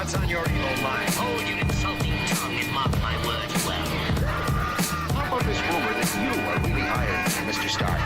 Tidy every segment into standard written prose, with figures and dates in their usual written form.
What's on your evil mind? Hold your insulting tongue and mark my words well. How about this rumor that you are really hired, Mr. Stark?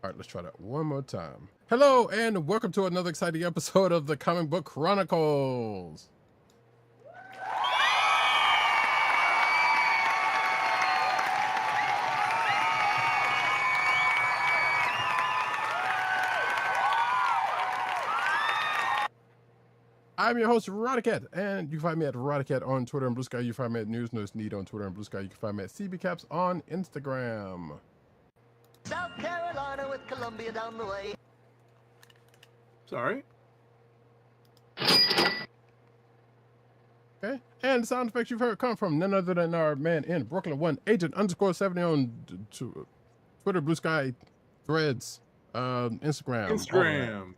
All right, let's try that one more time. Hello, and welcome to another exciting episode of the Comic Book Chronicles. I'm your host, Roddykat, and you can find me at Roddykat on Twitter and Blue Sky. You can find me at News Need on Twitter and Blue Sky. You can find me at CBCaps on Instagram. South Carolina with Columbia down the way. Sorry. Okay, and the sound effects you've heard come from none other than our man in Brooklyn, Agent_70 on Twitter, Blue Sky, Threads, Instagram.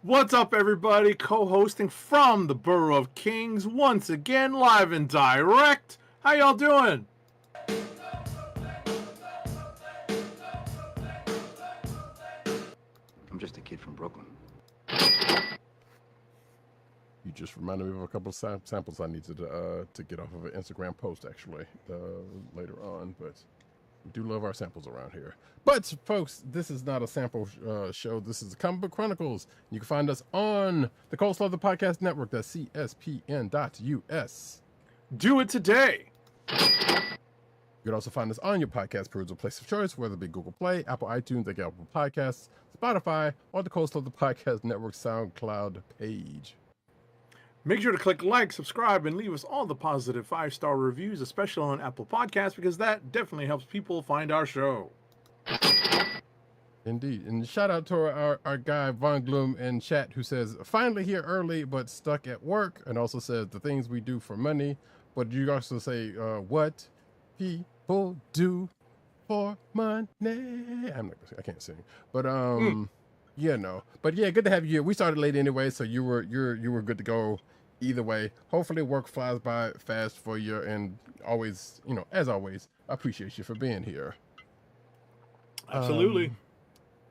What's up, everybody? Co-hosting from the Borough of Kings once again, live and direct. How y'all doing? I'm just a kid from Brooklyn. You just reminded me of a couple of samples I needed to get off of an Instagram post, actually, later on. But we do love our samples around here. But, folks, this is not a sample show. This is the Comic Book Chronicles. You can find us on the Coleslaw the Podcast Network. That's CSPN.us. Do it today. You can also find us on your podcast perusal place of choice, whether it be Google Play, Apple iTunes, Apple Podcasts, Spotify, or the Coleslaw the Podcast Network SoundCloud page. Make sure to click like, subscribe, and leave us all the positive 5-star reviews, especially on Apple Podcasts, because that definitely helps people find our show. Indeed. And shout out to our guy, Von Gloom, in chat, who says, finally here early, but stuck at work, and also says the things we do for money. But you also say, what people do for money. I can't sing. But, yeah, no. But yeah, good to have you here. We started late anyway, so you were good to go either way. Hopefully work flies by fast for you, and always, as always, I appreciate you for being here. Absolutely.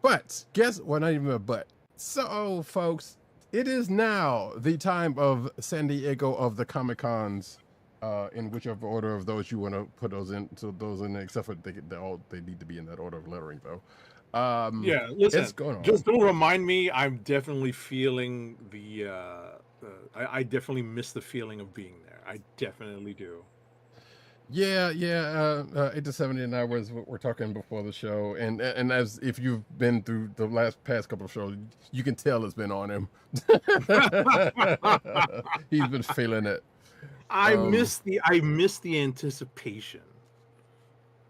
But not even a but. So, folks, it is now the time of San Diego of the Comic-Cons, in whichever order of those you want to put those in, except for they need to be in that order of lettering, though. Yeah, listen, just don't remind me. I'm definitely feeling I definitely miss the feeling of being there. I definitely do. Yeah. 8 to 70 and I we're talking before the show, and as if you've been through the past couple of shows, you can tell it's been on him. He's been feeling it. I miss the anticipation.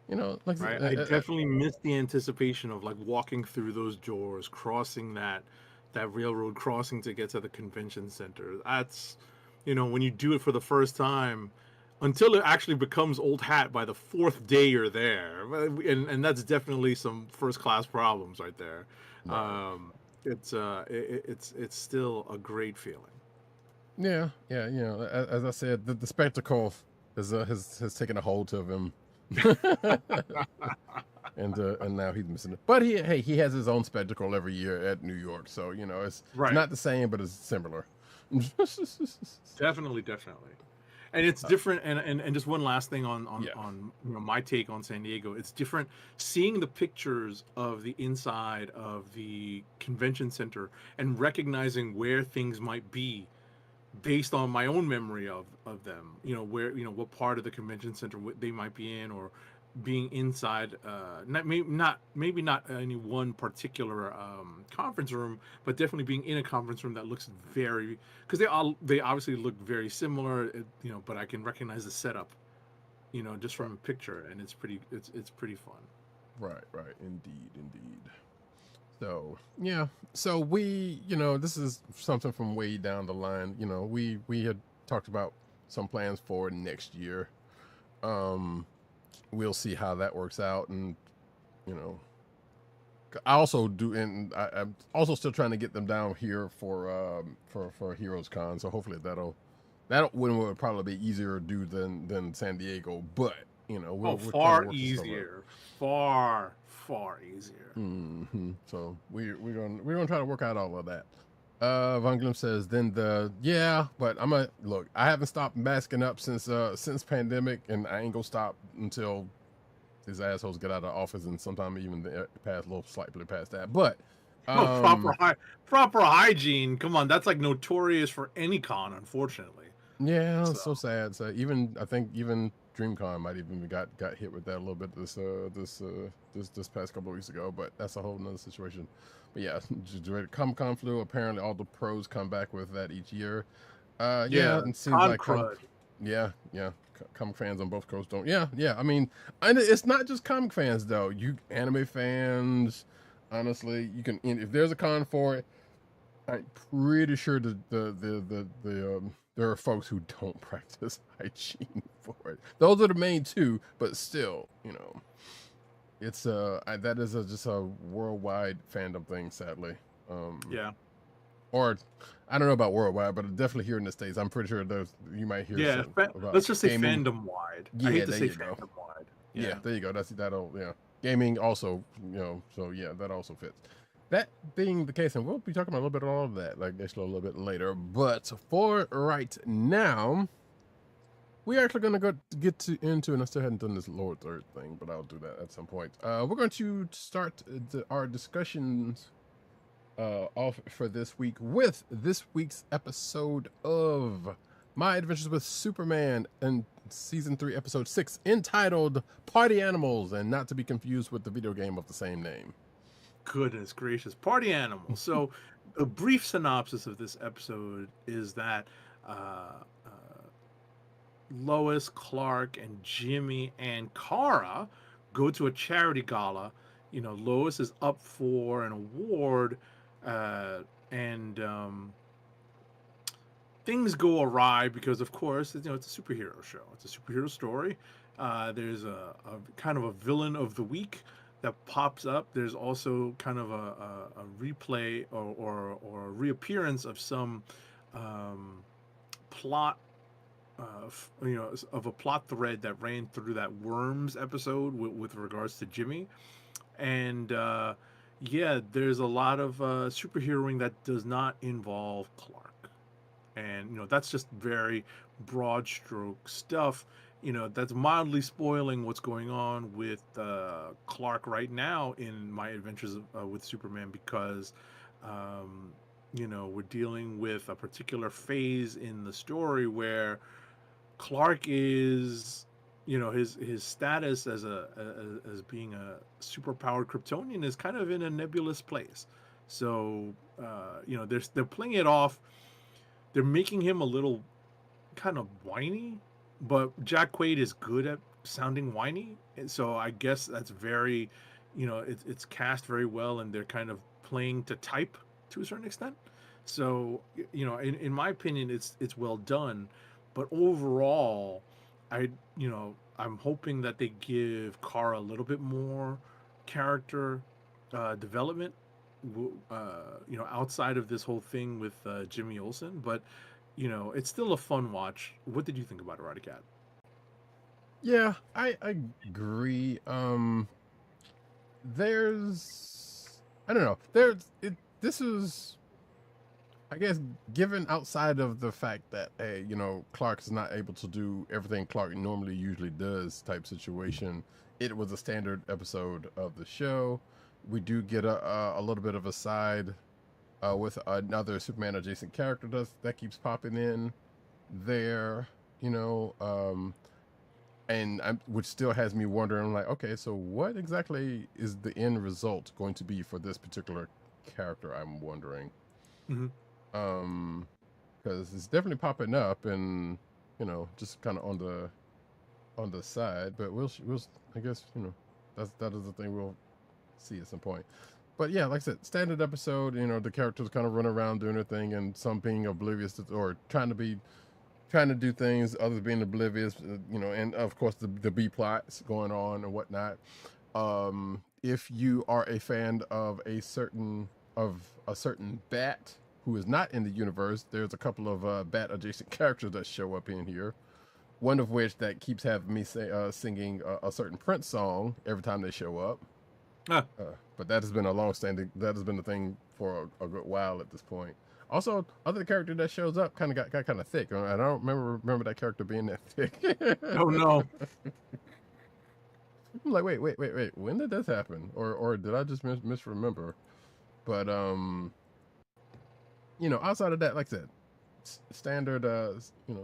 Right? I definitely miss the anticipation of like walking through those doors, crossing that railroad crossing to get to the convention center. That's, when you do it for the first time, until it actually becomes old hat by the 4th day you're there, and that's definitely some first class problems right there. Right. It's still a great feeling. Yeah. As I said, the spectacle has taken a hold of him. and now he's missing it. But he has his own spectacle every year at New York, so it's not the same, but it's similar. Definitely, and it's different. And just one last thing on my take on San Diego. It's different seeing the pictures of the inside of the convention center and recognizing where things might be based on my own memory of them, where, what part of the convention center they might be in, or being inside, maybe not any one particular conference room, but definitely being in a conference room that looks because they obviously look very similar, but I can recognize the setup, just from a picture, and it's pretty fun. Right, indeed. So yeah, so we, this is something from way down the line. We had talked about some plans for next year. We'll see how that works out, and you know, I also do, and I'm also still trying to get them down here for Heroes Con. So hopefully that one will probably be easier to do than San Diego, but we'll far easier, far easier. So we're gonna try to work out all of that. Von Gloom says, but I'm gonna look. I haven't stopped masking up since pandemic, and I ain't gonna stop until these assholes get out of the office, and sometime even past a little slightly past that. But proper hygiene. Come on, that's like notorious for any con, unfortunately. Yeah, it's so sad. So I think even DreamCon might even got hit with that a little bit this past couple of weeks ago, but that's a whole nother situation. But yeah, Comic-Con flu. Apparently, all the pros come back with that each year. It seems like comic fans on both coasts don't. Yeah. I mean, it's not just comic fans though. You anime fans, honestly, you can if there's a con for it. I'm pretty sure there are folks who don't practice hygiene for it. Those are the main two, but still, it's that is just a worldwide fandom thing, sadly. Or I don't know about worldwide, but definitely here in the States, I'm pretty sure you might hear. Yeah, let's just say fandom wide. Yeah, I hate to say fandom wide. Yeah, there you go. That'll gaming also, so yeah, that also fits. That being the case, and we'll be talking about a little bit of all of that, like actually a little bit later. But for right now, we're actually going to get into, and I still hadn't done this lower third thing, but I'll do that at some point. We're going to start our discussions off for this week with this week's episode of My Adventures with Superman and Season 3, Episode 6, entitled Party Animals, and not to be confused with the video game of the same name. Goodness gracious, Party Animals. So a brief synopsis of this episode is that Lois, Clark, and Jimmy and Kara go to a charity gala. Lois is up for an award, and things go awry because, of course, it's a superhero show. It's a superhero story. There's a kind of a villain of the week that pops up. There's also kind of a replay or a reappearance of some plot, of a plot thread that ran through that Worms episode with regards to Jimmy. And there's a lot of superheroing that does not involve Clark. And, that's just very broad stroke stuff. That's mildly spoiling what's going on with Clark right now in My Adventures with Superman, because we're dealing with a particular phase in the story where Clark is, his status as being a superpowered Kryptonian is kind of in a nebulous place. So they're playing it off. They're making him a little kind of whiny. But Jack Quaid is good at sounding whiny, and so I guess that's very, it's cast very well, and they're kind of playing to type to a certain extent. So, in my opinion, it's well done. But overall, I'm hoping that they give Kara a little bit more character development, outside of this whole thing with Jimmy Olsen, but. It's still a fun watch. What did you think about it, Roddykat? Yeah, I agree. I don't know. This is, I guess, given outside of the fact that, hey, Clark is not able to do everything Clark normally usually does type situation. It was a standard episode of the show. We do get a little bit of a side with another Superman adjacent character that keeps popping in there, which still has me wondering, like, okay, so what exactly is the end result going to be for this particular character? I'm wondering, because it's definitely popping up, and just kind of on the side, but we'll I guess that is the thing we'll see at some point. But yeah, like I said, standard episode. You know, the characters kind of run around doing their thing, and some being oblivious to, or trying to do things, others being oblivious. You know, and of course the B plots going on and whatnot. If you are a fan of a certain bat who is not in the universe, there's a couple of bat adjacent characters that show up in here. One of which that keeps having me singing a certain Prince song every time they show up. But that has been that has been the thing for a good while at this point. Also, other character that shows up kind of got kind of thick. And I don't remember that character being that thick. Oh no. I'm like, wait. When did this happen? Or did I just misremember? But you know, outside of that, like I said, standard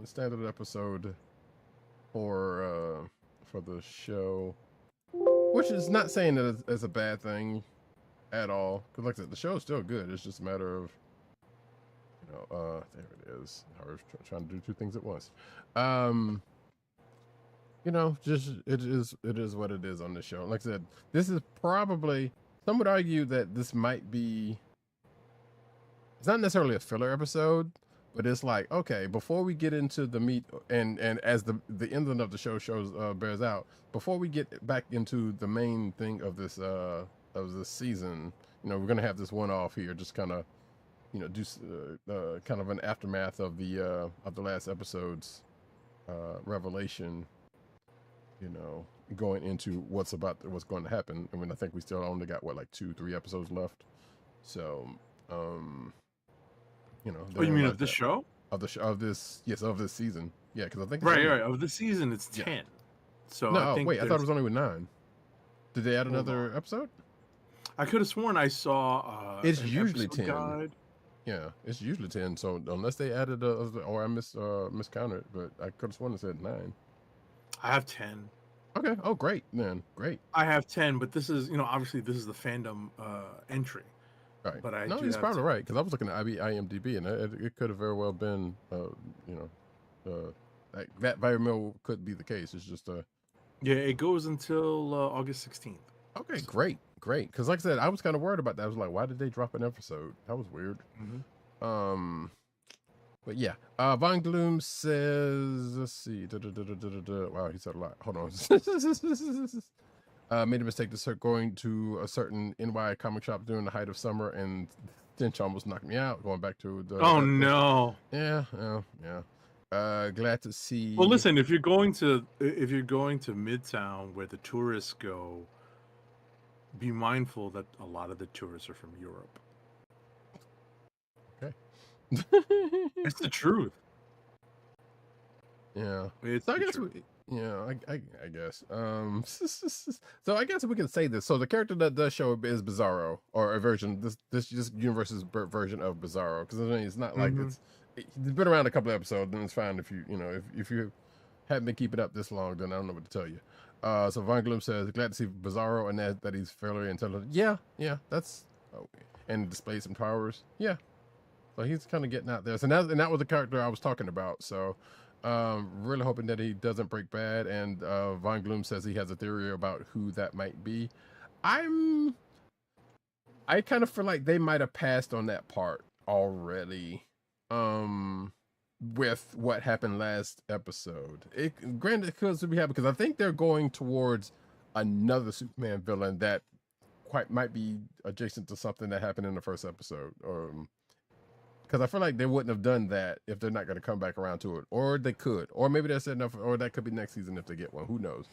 standard episode for the show, which is not saying that it's a bad thing at all. Because like I said, the show is still good. It's just a matter of, you know, there it is. I was trying to do two things at once. You know, just it is what it is on the show. Like I said, this is probably, some would argue that this might be, it's not necessarily a filler episode, but it's like, okay, before we get into the meat and as the ending of the show bears out, before we get back into the main thing of this season, you know, we're gonna have this one off here, just kind of, you know, do kind of an aftermath of the last episode's revelation. You know, going into what's going to happen. I mean, I think we still only got like 2-3 episodes left. So, you know. Oh, you mean of the show? Of this season. Yeah, because I think right. Of the season, it's 10. Yeah. So no, I thought it was only with 9. Did they add another episode? I could have sworn I saw. It's usually 10. Guide. Yeah, it's usually 10. So unless they added or I miscounted, but I could have sworn it said 9. I have 10. Okay. Oh, great, man. Great. I have 10, but this is, you know, obviously this is the fandom entry. Right. But he's probably right, because I was looking at IMDb, and it could have very well been, you know, that very well could be the case. It's just yeah, it goes until August 16th. Okay, great. Because like I said, I was kind of worried about that. I was like, why did they drop an episode? That was weird. Mm-hmm. But yeah, Von Gloom says, let's see. Wow, he said a lot. Hold on. Made a mistake to start going to a certain NY comic shop during the height of summer, and Finch almost knocked me out. Going back to the. Oh no. Yeah. Glad to see. Well, listen, if you're going to Midtown where the tourists go, be mindful that a lot of the tourists are from Europe. Okay. It's the truth. Yeah. It's so I guess I guess. So I guess we can say this. So the character that does show up is Bizarro, or a version, this universe's version of Bizarro, because I mean, it's not like it's been around a couple of episodes, and it's fine if if you haven't been keeping up this long, then I don't know what to tell you. So Von Gloom says, glad to see Bizarro and that he's fairly intelligent. Yeah, that's and displays some powers. Yeah. So he's kind of getting out there. So that was the character I was talking about. So really hoping that he doesn't break bad. And Von Gloom says he has a theory about who that might be. I kind of feel like they might have passed on that part already. With what happened last episode. Granted, it could be happy because I think they're going towards another Superman villain that quite might be adjacent to something that happened in the first episode. Because I feel like they wouldn't have done that if they're not going to come back around to it. Or they could. Or maybe that's enough. Or that could be next season if they get one. Who knows?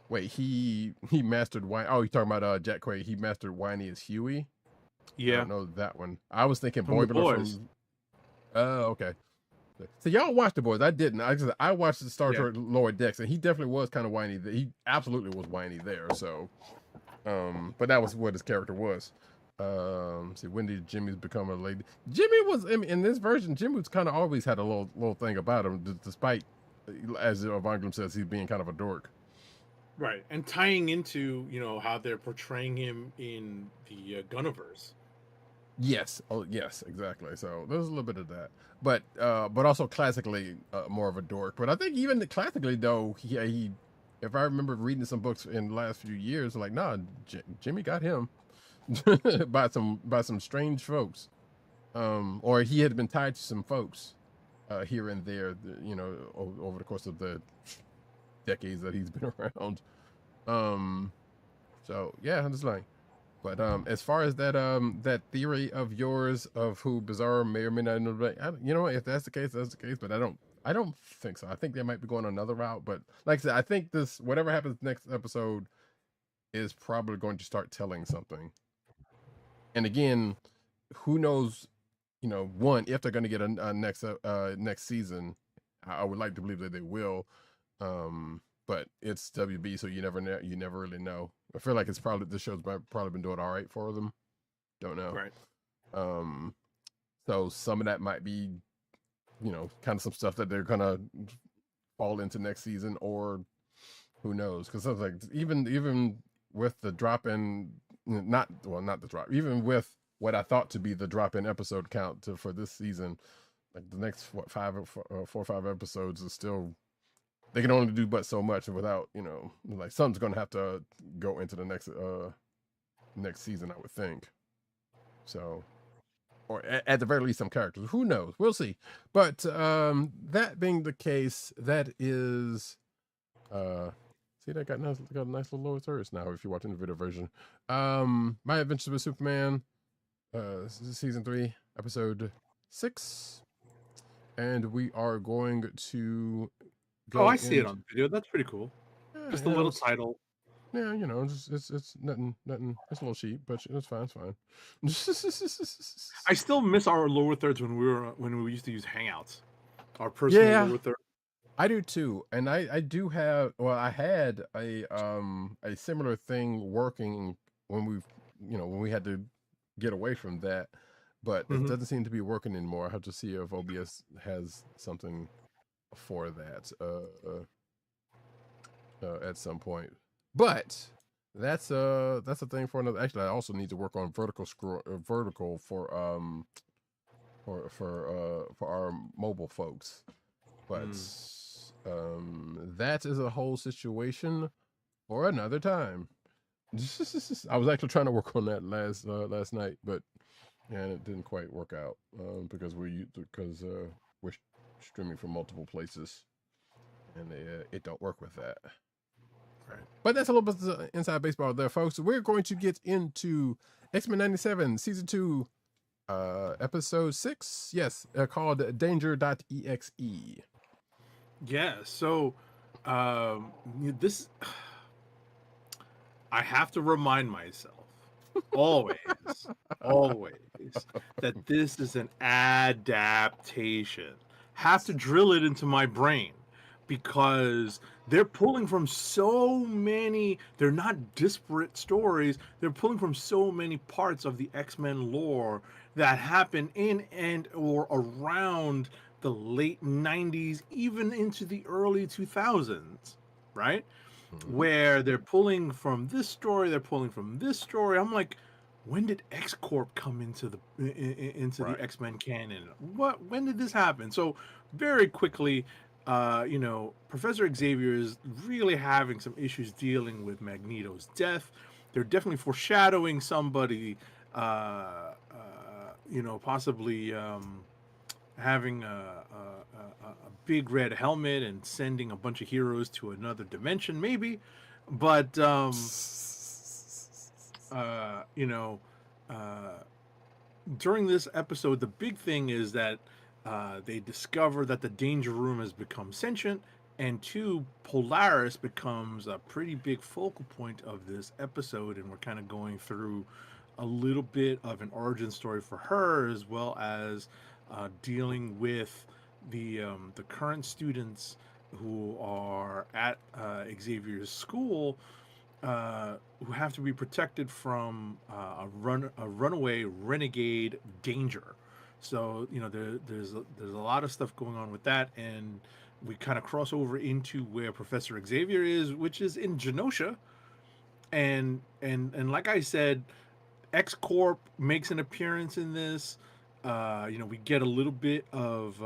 Wait, he mastered Whiny. Oh, you're talking about Jack Quaid. He mastered Whiny as Huey? Yeah. I don't know that one. I was thinking Boy Boys. Okay. So y'all watched The Boys. I didn't. I watched the Star Trek Lower Decks, and he definitely was kind of whiny. He absolutely was whiny there. So, but that was what his character was. See, when did Jimmy's become a lady? Jimmy was in this version. Jimmy was kind of always had a little thing about him, despite, as Von Gloom says, he's being kind of a dork. Right, and tying into how they're portraying him in the Gunniverse. Yes. Oh, yes, exactly. So there's a little bit of that, but also classically more of a dork. But I think even classically though, he if I remember reading some books in the last few years, like, nah, Jimmy got him by some strange folks, or he had been tied to some folks here and there, over the course of the decades that he's been around. So yeah, I'm just like, but as far as that theory of yours of who Bizarre may or may not know, if that's the case, that's the case. But I don't think so. I think they might be going another route. But like I said, I think this whatever happens next episode is probably going to start telling something. And again, who knows? One, if they're going to get a next season, I would like to believe that they will. But it's WB, so you never know. You never really know. I feel like this show's probably been doing all right for them. Don't know. Right. So some of that might be, kind of some stuff that they're gonna fall into next season, or who knows? Because I was like, even with the drop in, not the drop, even with what I thought to be the drop in episode count for this season, like the next 4 or 5 episodes is still. They can only do but so much without, like something's going to have to go into the next season, I would think. So, or at the very least, some characters. Who knows? We'll see. But that being the case, that is, see, that got a nice little lower thirds now. If you're watching the video version, My Adventures with Superman, season 3, episode 6, and we are going to. I see it on video. That's pretty cool. Yeah, Just a little title. Yeah, it's nothing. It's a little cheap, but it's fine. I still miss our lower thirds when we used to use Hangouts. Our personal lower third. I do too, and I do have. Well, I had a similar thing working when we had to get away from that, but it doesn't seem to be working anymore. I have to see if OBS has something for that at some point. But that's a thing for another. Actually, I also need to work on vertical for our mobile folks. But that is a whole situation for another time. I was actually trying to work on that last night, but it didn't quite work out because we're streaming from multiple places, and it don't work with that. Right. But that's a little bit of inside baseball there, folks. We're going to get into X-Men 97 season 2 episode 6, yes, called Danger.exe. Yeah, so this I have to remind myself always that this is an adaptation. Have to drill it into my brain because they're pulling from so many, they're not disparate stories, they're pulling from so many parts of the X-Men lore that happen in and or around the late 90s, even into the early 2000s, right? Where they're pulling from this story, they're pulling from this story. I'm like, when did X-Corp come into the the X-Men canon? When did this happen? So very quickly, Professor Xavier is really having some issues dealing with Magneto's death. They're definitely foreshadowing somebody, possibly having a big red helmet and sending a bunch of heroes to another dimension, maybe. But during this episode, the big thing is that they discover that the Danger Room has become sentient, and 2, Polaris becomes a pretty big focal point of this episode, and we're kind of going through a little bit of an origin story for her, as well as dealing with the current students who are at Xavier's school, who have to be protected from a runaway renegade Danger. So there's a lot of stuff going on with that, and we kind of cross over into where Professor Xavier is, which is in Genosha, and like I said, X-Corp makes an appearance in this. We get a little bit of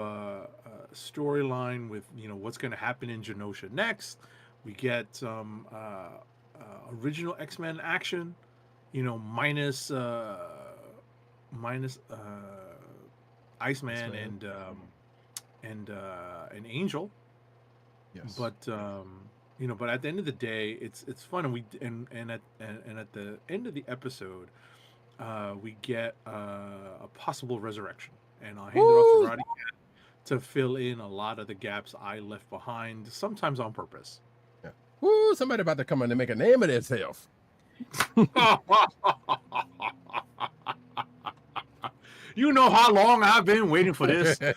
storyline with what's going to happen in Genosha next, We get some original X-Men action, you know, minus Iceman and Angel. Yes. But you know, but at the end of the day, it's fun, and at the end of the episode, we get a possible resurrection, and I'll hand it off to Roddy to fill in a lot of the gaps I left behind, sometimes on purpose. Yeah. Woo! Somebody about to come in and make a name of themselves. You know how long I've been waiting for this. I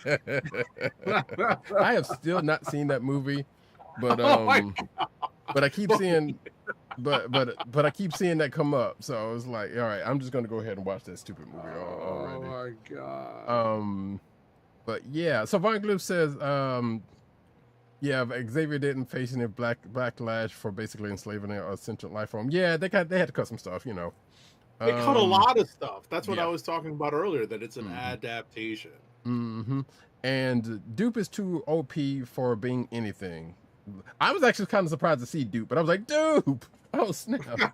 have still not seen that movie, but but I keep seeing, but I keep seeing that come up. So it's like, all right, I'm just gonna go ahead and watch that stupid movie already. Oh my god. But yeah, so Von Gloop says, yeah, Xavier didn't face any backlash for basically enslaving a sentient life form. Yeah, they had to cut some stuff, you know. They cut a lot of stuff. That's what I was talking about earlier, that it's an adaptation. Mm-hmm. And Dupe is too OP for being anything. I was actually kind of surprised to see Dupe, but I was like, Dupe! Oh, snap.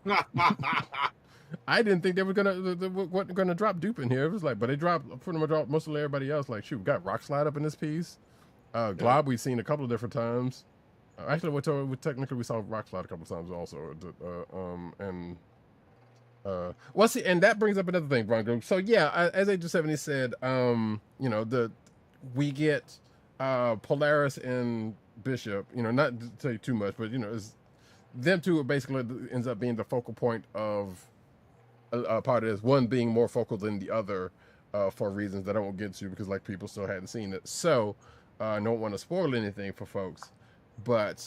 I didn't think they were gonna drop Dupe in here. It was like, but they dropped pretty much most of everybody else. Like, shoot, we got Rock Slide up in this piece. Glob we've seen a couple of different times. Actually, technically we saw Rock Slide a couple of times also. Well, see, and that brings up another thing, Bronco. So yeah, as Agent 70 said, you know, we get Polaris and Bishop. You know, not to tell you too much, but you know, it's them two basically ends up being the focal point of part of this. One being more focal than the other for reasons that I won't get to because like people still hadn't seen it. So I don't want to spoil anything for folks, but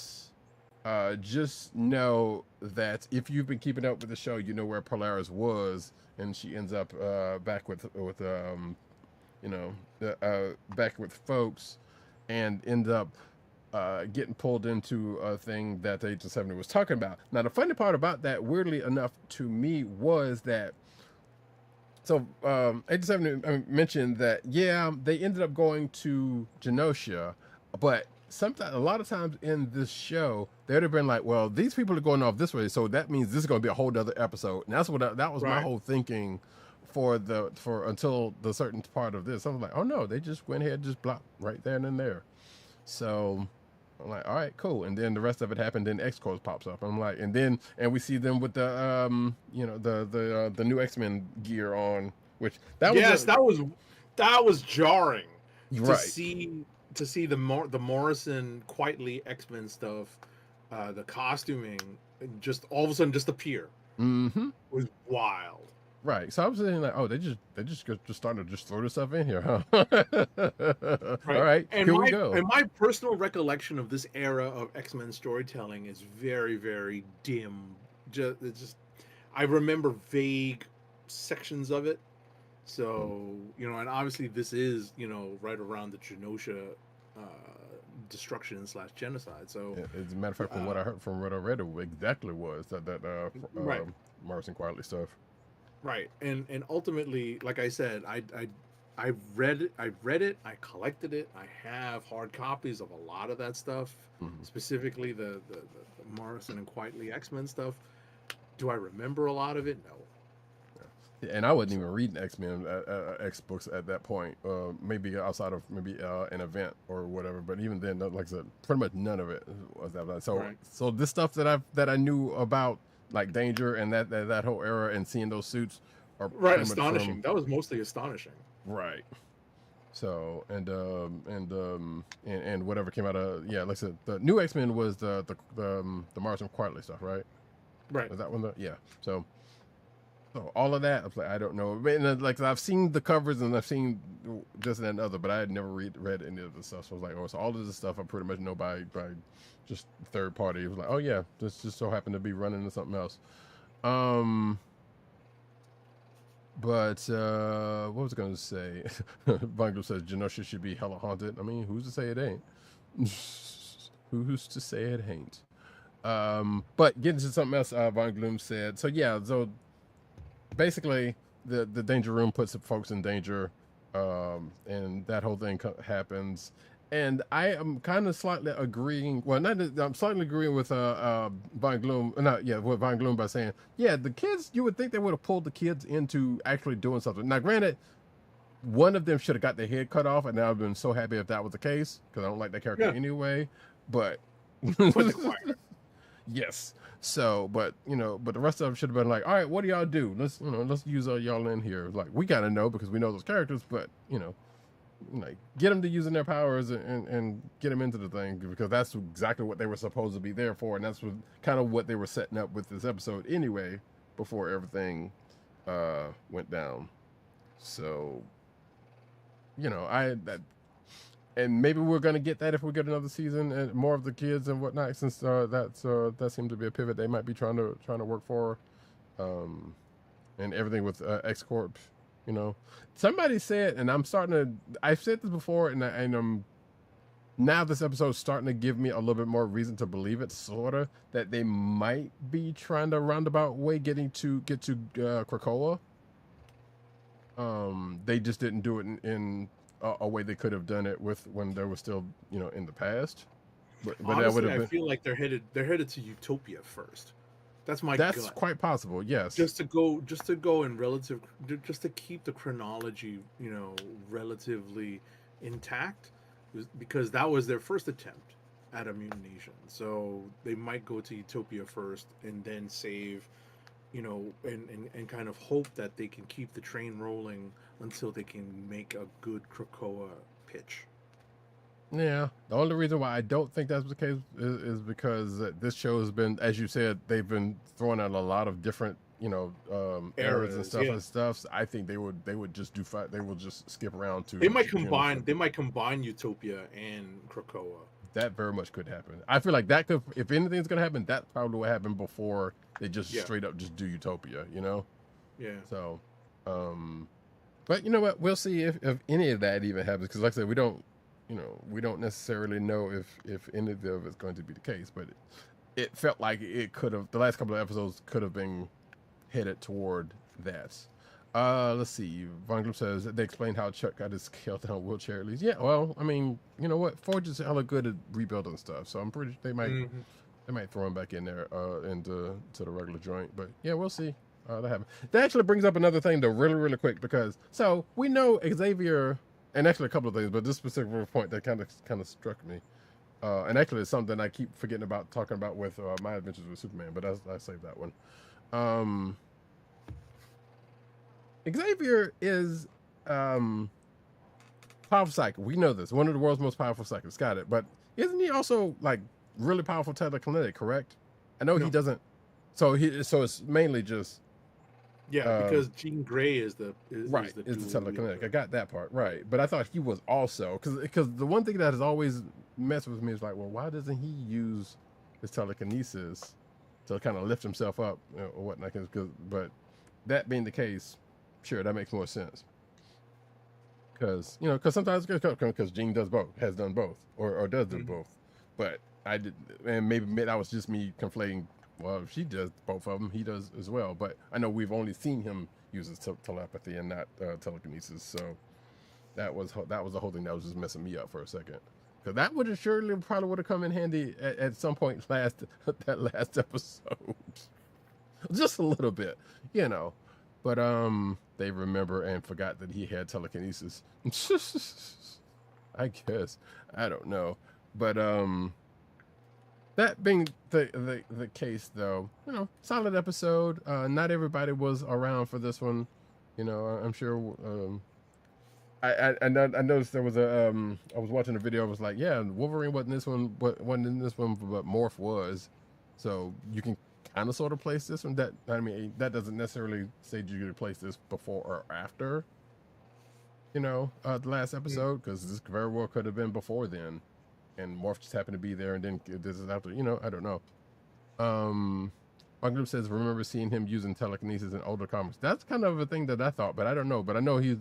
just know that if you've been keeping up with the show, you know where Polaris was, and she ends up back with you know, back with folks, and end up getting pulled into a thing that Agent 70 was talking about. Now, the funny part about that, weirdly enough to me, was that so Agent 70 mentioned that they ended up going to Genosha, but sometimes, a lot of times in this show, they would have been like, well, these people are going off this way, so that means this is going to be a whole other episode. And that's what that was my whole thinking for until the certain part of this. I was like, oh no, they just went ahead and just blocked right there and then there. So I'm like, all right, cool. And then the rest of it happened. Then X-Corps pops up. I'm like, and we see them with the you know, the new X-Men gear on, which that was jarring to see the Morrison quietly X-Men stuff, the costuming, just all of a sudden just appear. Mm-hmm. It was wild. Right. So I was saying like, oh, they just started to just throw this stuff in here, huh? Right. All right, and here we go. And my personal recollection of this era of X-Men storytelling is very, very dim. I remember vague sections of it. So, you know, and obviously this is, you know, right around the Genosha destruction / genocide. So, yeah, as a matter of fact, from what I heard, from what I read, it exactly was that Morrison quietly stuff. Right, and ultimately, like I said, I read it, I collected it, I have hard copies of a lot of that stuff, specifically the Morrison and Quietly X-Men stuff. Do I remember a lot of it? No. And I wasn't even reading X-Men X books at that point. Maybe outside of an event or whatever. But even then, like I said, pretty much none of it was that. So so this stuff that I knew about, like Danger and that whole era, and seeing those suits are astonishing. That was mostly astonishing. Right. So and whatever came out of like I said, the new X-Men was the Morrison Quietly stuff, right? Right. Was that one? So all of that, I was like, I don't know. And like I've seen the covers and I've seen this and that and other, but I had never read any of the stuff. So I was like, oh, so all of this stuff I pretty much know by just third party. It was like, oh yeah, this just so happened to be running into something else. But what was I going to say? Bungle says Genosha should be hella haunted. I mean, who's to say it ain't? Who's to say it ain't? But getting to something else, Von Gloom said. So yeah, so basically the danger room puts folks in danger, and that whole thing happens. And I am kind of slightly agreeing. Well, I'm slightly agreeing with Von Gloom. With Von Gloom by saying, yeah, the kids. You would think they would have pulled the kids into actually doing something. Now, granted, one of them should have got their head cut off, and I've been so happy if that was the case because I don't like that character anyway. But yes. So, but the rest of them should have been like, all right, what do y'all do? Let's use y'all in here. Like, we gotta know because we know those characters, but like get them to using their powers and get them into the thing because that's exactly what they were supposed to be there for, and that's kind of what they were setting up with this episode anyway before everything went down. So and maybe we're gonna get that if we get another season and more of the kids and whatnot, since that seemed to be a pivot they might be trying to work for, and everything with X Corp. Somebody said, and I've said this before, and I'm now this episode's starting to give me a little bit more reason to believe it, sorta, that they might be trying to roundabout way get to Krakoa. They just didn't do it in a way they could have done it with when there was still in the past. But honestly, that would have been. I feel like they're headed to Utopia first. That's gut. Quite possible. Yes. Just to go in relative, just to keep the chronology, relatively intact, because that was their first attempt at a mutant nation. So they might go to Utopia first and then save, and kind of hope that they can keep the train rolling until they can make a good Krakoa pitch. Yeah, the only reason why I don't think that's the case is because this show has been, as you said, they've been throwing out a lot of different, eras and stuff. So I think they would just do they will just skip around to. They might combine Utopia and Krakoa. That very much could happen. I feel like that could, if anything's gonna happen, that's probably what happened before they just straight up just do Utopia. Yeah. So, but you know what? We'll see if any of that even happens, because like I said, we don't necessarily know if any of it's going to be the case, but it felt like it could have, the last couple of episodes could have been headed toward that. Let's see. Von Gloom says they explained how Chuck got his Skeleton wheelchair at least. Yeah, well, I mean, you know what? Forge is hella good at rebuilding stuff, so I'm pretty sure they might throw him back in there into the regular joint. But yeah, we'll see. That happens. That actually brings up another thing though, really, really quick, because so we know Xavier. And actually a couple of things, but this specific point that kind of struck me, and actually it's something I keep forgetting about talking about with My Adventures with Superman, but I saved that one. Xavier is powerful psychic. We know this. One of the world's most powerful psychics. Got it. But isn't he also like really powerful telekinetic? Correct. I know he doesn't. So it's mainly just. Yeah, because Jean Grey is the telekinetic. I got that part right, but I thought he was also because the one thing that has always messed with me is like, well, why doesn't he use his telekinesis to kind of lift himself up or whatnot? But that being the case, sure, that makes more sense. Because sometimes because Jean does both, has done both, or does do both. But I did, and maybe that was just me conflating. Well, if she does both of them, he does as well. But I know we've only seen him use his telepathy and not telekinesis. So that was the whole thing that was just messing me up for a second. Because that would have probably would have come in handy at some point that last episode. Just a little bit, But they remember and forgot that he had telekinesis. I guess. I don't know. But that being the case, though, solid episode. Not everybody was around for this one. I'm sure. I noticed there was I was watching a video. I was like, yeah, Wolverine wasn't in this one, but Morph was. So you can kind of sort of place this one. That doesn't necessarily say you could place this before or after. The last episode, because this very well could have been before then. And Morph just happened to be there, and then this is after. I don't know. Group says, remember seeing him using telekinesis in older comics. That's kind of a thing that I thought, but I don't know. But I know he's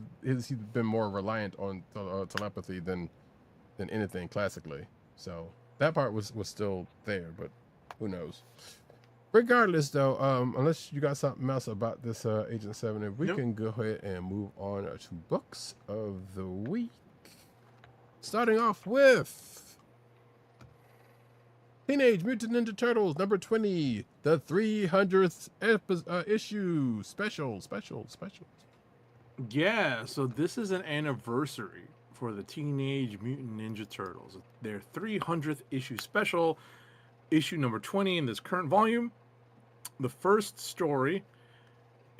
been more reliant on telepathy than anything classically. So that part was still there, but who knows? Regardless, though, unless you got something else about this Agent 7, if we can go ahead and move on to books of the week. Starting off with Teenage Mutant Ninja Turtles number 20, the 300th issue special. Yeah, so this is an anniversary for the Teenage Mutant Ninja Turtles. Their 300th issue special, issue number 20 in this current volume. The first story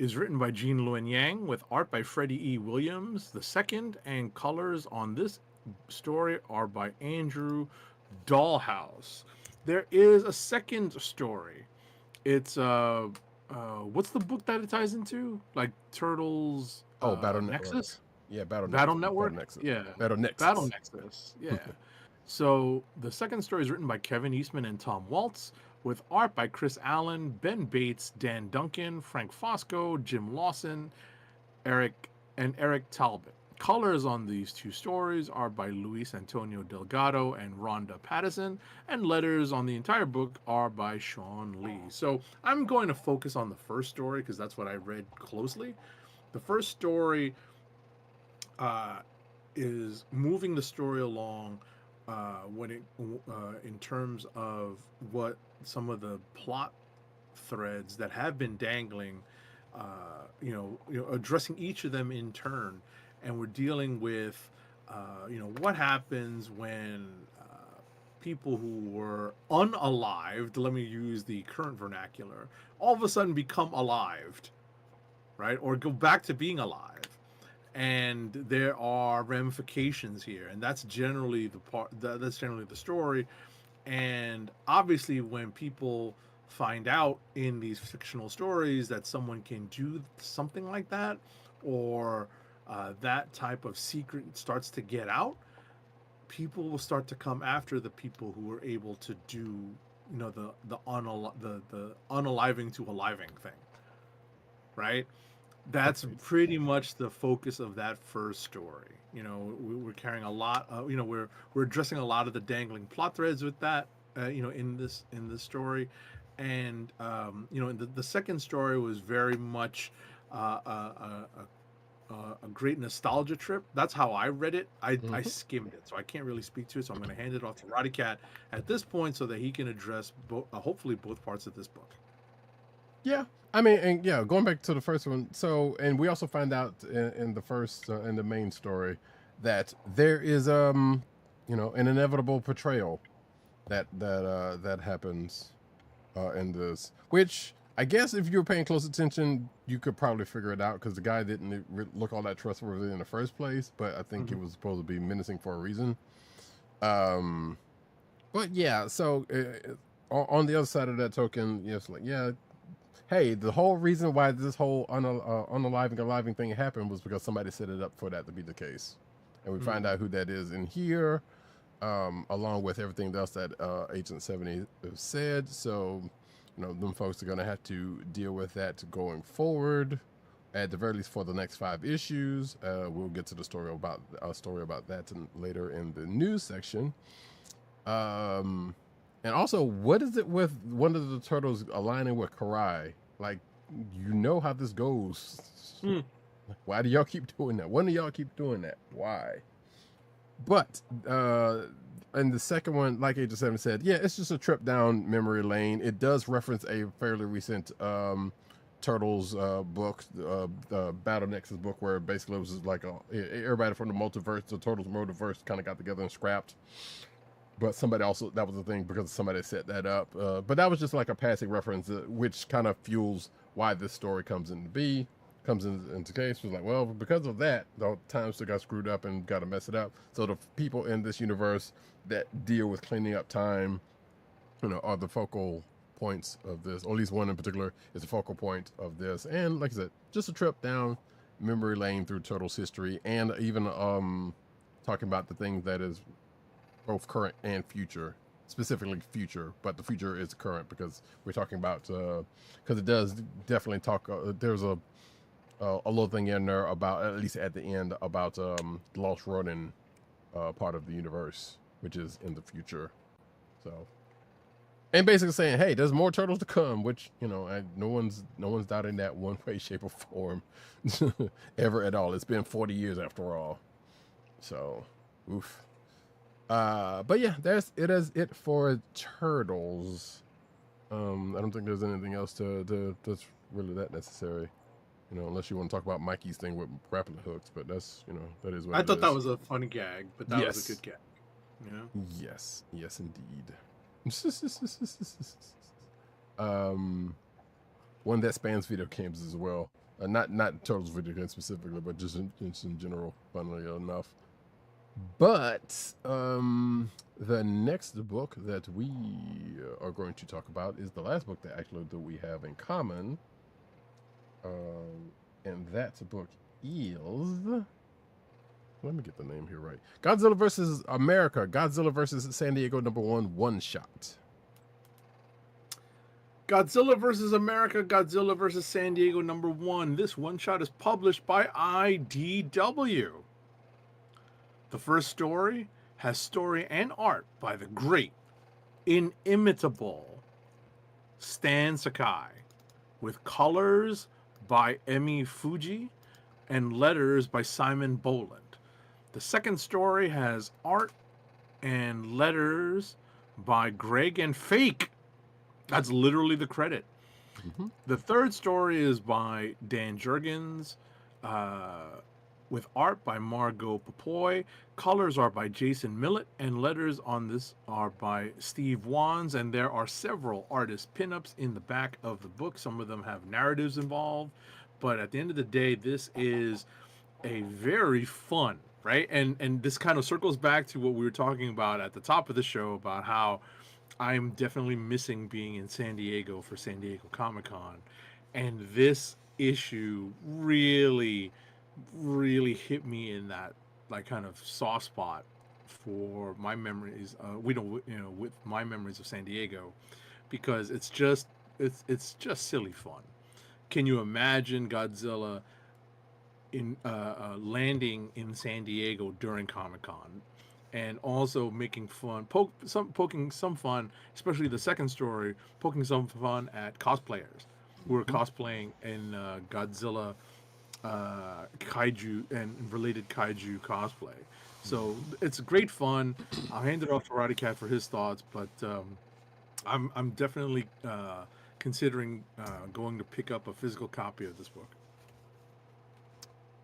is written by Gene Luen Yang with art by Freddie E. Williams. The second and colors on this story are by Andrew Dollhouse. There is a second story. It's what's the book that it ties into? Like Turtles. Battle Nexus. Network. Yeah, Battle Network. Battle Nexus. Yeah, Battle Nexus. Battle Nexus. Yeah. So the second story is written by Kevin Eastman and Tom Waltz, with art by Chris Allen, Ben Bates, Dan Duncan, Frank Fosco, Jim Lawson, Eric Talbot. Colors on these two stories are by Luis Antonio Delgado and Rhonda Pattison, and letters on the entire book are by Sean Lee. So I'm going to focus on the first story because that's what I read closely. The first story is moving the story along in terms of what some of the plot threads that have been dangling, addressing each of them in turn, and we're dealing with, what happens when people who were unalived, let me use the current vernacular, all of a sudden become alived, right, or go back to being alive. And there are ramifications here, and that's generally that's generally the story. And obviously when people find out in these fictional stories that someone can do something like that, or that type of secret starts to get out, people will start to come after the people who were able to do, the unaliving to aliving thing, right? That's pretty much the focus of that first story. We're carrying a lot of, we're addressing a lot of the dangling plot threads with that, in this story. And, the second story was very much a great nostalgia trip. That's how I read it. I skimmed it, so I can't really speak to it. So I'm going to hand it off to Roddykat at this point so that he can address hopefully both parts of this book. Yeah, I mean, and yeah, going back to the first one. So, and we also find out in the first, in the main story, that there is, an inevitable betrayal that happens in this. Which I guess if you were paying close attention, you could probably figure it out because the guy didn't look all that trustworthy in the first place. But I think he was supposed to be menacing for a reason. But yeah, so on the other side of that token, it's like, yeah. Hey, the whole reason why this whole unaliving thing happened was because somebody set it up for that to be the case. And we find out who that is in here, along with everything else that Agent 70 said. So, them folks are going to have to deal with that going forward, at the very least for the next 5 issues. We'll get to the story about that later in the news section. And also, what is it with one of the turtles aligning with Karai? Like, how this goes. Why do y'all keep doing that? When do y'all keep doing that? Why? But, and the second one, like Agent 7 said, yeah, it's just a trip down memory lane. It does reference a fairly recent Turtles book, the Battle Nexus book, where basically it was just like everybody from the multiverse, the Turtles multiverse, kind of got together and scrapped. But somebody also, that was the thing because somebody set that up. But that was just like a passing reference, which kind of fuels why this story comes into case. It was like, well, because of that, the times that got screwed up and got to mess it up. So the people in this universe that deal with cleaning up time, are the focal points of this, or at least one in particular is the focal point of this. And like I said, just a trip down memory lane through Turtles history, and even talking about the things that is both current and future, specifically future, but the future is current because we're talking about, because it does definitely talk, there's a little thing in there about, at least at the end, about the Lost Ronin part of the universe, which is in the future. So, and basically saying, hey, there's more turtles to come, which, no one's doubting that one way, shape, or form ever at all. It's been 40 years after all. So, oof. But yeah, it is it for Turtles. I don't think there's anything else that's really that necessary. You know, unless you want to talk about Mikey's thing with grappling hooks, but that's, you know, that is what I thought that was a funny gag, but that was a good gag. You know? Yes, indeed. One that spans video games as well. Not Turtles video games specifically, but just in general, funnily enough. But the next book that we are going to talk about is the last book that we have in common. And that book is, let me get the name here right. Godzilla vs. America, Godzilla vs. San Diego #1 one-shot. Godzilla vs. America, Godzilla vs. San Diego #1. This one-shot is published by IDW. The first story has story and art by the great, inimitable Stan Sakai, with colors by Emi Fuji and letters by Simon Boland. The second story has art and letters by Greg and Fake. That's literally the credit. Mm-hmm. The third story is by Dan Jurgens, with art by Margot Popoy. Colors are by Jason Millett, and letters on this are by Steve Wands, and there are several artist pinups in the back of the book. Some of them have narratives involved, but at the end of the day, this is a very fun, right? And this kind of circles back to what we were talking about at the top of the show about how I'm definitely missing being in San Diego for San Diego Comic-Con, and this issue really hit me in that like kind of soft spot for my memories. With my memories of San Diego, because it's just silly fun. Can you imagine Godzilla in landing in San Diego during Comic-Con, and also making fun, poking some fun, especially the second story, poking some fun at cosplayers who are cosplaying in Godzilla kaiju and related kaiju cosplay. So it's great fun. I'll hand it off to Roddykat for his thoughts, but I'm definitely considering going to pick up a physical copy of this book.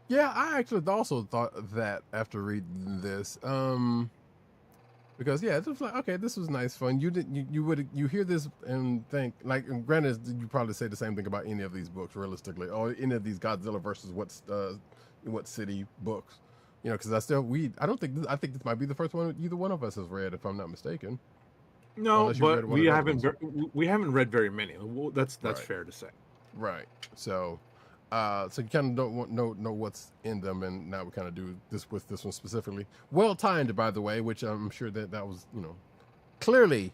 Yeah, I actually also thought that after reading this, because it was like, okay, this was nice fun. You hear this and think like, and granted, you probably say the same thing about any of these books realistically, or any of these Godzilla versus what city books, you know, because I think this might be the first one either one of us has read, if I'm not mistaken. No, but we haven't read very many. That's right. Fair to say. Right. So you kind of don't know what's in them, and now we kind of do this with this one specifically. Well timed, by the way, which I'm sure that was, you know, clearly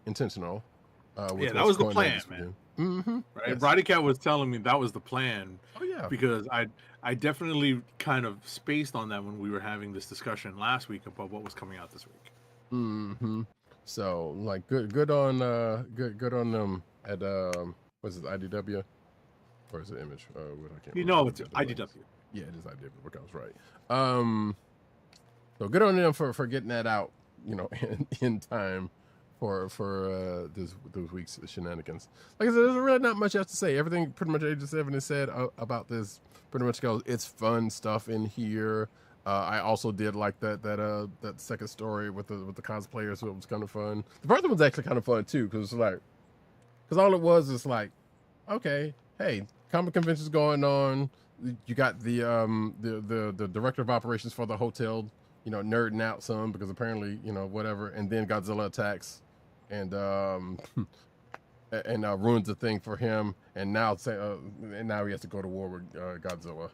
intentional. That was the plan, man. Mm-hmm. Right? Yes. Roddykat was telling me that was the plan. Oh yeah. Because I definitely kind of spaced on that when we were having this discussion last week about what was coming out this week. Mm-hmm. So like good on them at what's it, IDW? Or is it Image? I can't remember. It's IDW. Yeah, it is IDW. Okay, I was right. So good on them for getting that out, you know, in time for those week's shenanigans. Like I said, there's really not much else to say. Everything pretty much Age of 7 has said about this pretty much goes. It's fun stuff in here. I also did like that second story with the cosplayers, so it was kind of fun. The first one was actually kind of fun too, because all it was is like, okay, hey, comic convention's going on. You got the director of operations for the hotel, you know, nerding out some because apparently, you know, whatever, and then Godzilla attacks and ruins the thing for him, and now he has to go to war with Godzilla.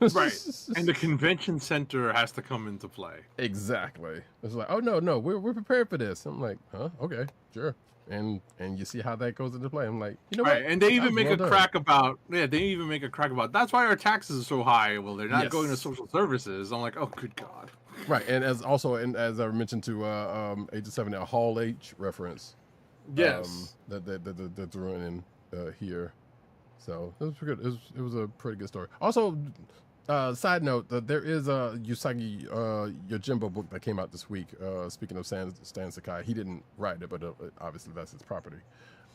Right, and the convention center has to come into play. Exactly. It's like, oh no, we're prepared for this. I'm like, huh, okay, sure. And you see how that goes into play. I'm like, you know what? And they even make a crack about that's why our taxes are so high. Well, they're not going to social services. I'm like, oh, good God. Right, and as I mentioned to Age of 7, a Hall H reference. Yes. That threw in here. So it was pretty good. It was a pretty good story. Also, Side note: there is a Usagi Yojimbo book that came out this week. Speaking of Stan Sakai, he didn't write it, but obviously that's his property.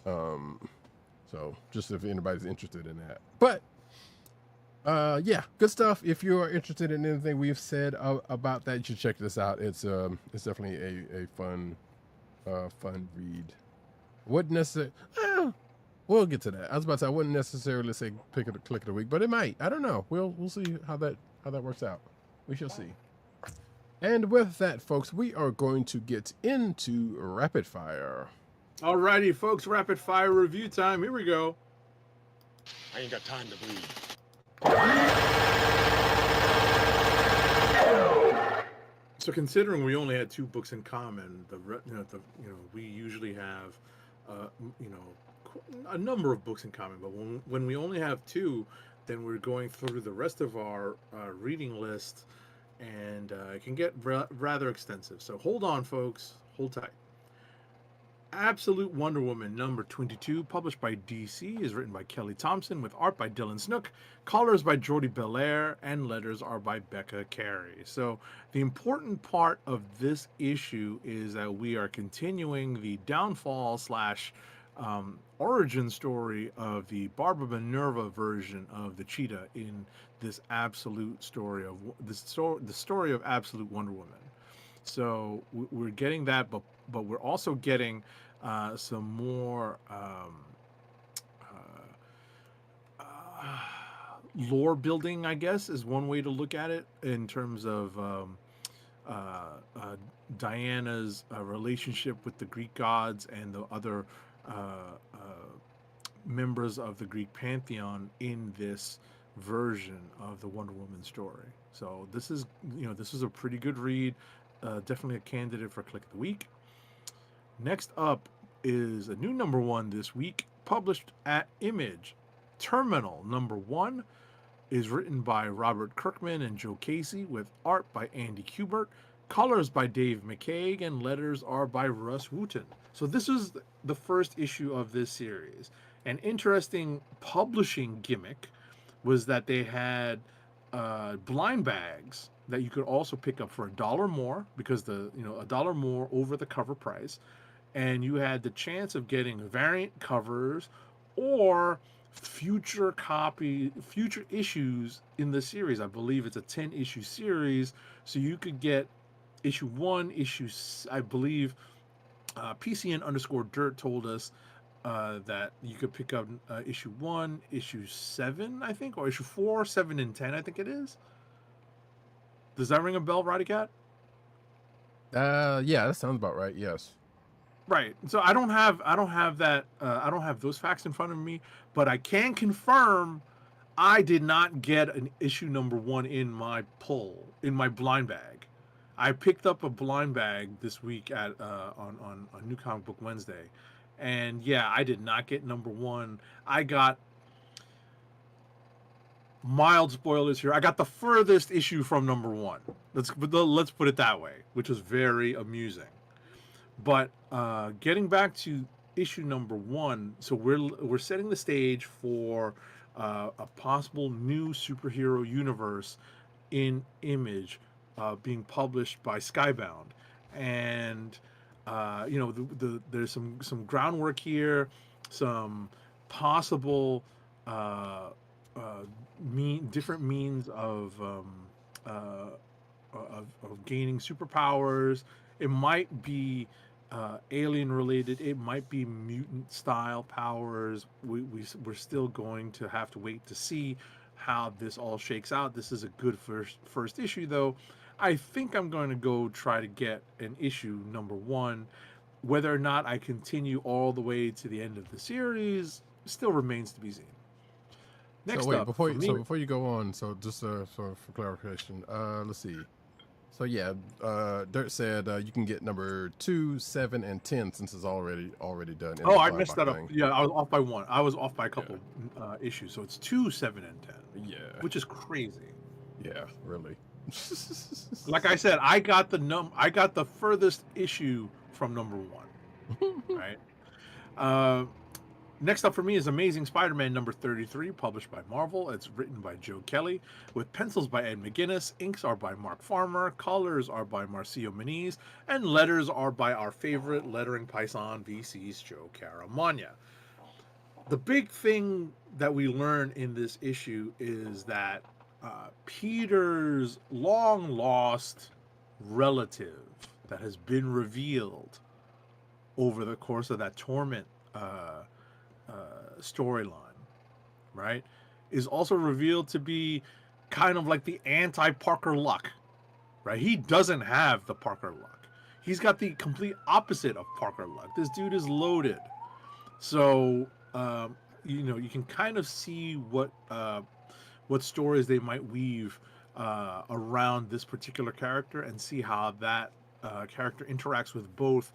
So just if anybody's interested in that, but yeah, good stuff. If you are interested in anything we've said about that, you should check this out. It's definitely a fun read. Wouldn't necessarily. We'll get to that. I was about to say I wouldn't necessarily say click of the week, but it might. I don't know. We'll see how that works out. We shall see. And with that, folks, we are going to get into rapid fire. Alrighty, folks, rapid fire review time. Here we go. I ain't got time to bleed. So, considering we only had 2 books in common, we usually have, a number of books in common. But when we only have 2, then we're going through the rest of our reading list, and it can get rather extensive. So, hold on, folks. Hold tight. Absolute Wonder Woman number 22, published by DC, is written by Kelly Thompson with art by Dylan Snook, colors by Jordi Belair, and letters are by Becca Carey. So the important part of this issue is that we are continuing the downfall / origin story of the Barbara Minerva version of the Cheetah in this absolute story of the story of Absolute Wonder Woman. So we're getting that, but we're also getting some more lore building, I guess, is one way to look at it, in terms of Diana's relationship with the Greek gods and the other members of the Greek pantheon in this version of the Wonder Woman story. So this is a pretty good read. Definitely a candidate for Click of the Week. Next up is a new number 1 this week, published at Image. Terminal number 1 is written by Robert Kirkman and Joe Casey, with art by Andy Kubert, colors by Dave McCaig, and letters are by Russ Wooten. So this is the first issue of this series. An interesting publishing gimmick was that they had blind bags that you could also pick up for $1 more, because $1 more over the cover price, and you had the chance of getting variant covers or future issues in the series. I believe it's a 10-issue series, so you could get issue 1, I believe PCN_Dirt told us that you could pick up issue 1, issue 7, I think, or issue 4, 7, and 10, I think it is. Does that ring a bell, Roddykat? Yeah, that sounds about right. Yes. Right. So I don't have that. I don't have those facts in front of me, but I can confirm I did not get an issue number 1 in my blind bag. I picked up a blind bag this week at on New Comic Book Wednesday, and yeah, I did not get number 1. I got, mild spoilers here, I got the furthest issue from number 1. Let's put it that way, which was very amusing. But getting back to issue number 1, so we're setting the stage for a possible new superhero universe in Image, being published by Skybound, and there's some groundwork here, some possible different means of gaining superpowers. It might be alien related, it might be mutant style powers. We're still going to have to wait to see how this all shakes out. This is a good first issue, though. I think I'm going to go try to get an issue number 1. Whether or not I continue all the way to the end of the series still remains to be seen. Next up, before you go on, so just for clarification, let's see. So yeah, Dirt said you can get number 2, 7, and 10 since it's already done. Oh, I messed that up. Yeah, I was off by 1. I was off by a couple issues, so it's 2, 7, and 10. Yeah, which is crazy. Yeah, really. Like I said, I got the furthest issue from number 1. Right. Next up for me is Amazing Spider-Man number 33, published by Marvel. It's written by Joe Kelly, with pencils by Ed McGuinness, inks are by Mark Farmer, colors are by Marcio Moniz, and letters are by our favorite lettering Python VC's Joe Caramagna. The big thing that we learn in this issue is that Peter's long-lost relative that has been revealed over the course of that Torment storyline, right, is also revealed to be kind of like the anti-Parker Luck, right? He doesn't have the Parker Luck. He's got the complete opposite of Parker Luck. This dude is loaded. So, you can kind of see what stories they might weave around this particular character and see how that character interacts with both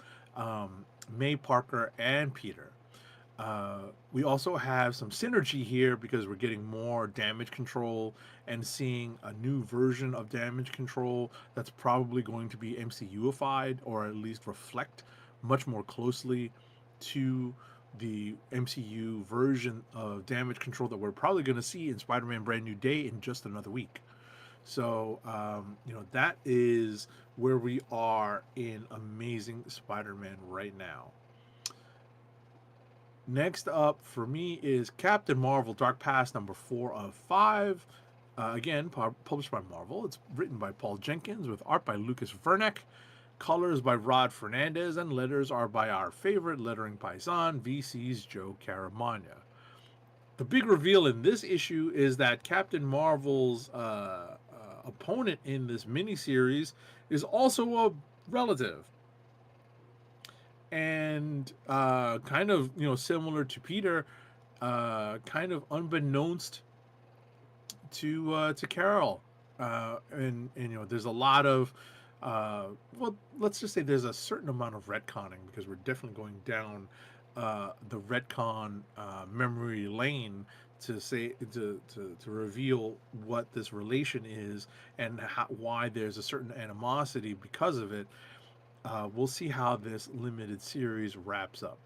May Parker and Peter. We also have some synergy here because we're getting more damage control and seeing a new version of damage control that's probably going to be MCU-ified, or at least reflect much more closely to the MCU version of damage control that we're probably going to see in Spider-Man Brand New Day in just another week. So, that is where we are in Amazing Spider-Man right now. Next up for me is Captain Marvel Dark Past number 4 of 5. Again, published by Marvel. It's written by Paul Jenkins with art by Lucas Verneck, colors by Rod Fernandez, and letters are by our favorite lettering paisan, VC's Joe Caramagna. The big reveal in this issue is that Captain Marvel's opponent in this miniseries is also a relative. And kind of, similar to Peter, kind of unbeknownst to Carol. And there's a lot of, let's just say there's a certain amount of retconning, because we're definitely going down the retcon memory lane to reveal what this relation is and why there's a certain animosity because of it. We'll see how this limited series wraps up.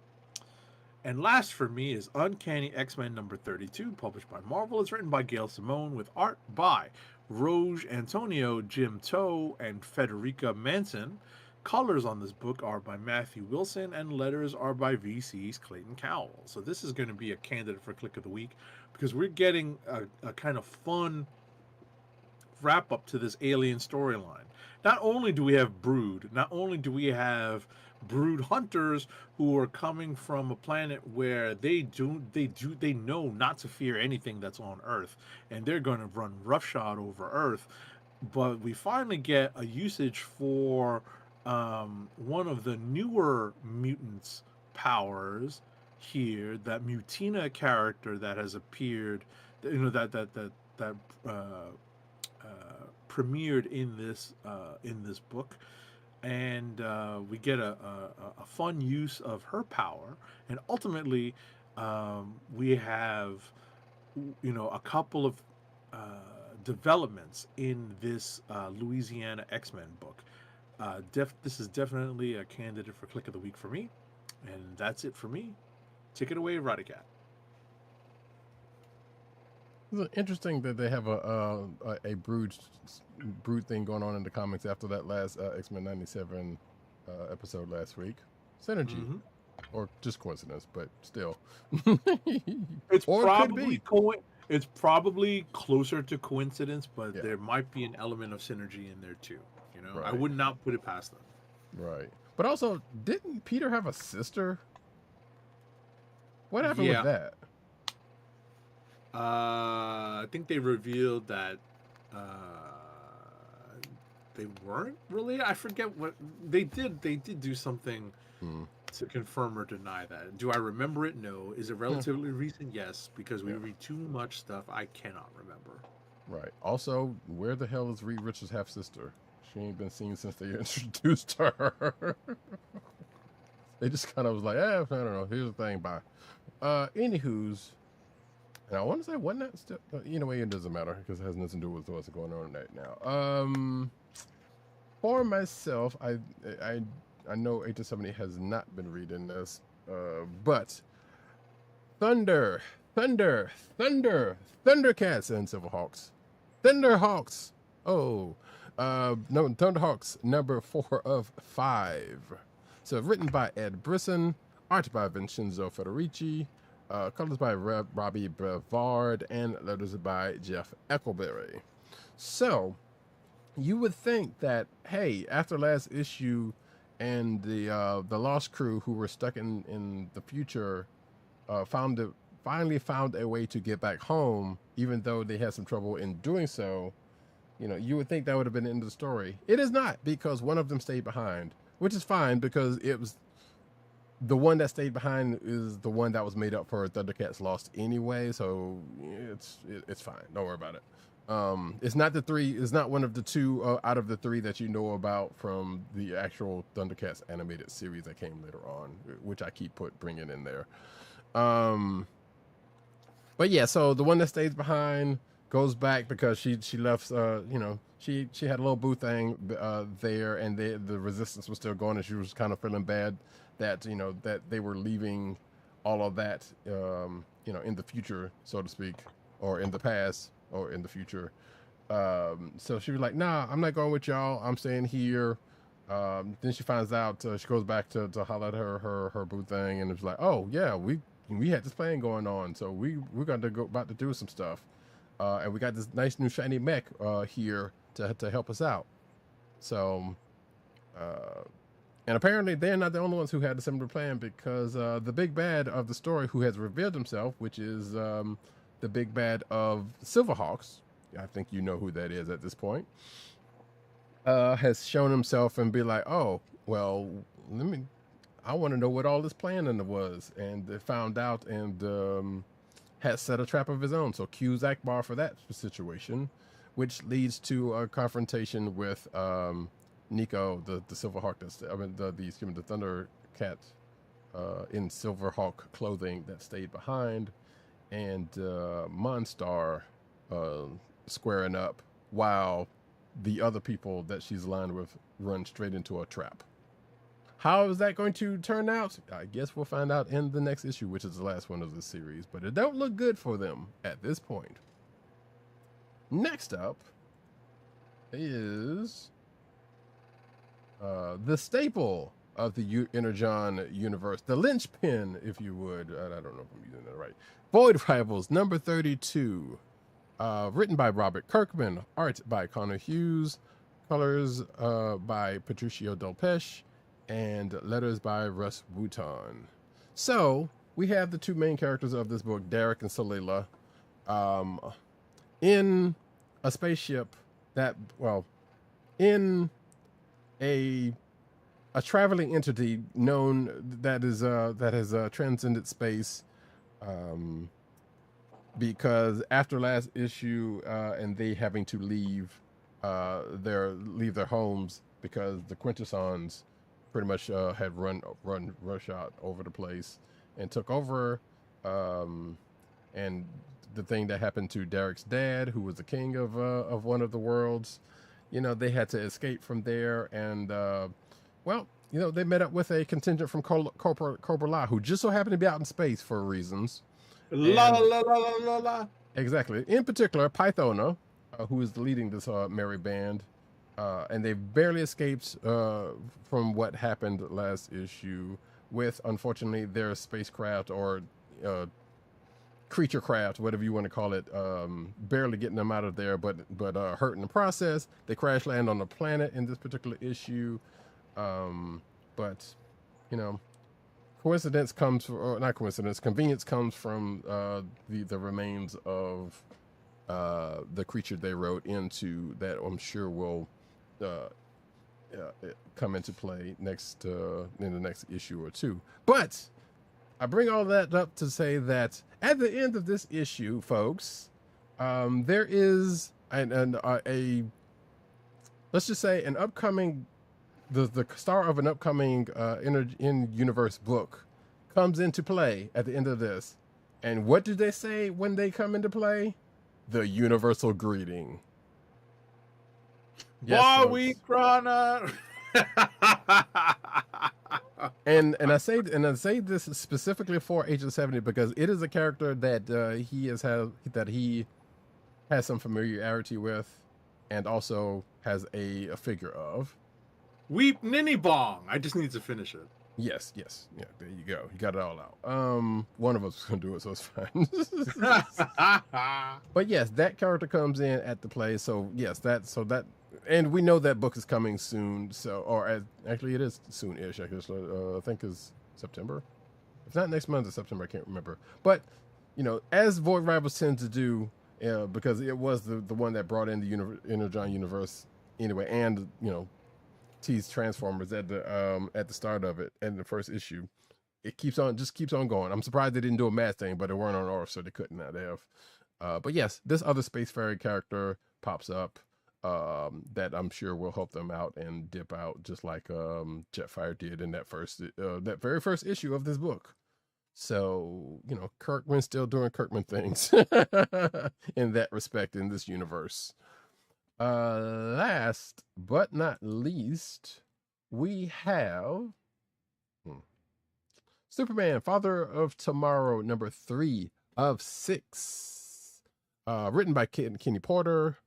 And last for me is Uncanny X-Men number 32, published by Marvel. It's written by Gail Simone with art by Roge Antonio, Jim Toe, and Federica Manson. Colors on this book are by Matthew Wilson, and letters are by VC's Clayton Cowell. So this is going to be a candidate for Click of the Week, because we're getting a kind of fun wrap up to this alien storyline. Not only do we have Brood, not only do we have Brood hunters who are coming from a planet where they know not to fear anything that's on Earth, and they're going to run roughshod over Earth, but we finally get a usage for one of the newer mutants' powers here, that Mutina character that has appeared, that premiered in this book, and we get a fun use of her power, and ultimately we have a couple of developments in this Louisiana X-Men book. This is definitely a candidate for Click of the Week for me, and that's it for me. Take it away, Roddykat. It's interesting that they have a brood thing going on in the comics after that last X-Men 97 episode last week. Synergy, or just coincidence, but still. It's or probably it's probably closer to coincidence, but there might be an element of synergy in there too. Right. I would not put it past them. Right, but also, didn't Peter have a sister? What happened with that? I think they revealed that they weren't really. I forget what they did. They did do something to confirm or deny that. Do I remember it? No. Is it relatively recent? Yes, because we read too much stuff. I cannot remember. Right. Also, where the hell is Reed Richards' half sister? She ain't been seen since they introduced her. They just kind of was like, I don't know. Here's the thing. Bye. Anywho's. And I want to say, wasn't that still? Anyway, it doesn't matter because it has nothing to do with what's going on right now. For myself, I know 8 to 70 has not been reading this, but Thunder, Thundercats and Silverhawks. Thunderhawks. Oh, no, Thunderhawks number 4 of 5. So written by Ed Brisson, art by Vincenzo Federici, colors by Robbie Brevard, and letters by Jeff Eckelberry. So you would think that, hey, after last issue and the Lost Crew who were stuck in the future finally found a way to get back home, even though they had some trouble in doing so, you know, you would think that would have been the end of the story. It is not, because one of them stayed behind, which is fine, because it was the one that stayed behind is the one that was made up for ThunderCats Lost anyway, so it's fine. Don't worry about it. It's not the 3. It's not one of the 2 out of the 3 that you know about from the actual ThunderCats animated series that came later on, which I keep bringing in there. But yeah, so the one that stays behind goes back because she left. You know, she had a little boo thing there, and the resistance was still going, and she was kind of feeling bad that, you know, that they were leaving all of that, you know, in the future, so to speak, or in the past, or in the future. So she was like, "Nah, I'm not going with y'all. I'm staying here." Then she finds out, she goes back to holler at her boo thing, and it's like, "Oh yeah, we had this plan going on, so we're about to do some stuff, and we got this nice new shiny mech here to help us out." So, and apparently they're not the only ones who had a similar plan, because the big bad of the story, who has revealed himself, which is the big bad of Silverhawks, I think you know who that is at this point, has shown himself and be like, "Oh, well, I want to know what all this planning was," and they found out and has set a trap of his own. So cues Akbar for that situation, which leads to a confrontation with Neko, the Silverhawk. The ThunderCat in Silverhawk clothing that stayed behind, and Monstar squaring up while the other people that she's aligned with run straight into a trap. How is that going to turn out? I guess we'll find out in the next issue, which is the last one of the series, but it don't look good for them at this point. Next up is the staple of the Energon universe, the linchpin, if you would. I don't know if I'm using that right. Void Rivals number 32. Written by Robert Kirkman, art by Connor Hughes, colors by Patricio Delpeche, and letters by Russ Wooton. So we have the 2 main characters of this book, Darak and Solila, in a spaceship that, well, in a traveling entity known that has transcended space, because after last issue, and they having to leave their homes because the Quintessons pretty much had run out over the place and took over, and the thing that happened to Darak's dad, who was the king of one of the worlds, you know, they had to escape from there, and well, you know, they met up with a contingent from Cobra La, who just so happened to be out in space for reasons. La la la la la la. Exactly. In particular, Pythona, who is leading this merry band, and they barely escaped from what happened last issue with, unfortunately, their spacecraft or creature craft, whatever you want to call it, barely getting them out of there, but hurt in the process. They crash land on the planet in this particular issue, but you know, convenience comes from the remains of the creature they wrote into that I'm sure will come into play next in the next issue or 2. But I bring all that up to say that at the end of this issue, folks, there is a let's just say an upcoming the star of an upcoming in-universe book comes into play at the end of this. And what do they say when they come into play? The universal greeting. Yes, we Krana. and I say this specifically for Agent 70 because it is a character that he has some familiarity with, and also has a figure of. Weep Ninny Bong. I just need to finish it. Yes, yeah, there you go. You got it all out. One of us is gonna do it, so it's fine. But yes, that character comes in at the play. So yes, and we know that book is coming soon. So, actually, it is soon-ish. I guess I think is September. If not next month, it's September. I can't remember. But as Void Rivals tend to do, because it was the one that brought in the Energon universe anyway, and teased Transformers at the start of it and the first issue. It keeps on going. I'm surprised they didn't do a math thing, but they weren't on Earth, so they couldn't have. But yes, this other Space Fairy character pops up that I'm sure will help them out and dip out, just like Jetfire did in that very first issue of this book. So Kirkman's still doing Kirkman things in that respect in this universe. Last but not least, we have Superman, Father of Tomorrow, number 3 of 6. Written by Kenny Porter,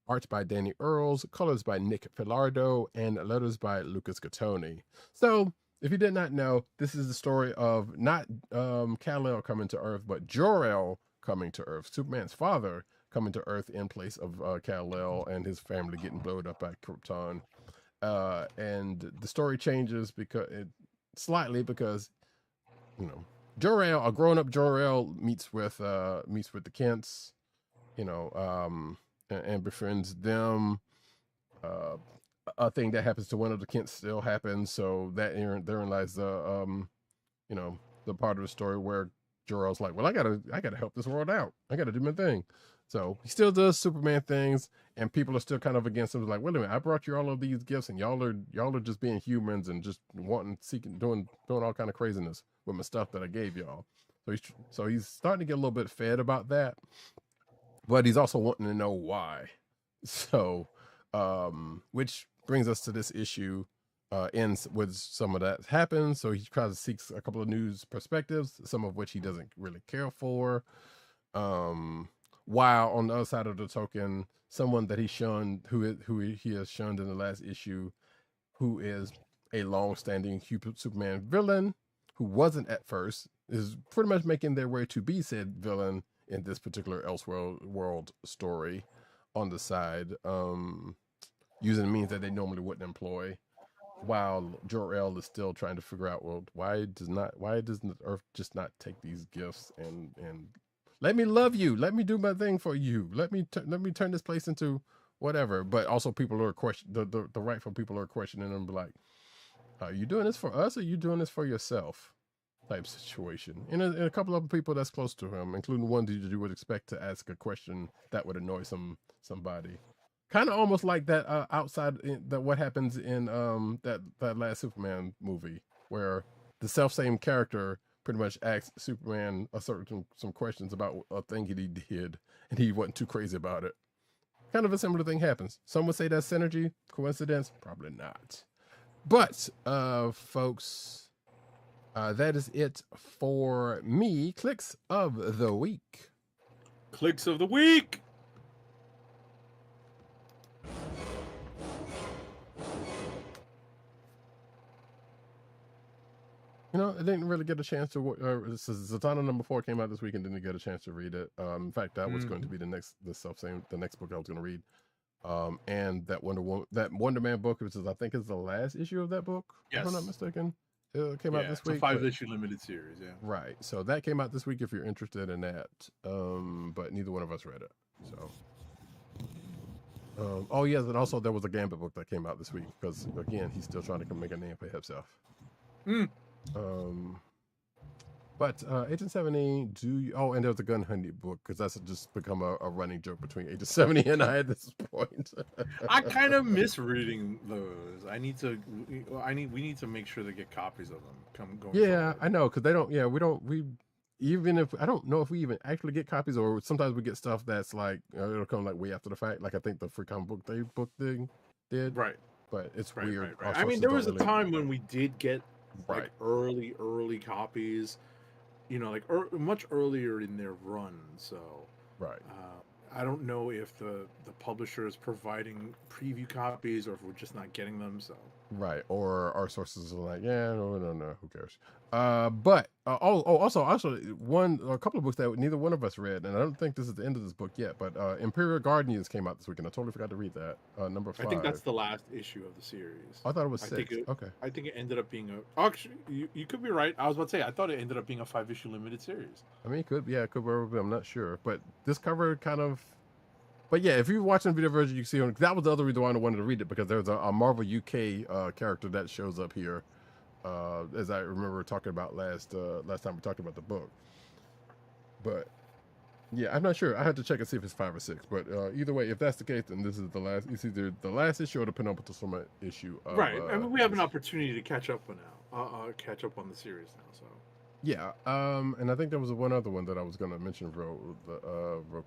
art by Danny Earls, colors by Nick Filardo, and letters by Lucas Gattoni. So, if you did not know, this is the story of not Kal-El coming to Earth, but Jor-El coming to Earth, Superman's father coming to Earth in place of Kal-El and his family getting blown up by Krypton. And the story changes slightly because Jor-El, a grown-up Jor-El, meets with the Kents, and befriends them. A thing that happens to one of the Kents still happens, so therein lies the part of the story where Jor-El's like, well, I gotta help this world out. I gotta do my thing. So he still does Superman things, and people are still kind of against him. Like, wait a minute, I brought you all of these gifts, and y'all are just being humans and just doing all kind of craziness with my stuff that I gave y'all. So he's starting to get a little bit fed about that, but he's also wanting to know why. So, which brings us to this issue, ends with some of that happens. So he tries to seek a couple of news perspectives, some of which he doesn't really care for. While on the other side of the token, someone that he's shunned, who he has shunned in the last issue, who is a long-standing Superman villain, who wasn't at first, is pretty much making their way to be said villain in this particular Elseworld story on the side, using means that they normally wouldn't employ, while Jor-El is still trying to figure out, well, why doesn't Earth just not take these gifts and let me love you, let me do my thing for you, let me turn this place into whatever. But also people are the rightful people are questioning him, like, are you doing this for us, or are you doing this for yourself? Type situation. And a couple of people that's close to him, including one that you would expect to ask a question that would annoy somebody. Kind of almost like that what happens in that last Superman movie, where the self-same character pretty much asks Superman some questions about a thing that he did, and he wasn't too crazy about it. Kind of a similar thing happens. Some would say that's synergy, coincidence, probably not. But folks, that is it for me. Kliqs of the week. Kliqs of the week. I didn't really get a chance to. Zatanna number 4 came out this week and didn't get a chance to read it. In fact, that was going to be the next book I was going to read. And that Wonder Man book, which is I think is the last issue of that book, yes, if I'm not mistaken, it came out this week. It's a 5-issue limited series, yeah. Right. So that came out this week if you're interested in that. But neither one of us read it. So. Oh yes, and also there was a Gambit book that came out this week because again he's still trying to make a name for himself. But Agent 70, and there was a Gun Hunting book because that's just become a running joke between Agent 70 and I at this point. I kind of miss reading those. We need to make sure to get copies of them. Going yeah, forward. I know because they don't. Yeah, even if I don't know if we even actually get copies, or sometimes we get stuff that's like it'll come like way after the fact. Like I think the Free Comic Book Day book thing did. Right. But it's weird. Right. I mean, there was a time when we did get Right. like early copies, you know, like much earlier in their run. So Right. I don't know if the publisher is providing preview copies or if we're just not getting them. So Right. Or our sources are like, yeah, no, who cares? Also, a couple of books that neither one of us read, and I don't think this is the end of this book yet, but Imperial Guardians came out this week, and I totally forgot to read that. Number 5. I think that's the last issue of the series. I thought it was 6. Okay. I think it ended up being actually, you could be right. I was about to say, I thought it ended up being a 5-issue limited series. I mean, it could very well be. I'm not sure, but this cover kind of. But yeah, if you're watching the video version, you see that was the other reason why I wanted to read it, because there's a Marvel UK character that shows up here, as I remember talking about last time we talked about the book. But yeah, I'm not sure. I had to check and see if it's 5 or 6. But either way, if that's the case, then this is the last. It's either the last issue or the penultimate issue. Right. I mean, we have an opportunity to catch up now. Catch up on the series now. So. Yeah, and I think there was one other one that I was going to mention real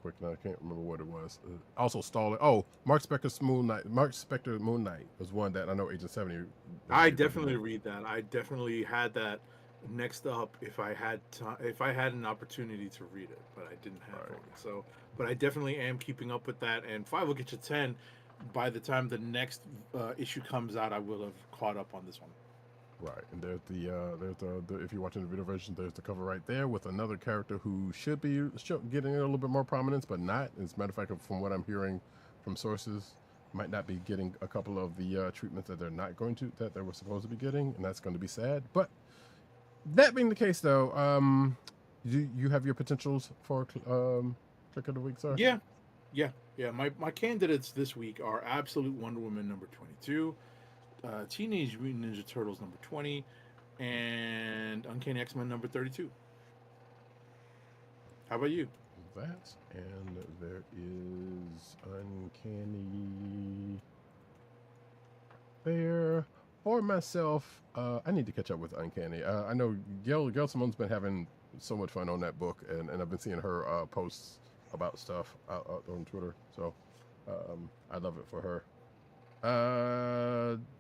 quick, and I can't remember what it was. Also stalling. Oh, Mark Spector's Moon Knight. Mark Spector Moon Knight was one that I know Agent 70. I definitely read that. I definitely had that next up if I had an opportunity to read it, but I didn't have one. So, but I definitely am keeping up with that. And 5 will get you 10. By the time the next issue comes out, I will have caught up on this one. Right, and there's the if you're watching the video version, there's the cover right there with another character who should be getting a little bit more prominence, but not. As a matter of fact, from what I'm hearing from sources, might not be getting a couple of the treatments that that they were supposed to be getting, and that's going to be sad. But that being the case, though, you have your potentials for Kliq of the Week, sir? Yeah. My candidates this week are Absolute Wonder Woman number 22. Teenage Mutant Ninja Turtles number 20, and Uncanny X-Men number 32. How about you? That, and there is Uncanny there. For myself, I need to catch up with Uncanny. I know Gail Simone's been having so much fun on that book, and I've been seeing her posts about stuff out on Twitter, so I love it for her.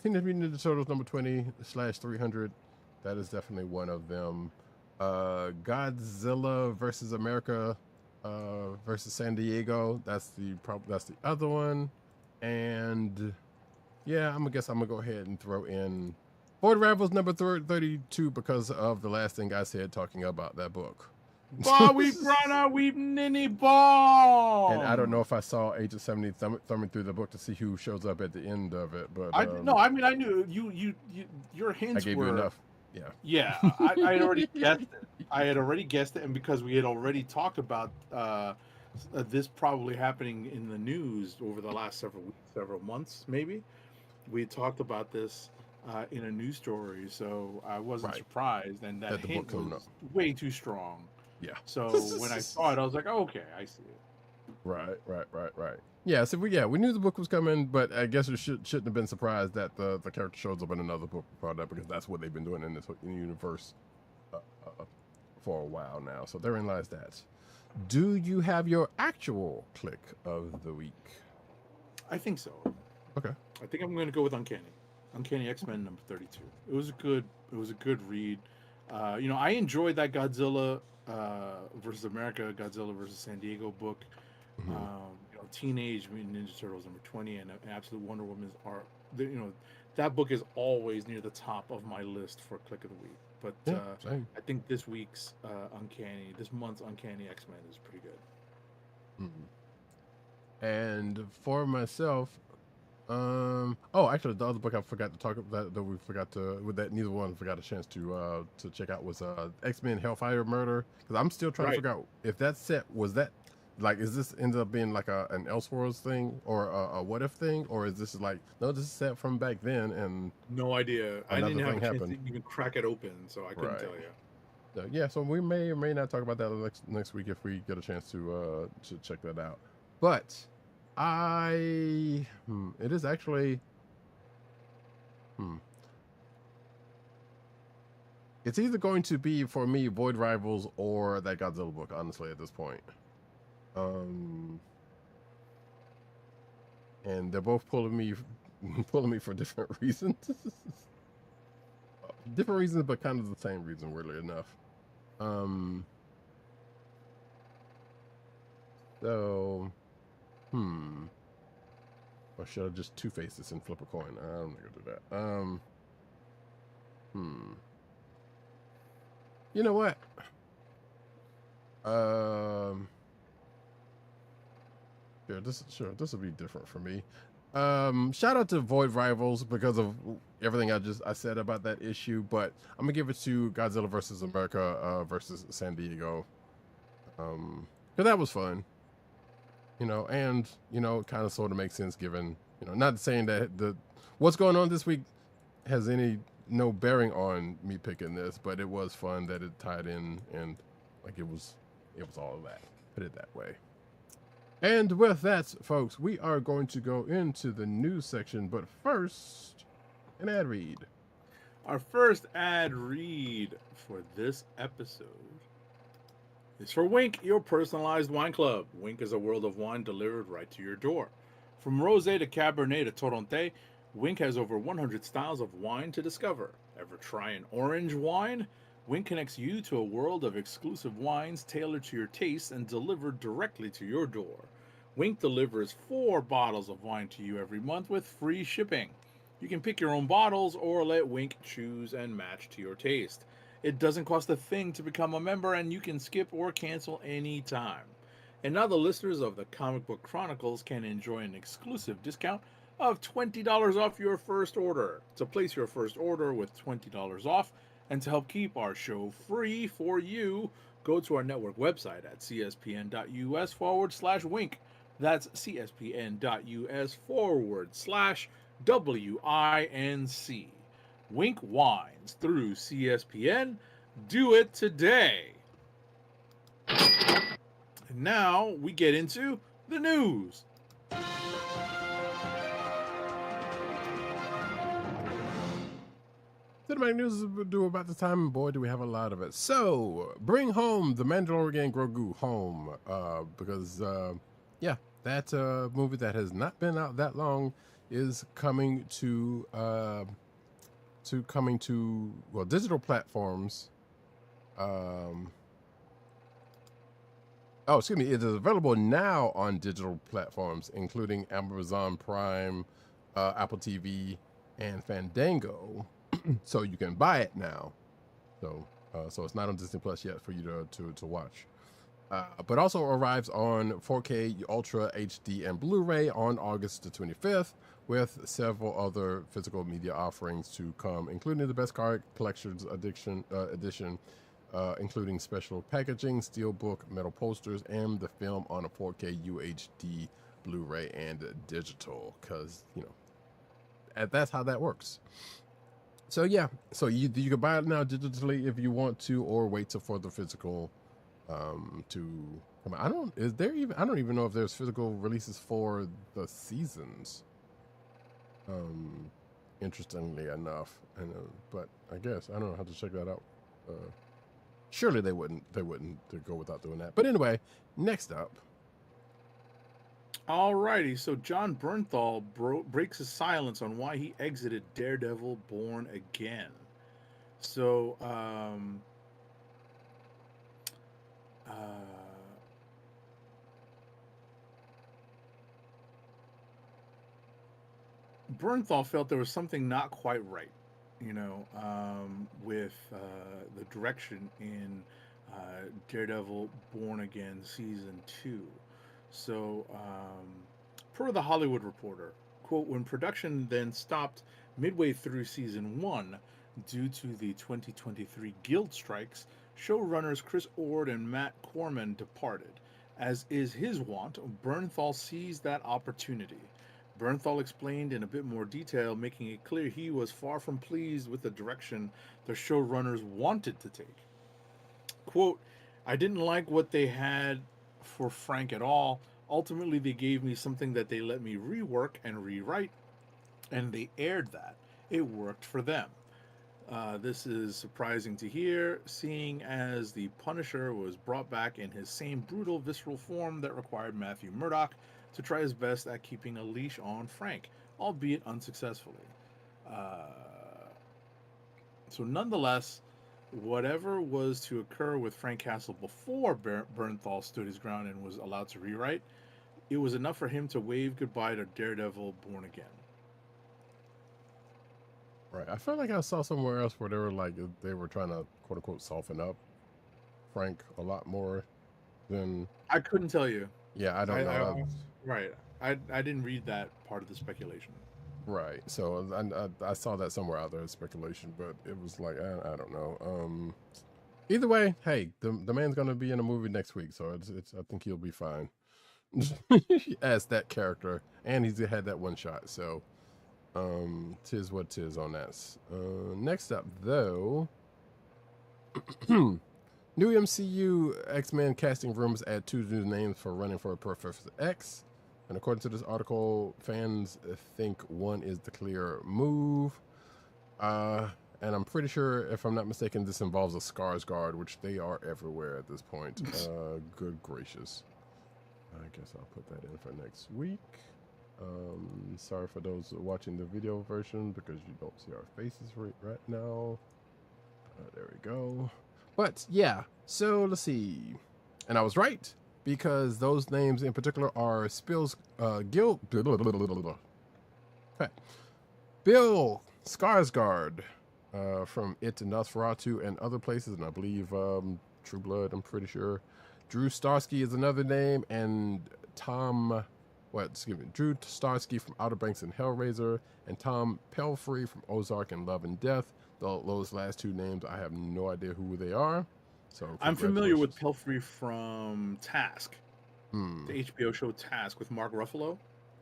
Teenage Mutant Ninja Turtles number 20/300. That is definitely one of them. Godzilla versus America versus San Diego. That's the other one. And yeah, I'm gonna go ahead and throw in Void Rivals number 32 because of the last thing I said talking about that book. We've run out, we've ninny ball. And I don't know if I saw Agent 70 thumbing through the book to see who shows up at the end of it, but I knew you your hints I gave were you enough. Yeah, I had already guessed it. I had already guessed it, and because we had already talked about this probably happening in the news over the last several weeks, several months, maybe, we talked about this in a news story, so I wasn't surprised, and that hint was way too strong. Yeah. So when I saw it, I was like, oh, okay, I see it. Right. Yeah, so we knew the book was coming, but I guess we shouldn't have been surprised that the character shows up in another book product, because that's what they've been doing in this universe for a while now. So therein lies that. Do you have your actual Kliq of the week? I think so. Okay. I think I'm going to go with Uncanny X-Men number 32. It was a good read. I enjoyed that Godzilla versus America, Godzilla versus San Diego book. Mm-hmm. Teenage Mutant Ninja Turtles number 20 and Absolute Wonder Woman are, that book is always near the top of my list for Kliq of the Week. But I think this month's Uncanny X-Men is pretty good. Mm-hmm. And for myself, actually, the other book I forgot to talk about that neither one forgot a chance to check out was X-Men Hellfire Murder, because I'm still trying to figure out if that set was that, like, is this ended up being like an Elseworlds thing or a What If thing, or is this like, no, this is set from back then and no idea. I didn't have a chance to even crack it open, so I couldn't tell you. Yeah, so we may or may not talk about that next week if we get a chance to check that out. But it is actually it's either going to be for me Void Rivals or that Godzilla book, honestly, at this point. And they're both pulling me for different reasons. different reasons, but kind of the same reason, weirdly enough. So, or should I just two-face this and flip a coin? I'm not gonna do that. You know what? This will be different for me. Shout out to Void Rivals because of everything I said about that issue, but I'm gonna give it to Godzilla versus America versus San Diego. Because that was fun. And kind of sort of makes sense given, not saying that what's going on this week has no bearing on me picking this, but it was fun that it tied in and like it was all of that. Put it that way. And with that, folks, we are going to go into the news section, but first, an ad read. Our first ad read for this episode is for Wink, your personalized wine club. Wink is a world of wine delivered right to your door. From rosé to Cabernet to Torrontés, Wink has over 100 styles of wine to discover. Ever try an orange wine? Wink connects you to a world of exclusive wines tailored to your taste and delivered directly to your door. Wink delivers 4 bottles of wine to you every month with free shipping. You can pick your own bottles or let Wink choose and match to your taste. It doesn't cost a thing to become a member, and you can skip or cancel anytime. And now the listeners of the Comic Book Chronicles can enjoy an exclusive discount of $20 off your first order. To place your first order with $20 off, and to help keep our show free for you, go to our network website at cspn.us/wink. That's cspn.us/WINC. Wink Wines through CSPN. Do it today. And now we get into the news. Cinematic news is due about the time, and boy, do we have a lot of it. So, bring home the Mandalorian Grogu home, because that movie that has not been out that long is coming to digital platforms. It is available now on digital platforms, including Amazon Prime, Apple TV, and Fandango. So you can buy it now. So it's not on Disney Plus yet for you to watch. But also arrives on 4K, Ultra HD, and Blu-ray on August the 25th, with several other physical media offerings to come, including the Best Card Collections edition, including special packaging, steelbook, metal posters, and the film on a 4K UHD, Blu-ray, and digital. Because that's how that works. So you can buy it now digitally if you want to, or wait for the physical to come out. I don't even know if there's physical releases for the seasons. Interestingly enough, but I guess I don't know how to check that out. Surely they wouldn't go without doing that. But anyway, next up. Alrighty, so John Bernthal breaks his silence on why he exited Daredevil Born Again. So, Bernthal felt there was something not quite right, with the direction in Daredevil Born Again Season 2. So, per the Hollywood Reporter, quote, when production then stopped midway through Season 1 due to the 2023 guild strikes, showrunners Chris Ord and Matt Corman departed. As is his wont, Bernthal seized that opportunity. Bernthal explained in a bit more detail, making it clear he was far from pleased with the direction the showrunners wanted to take. Quote, I didn't like what they had for Frank at all. Ultimately, they gave me something that they let me rework and rewrite, and they aired that. It worked for them. This is surprising to hear, seeing as the Punisher was brought back in his same brutal, visceral form that required Matthew Murdock to try his best at keeping a leash on Frank, albeit unsuccessfully. So nonetheless, whatever was to occur with Frank Castle before Bernthal stood his ground and was allowed to rewrite, it was enough for him to wave goodbye to Daredevil Born Again. Right. I felt like I saw somewhere else where they were trying to quote unquote soften up Frank a lot more than. I couldn't tell you. Yeah, I don't know. Right. I didn't read that part of the speculation. Right. So I saw that somewhere out there, speculation, but it was like I don't know. Either way, hey, the man's gonna be in a movie next week, so it's I think he'll be fine as that character, and he's had that one shot. So, tis what tis on that. Next up, though, new MCU X-Men casting rumors add 2 new names for running for Professor X. And according to this article, fans think one is the clear move. And I'm pretty sure, if I'm not mistaken, this involves a Skarsgård, which they are everywhere at this point. Good gracious. I guess I'll put that in for next week. Sorry for those watching the video version because you don't see our faces right now. There we go. But yeah, so let's see. And I was right, because those names in particular are Bill Skarsgård from It and Nosferatu and other places, and I believe True Blood, I'm pretty sure. Drew Starsky is another name, and Drew Starsky from Outer Banks and Hellraiser, and Tom Pelfrey from Ozark and Love and Death. Those last 2 names, I have no idea who they are. So I'm familiar with Pelfrey from Task, the HBO show Task with Mark Ruffalo.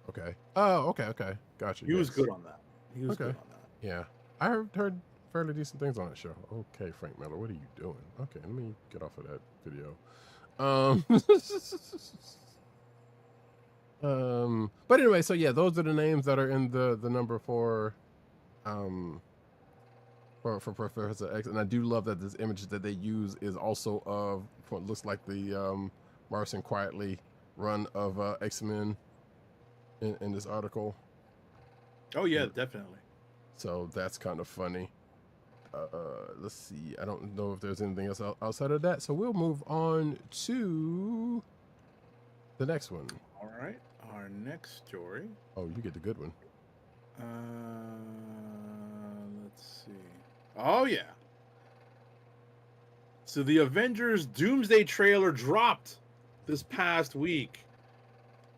Okay. Oh, okay. Gotcha. He was good on that. Yeah, I heard fairly decent things on that show. Okay, Frank Miller, what are you doing? Okay, let me get off of that video. But anyway, so yeah, those are the names that are in the number for Professor X, and I do love that this image that they use is also of what looks like the Martian Quietly run of X-Men in this article. Oh yeah, definitely. So that's kind of funny. Let's see. I don't know if there's anything else outside of that, so we'll move on to the next one. All right, our next story. Oh, you get the good one. Let's see. Oh yeah. So the Avengers Doomsday trailer dropped this past week.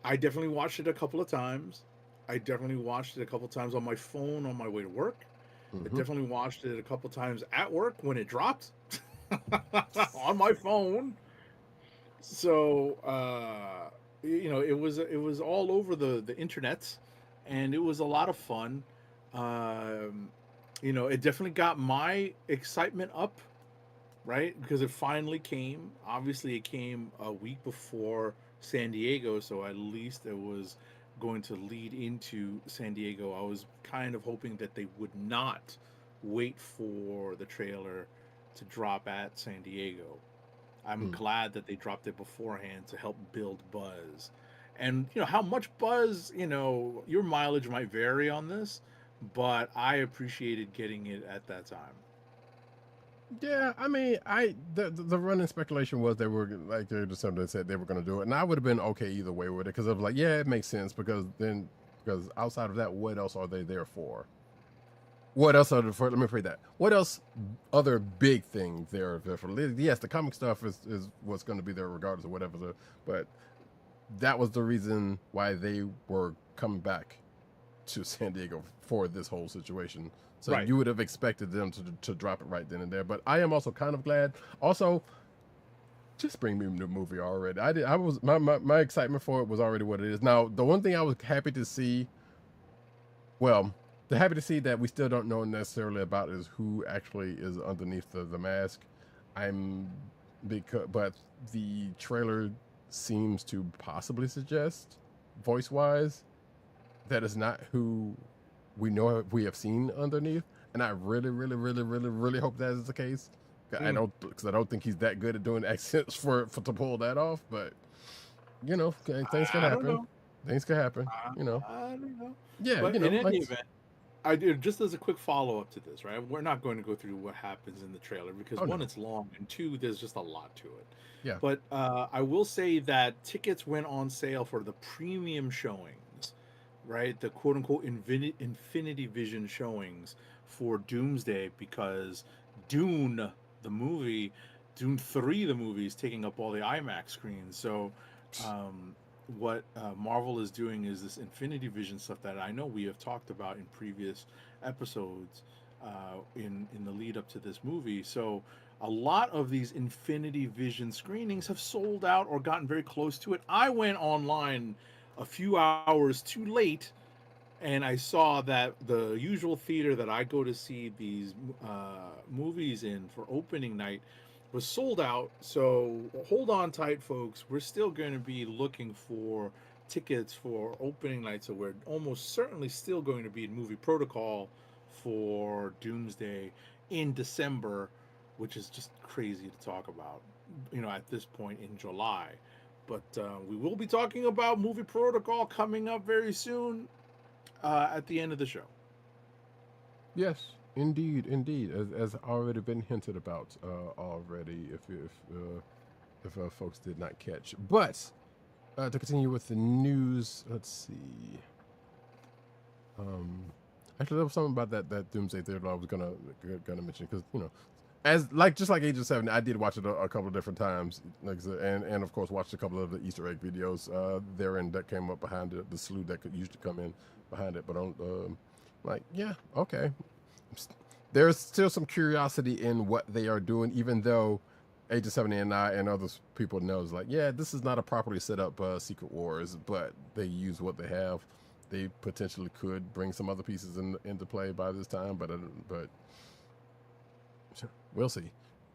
I definitely watched it a couple of times. I definitely watched it a couple of times on my phone on my way to work. I definitely watched it a couple of times at work when it dropped on my phone. So it was all over the internet, and it was a lot of fun. It definitely got my excitement up, right? Because it finally came. Obviously, it came a week before San Diego, so at least it was going to lead into San Diego. I was kind of hoping that they would not wait for the trailer to drop at San Diego. I'm glad that they dropped it beforehand to help build buzz. And how much buzz, your mileage might vary on this, but I appreciated getting it at that time. Yeah, I mean, the running speculation was they were like they said they were going to do it, and I would have been okay either way with it because I was like, yeah, it makes sense because outside of that, what else are they there for? What else are they for? Let me phrase that. What else other big thing they're there for? Yes, the comic stuff is what's going to be there regardless of whatever. But that was the reason why they were coming back to San Diego for this whole situation. So you would have expected them to drop it right then and there. But I am also kind of glad. Also, just bring me the movie already. I was my excitement for it was already what it is. Now, the one thing I was happy to see, happy to see that we still don't know necessarily about is who actually is underneath the mask. But the trailer seems to possibly suggest, voice-wise, that is not who we know we have seen underneath, and I really, really, really, really, really hope that is the case. I don't think he's that good at doing accents for to pull that off. But things can happen. Things can happen. I don't know. Yeah, but in any event, I did just as a quick follow up to this, right? We're not going to go through what happens in the trailer because Oh, one, no. it's long, and two, there's just a lot to it. Yeah. But I will say that tickets went on sale for the premium showings, right? The quote unquote Infinity Vision showings for Doomsday because Dune, the movie, Dune 3, the movie, is taking up all the IMAX screens. So, what Marvel is doing is this Infinity Vision stuff that I know we have talked about in previous episodes in the lead up to this movie. So a lot of these Infinity Vision screenings have sold out or gotten very close to it. I went online a few hours too late, and I saw that the usual theater that I go to see these movies in for opening night was sold out. So hold on tight, folks. We're still going to be looking for tickets for opening night. So we're almost certainly still going to be in movie protocol for Doomsday in December, which is just crazy to talk about, at this point in July. But we will be talking about movie protocol coming up very soon at the end of the show. Yes, indeed, indeed, as already been hinted about already. If folks did not catch, but to continue with the news, let's see. Actually, there was something about that Doomsday Theater I was gonna mention because just like Age of 70, I did watch it a couple of different times, and of course watched a couple of the Easter egg videos therein that came up behind the slew that could usually come in behind it. But yeah, okay. There's still some curiosity in what they are doing, even though Age of 70 and I and other people knows this is not a properly set up Secret Wars, but they use what they have. They potentially could bring some other pieces into play by this time, but we'll see.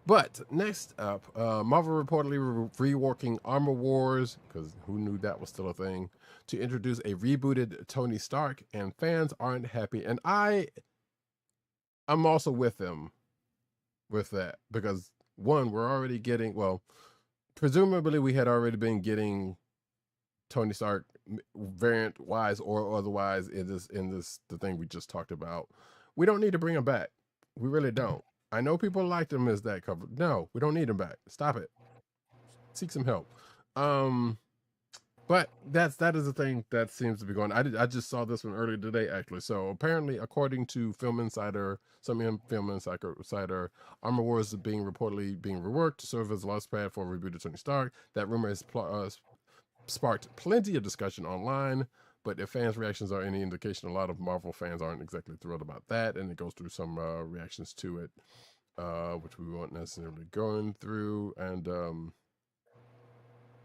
But next up, Marvel reportedly reworking Armor Wars, because who knew that was still a thing, to introduce a rebooted Tony Stark, and fans aren't happy. And I'm also with them with that, because one, we're already getting, presumably we had already been getting Tony Stark variant wise or otherwise in the thing we just talked about. We don't need to bring him back. We really don't. I know people liked him as that cover. No, we don't need him back. Stop it. Seek some help. But that is the thing that seems to be going. I just saw this one earlier today, actually. So apparently, according to Film Insider, Armor Wars is reportedly being reworked to serve as a launchpad for a rebooted Tony Stark. That rumor has sparked plenty of discussion online, but if fans' reactions are any indication, a lot of Marvel fans aren't exactly thrilled about that, and it goes through some reactions to it, which we won't necessarily go through. And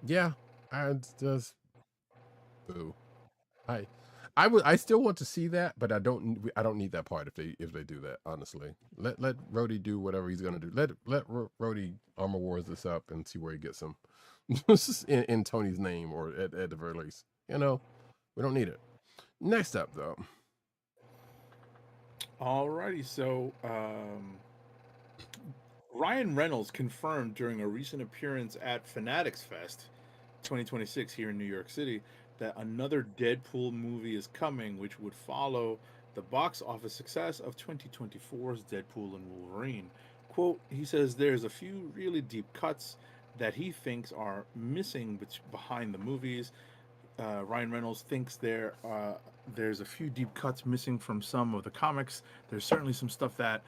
yeah, I just boo. I still want to see that, but I don't need that part if they do that. Honestly, let Rhodey do whatever he's gonna do. Let Rhodey Armor Wars this up and see where he gets him in Tony's name, or at the very least. We don't need it. Next up, though. Alrighty, so Ryan Reynolds confirmed during a recent appearance at Fanatics Fest 2026 here in New York City that another Deadpool movie is coming, which would follow the box office success of 2024's Deadpool and Wolverine. Quote, he says there's a few really deep cuts that he thinks are missing behind the movies. Ryan Reynolds thinks there's a few deep cuts missing from some of the comics. There's certainly some stuff that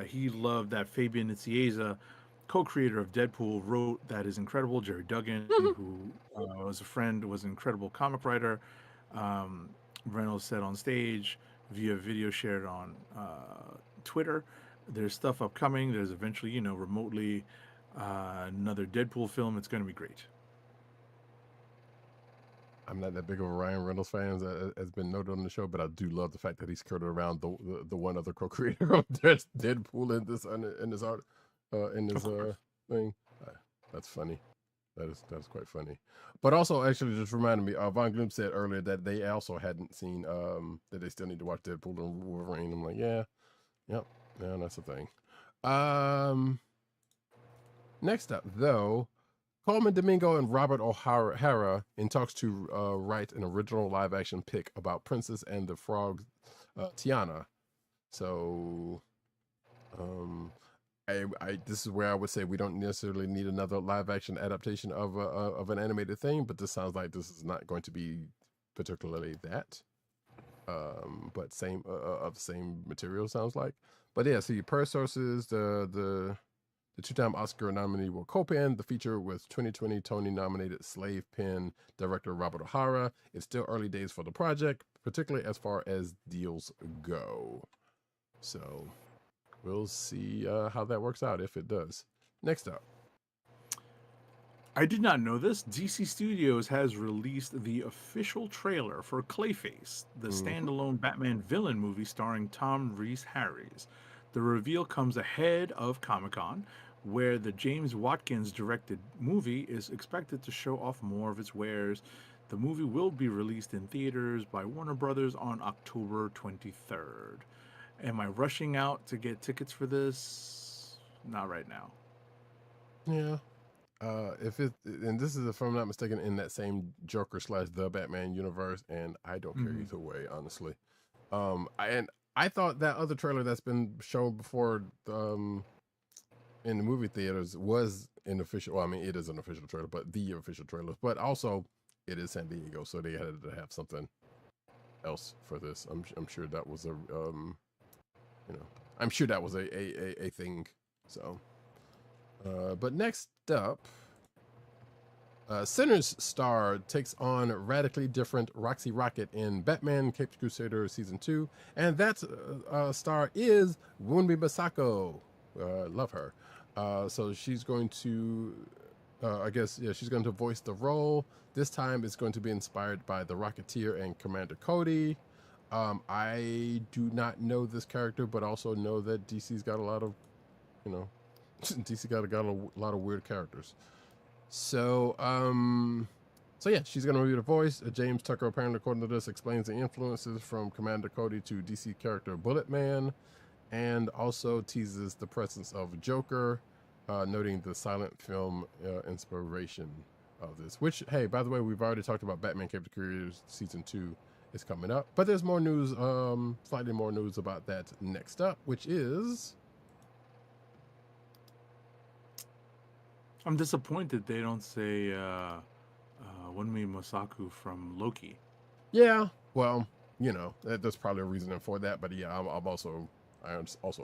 he loved that Fabian Nicieza, co-creator of Deadpool, wrote that is incredible. Jerry Duggan, who was a friend, was an incredible comic writer. Reynolds said on stage via video shared on Twitter, there's stuff upcoming. There's eventually, remotely another Deadpool film. It's going to be great. I'm not that big of a Ryan Reynolds fan, as been noted on the show, but I do love the fact that he's skirted around the one other co-creator of Deadpool in this art in this thing. That's funny. That's quite funny. But also, actually, just reminded me, Von Gloom said earlier that they also hadn't seen that they still need to watch Deadpool and Wolverine. I'm like, yeah, that's the thing. Next up, though, Coleman Domingo and Robert O'Hara in talks to write an original live-action pick about Princess and the Frog Tiana. So, this is where I would say we don't necessarily need another live action adaptation of an animated thing, but this sounds like this is not going to be particularly that. But same of the same material sounds like. But yeah, see, per sources, the two-time Oscar nominee Will Copen, the feature with 2020 Tony-nominated slave pen director Robert O'Hara. It's still early days for the project, particularly as far as deals go. So we'll see how that works out, if it does. Next up. I did not know this. DC Studios has released the official trailer for Clayface, the standalone Batman villain movie starring Tom Rhys-Harris. The reveal comes ahead of Comic-Con, where the James Watkins directed movie is expected to show off more of its wares. The movie will be released in theaters by Warner Brothers on October 23rd. Am I rushing out to get tickets for this? Not right now. Yeah. And this is, if I'm not mistaken, in that same Joker / the Batman universe, and I don't care either way, honestly. I thought that other trailer that's been shown before in the movie theaters was an official. Well, I mean, it is an official trailer, but the official trailer. But also, it is San Diego, so they had to have something else for this. I'm sure that was I'm sure that was a thing. So, but next up, Sinner's Star takes on radically different Roxy Rocket in Batman Caped Crusader Season 2, and that star is Wunmi Masako. Love her. So she's going to, she's going to voice the role. This time it's going to be inspired by the Rocketeer and Commander Cody. I do not know this character, but also know that DC's got a lot of, DC got a lot of weird characters. So yeah, she's going to be the voice. James Tucker, apparently, according to this, explains the influences from Commander Cody to DC character Bullet Man, and also teases the presence of Joker, noting the silent film inspiration of this. Which, hey, by the way, we've already talked about Batman Caped Crusader Season 2 is coming up. But there's more news, slightly more news about that next up, which is... I'm disappointed they don't say Wunmi Mosaku from Loki. Yeah, well, there's probably a reason for that, but yeah, I also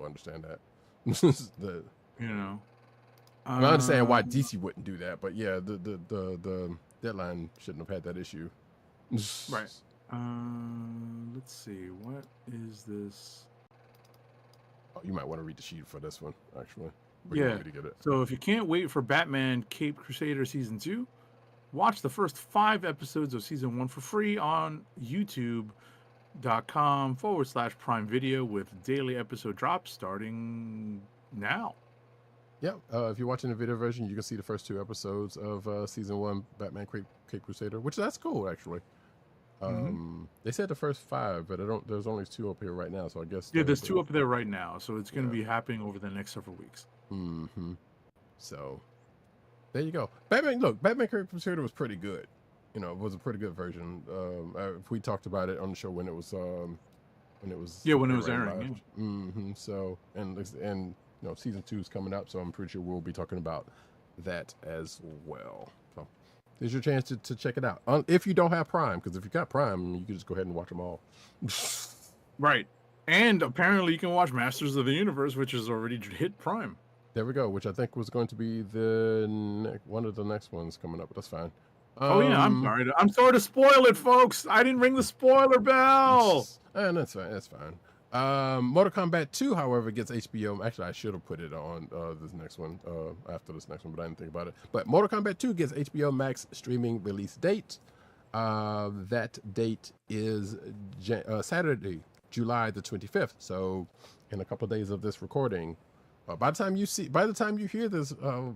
understand that. I understand why DC wouldn't do that, but yeah, the deadline shouldn't have had that issue. Right. Let's see, what is this? Oh, you might want to read the sheet for this one, actually. Yeah. So if you can't wait for Batman Caped Crusader Season 2, watch the first 5 episodes of Season 1 for free on youtube.com/Prime Video with daily episode drops starting now. Yeah. If you're watching the video version, you can see the first 2 episodes of Season 1 Batman Caped Crusader, which that's cool, actually. They said the first 5, but there's only 2 up here right now, so I guess... Yeah, there's 2 up there right now, so it's going to be happening over the next several weeks. So, there you go. Batman Caped Crusader was pretty good. It was a pretty good version. We talked about it on the show when it was airing. So, and Season 2 is coming up, so I'm pretty sure we'll be talking about that as well. So, there's your chance to check it out. If you don't have Prime, because if you got Prime, you can just go ahead and watch them all. Right. And apparently you can watch Masters of the Universe, which has already hit Prime. There we go, which I think was going to be one of the next ones coming up, but that's fine. I'm sorry to spoil it, folks. I didn't ring the spoiler bell. And that's fine. Mortal Kombat 2, however, gets HBO. Actually, I should have put it on this next one after this next one, but I didn't think about it. But Mortal Kombat 2 gets HBO Max streaming release date. That date is Saturday, July the 25th. So, in a couple of days of this recording, by the time you hear this on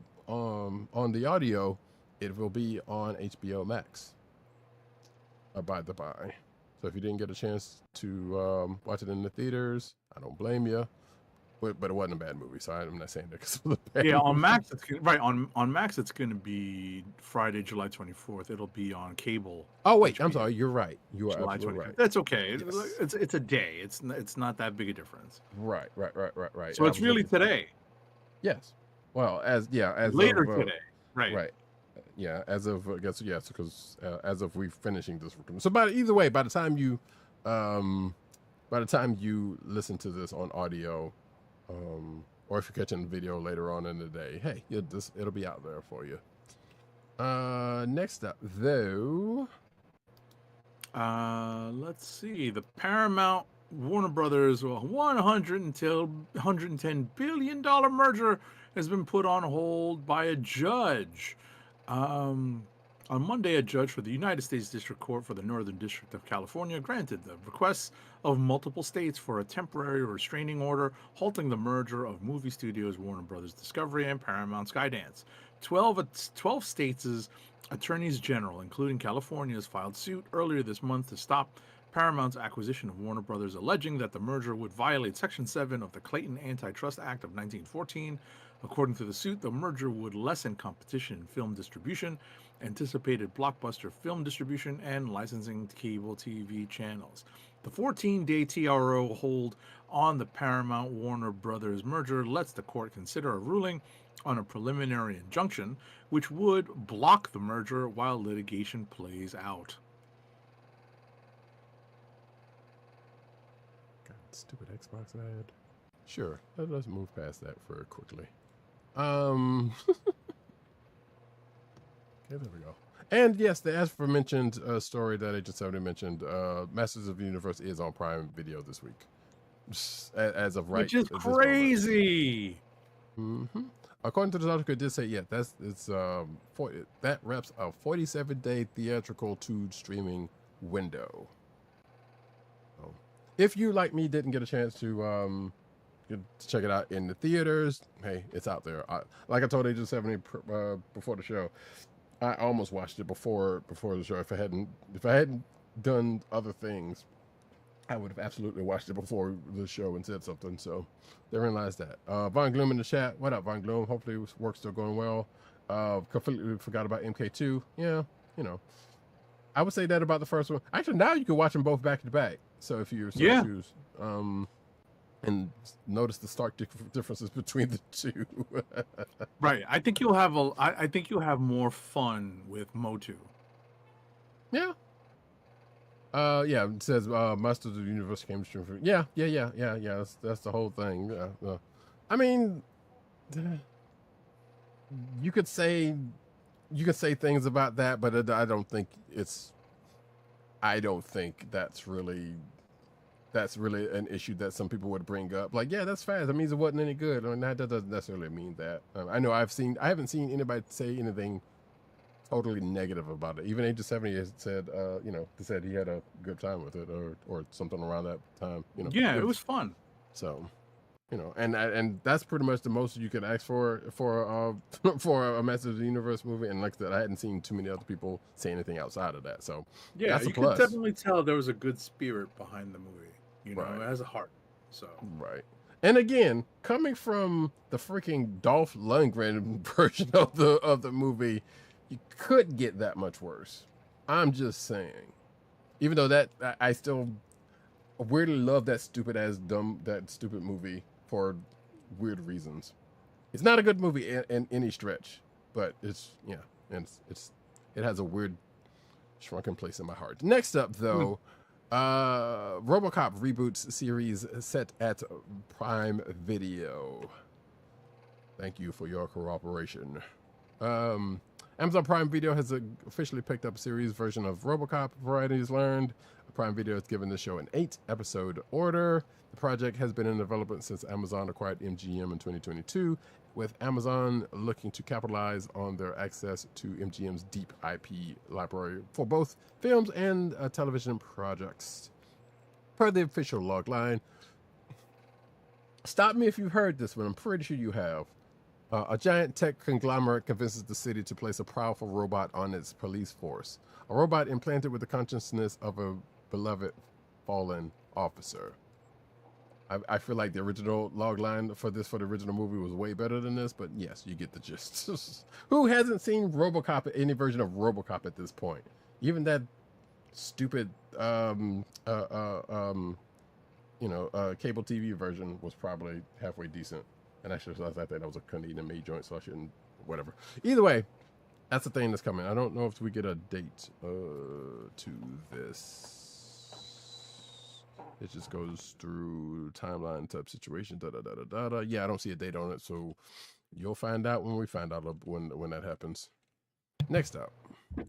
the audio, it will be on HBO Max. By the by. So if you didn't get a chance to watch it in the theaters, I don't blame you. but it wasn't a bad movie, so I'm not saying that because it was a bad Yeah, on movie. Max, right on Max, it's going to be Friday, July 24th. It'll be on cable. Oh wait, I'm HBO, sorry. You're right. You are July absolutely 25th. right. That's okay. Yes. It's a day. It's not that big a difference. Right. So it's really today. Yes. Well, as Later of, today. Right. Right. Yeah, as of I guess yes, because as of we finishing this recording. So either way, by the time you listen to this on audio, or if you're catching the video later on in the day, hey, it'll be out there for you. Next up, though, let's see. The Paramount Warner Brothers $110 billion merger has been put on hold by a judge. On Monday, a judge for the United States District Court for the Northern District of California granted the requests of multiple states for a temporary restraining order halting the merger of movie studios Warner Brothers Discovery and Paramount Skydance. 12 states' attorneys general, including California's, filed suit earlier this month to stop Paramount's acquisition of Warner Brothers, alleging that the merger would violate Section 7 of the Clayton Antitrust Act of 1914. According to the suit, the merger would lessen competition in film distribution, anticipated blockbuster film distribution, and licensing cable TV channels. The 14-day TRO hold on the Paramount Warner Brothers merger lets the court consider a ruling on a preliminary injunction, which would block the merger while litigation plays out. God, stupid Xbox ad. Sure, let's move past that very quickly. Okay, there we go. And yes, the as aforementioned story that Agent 70 mentioned, Masters of the Universe is on Prime Video this week. As of right, Which is crazy. Mm-hmm. According to the article, it did say, yeah, that wraps a 47-day theatrical to streaming window. So, if you, like me, didn't get a chance to check it out in the theaters, hey, it's out there. Like I told Agent 70 before the show, I almost watched it before the show. If I hadn't done other things, I would have absolutely watched it before the show and said something. So therein lies that. Von Gloom in the chat. What up, Von Gloom? Hopefully work's still going well. Completely forgot about MK2. Yeah, I would say that about the first one. Actually, now you can watch them both back to back. So if you choose, and notice the stark differences between the two. Right. I think you'll have more fun with Motu. Yeah. Yeah, it says Masters of the Universe came to stream. Yeah. That's the whole thing. I mean, you could say things about that, but I don't think that's really an issue that some people would bring up. Like, yeah, that's fast. That means it wasn't any good. I mean, that doesn't necessarily mean that. I know I haven't seen anybody say anything totally negative about it. Even Agent 70 has said, said he had a good time with it or something around that time. Yeah, it was fun. So, and that's pretty much the most you could ask for a Masters of the Universe movie. And like I said, I hadn't seen too many other people say anything outside of that. So yeah, that's you a plus. could definitely tell there was a good spirit behind the movie. Right. It has a heart. So right. And again, coming from the freaking Dolph Lundgren version of the movie, you could get that much worse. I'm just saying. Even though that I still weirdly love that stupid movie for weird reasons. It's not a good movie in any stretch, but it has a weird shrunken place in my heart. Next up, though, RoboCop reboots series set at Prime Video. Thank you for your cooperation. Amazon Prime Video has officially picked up a series version of RoboCop. Variety has learned. Prime Video has given the show an 8-episode order. The project has been in development since Amazon acquired MGM in 2022, with Amazon looking to capitalize on their access to MGM's deep IP library for both films and television projects. Per the official logline, stop me if you've heard this one. I'm pretty sure you have. A giant tech conglomerate convinces the city to place a powerful robot on its police force. A robot implanted with the consciousness of a beloved fallen officer. I feel like the original log line for the original movie was way better than this, but yes, you get the gist. Who hasn't seen RoboCop, any version of RoboCop at this point? Even that stupid cable TV version was probably halfway decent. And actually, I think that was a Canadian made joint, so I shouldn't, whatever. Either way, that's the thing that's coming. I don't know if we get a date to this. It just goes through timeline type situation. Yeah, I don't see a date on it, so you'll find out when we find out when that happens. Next up,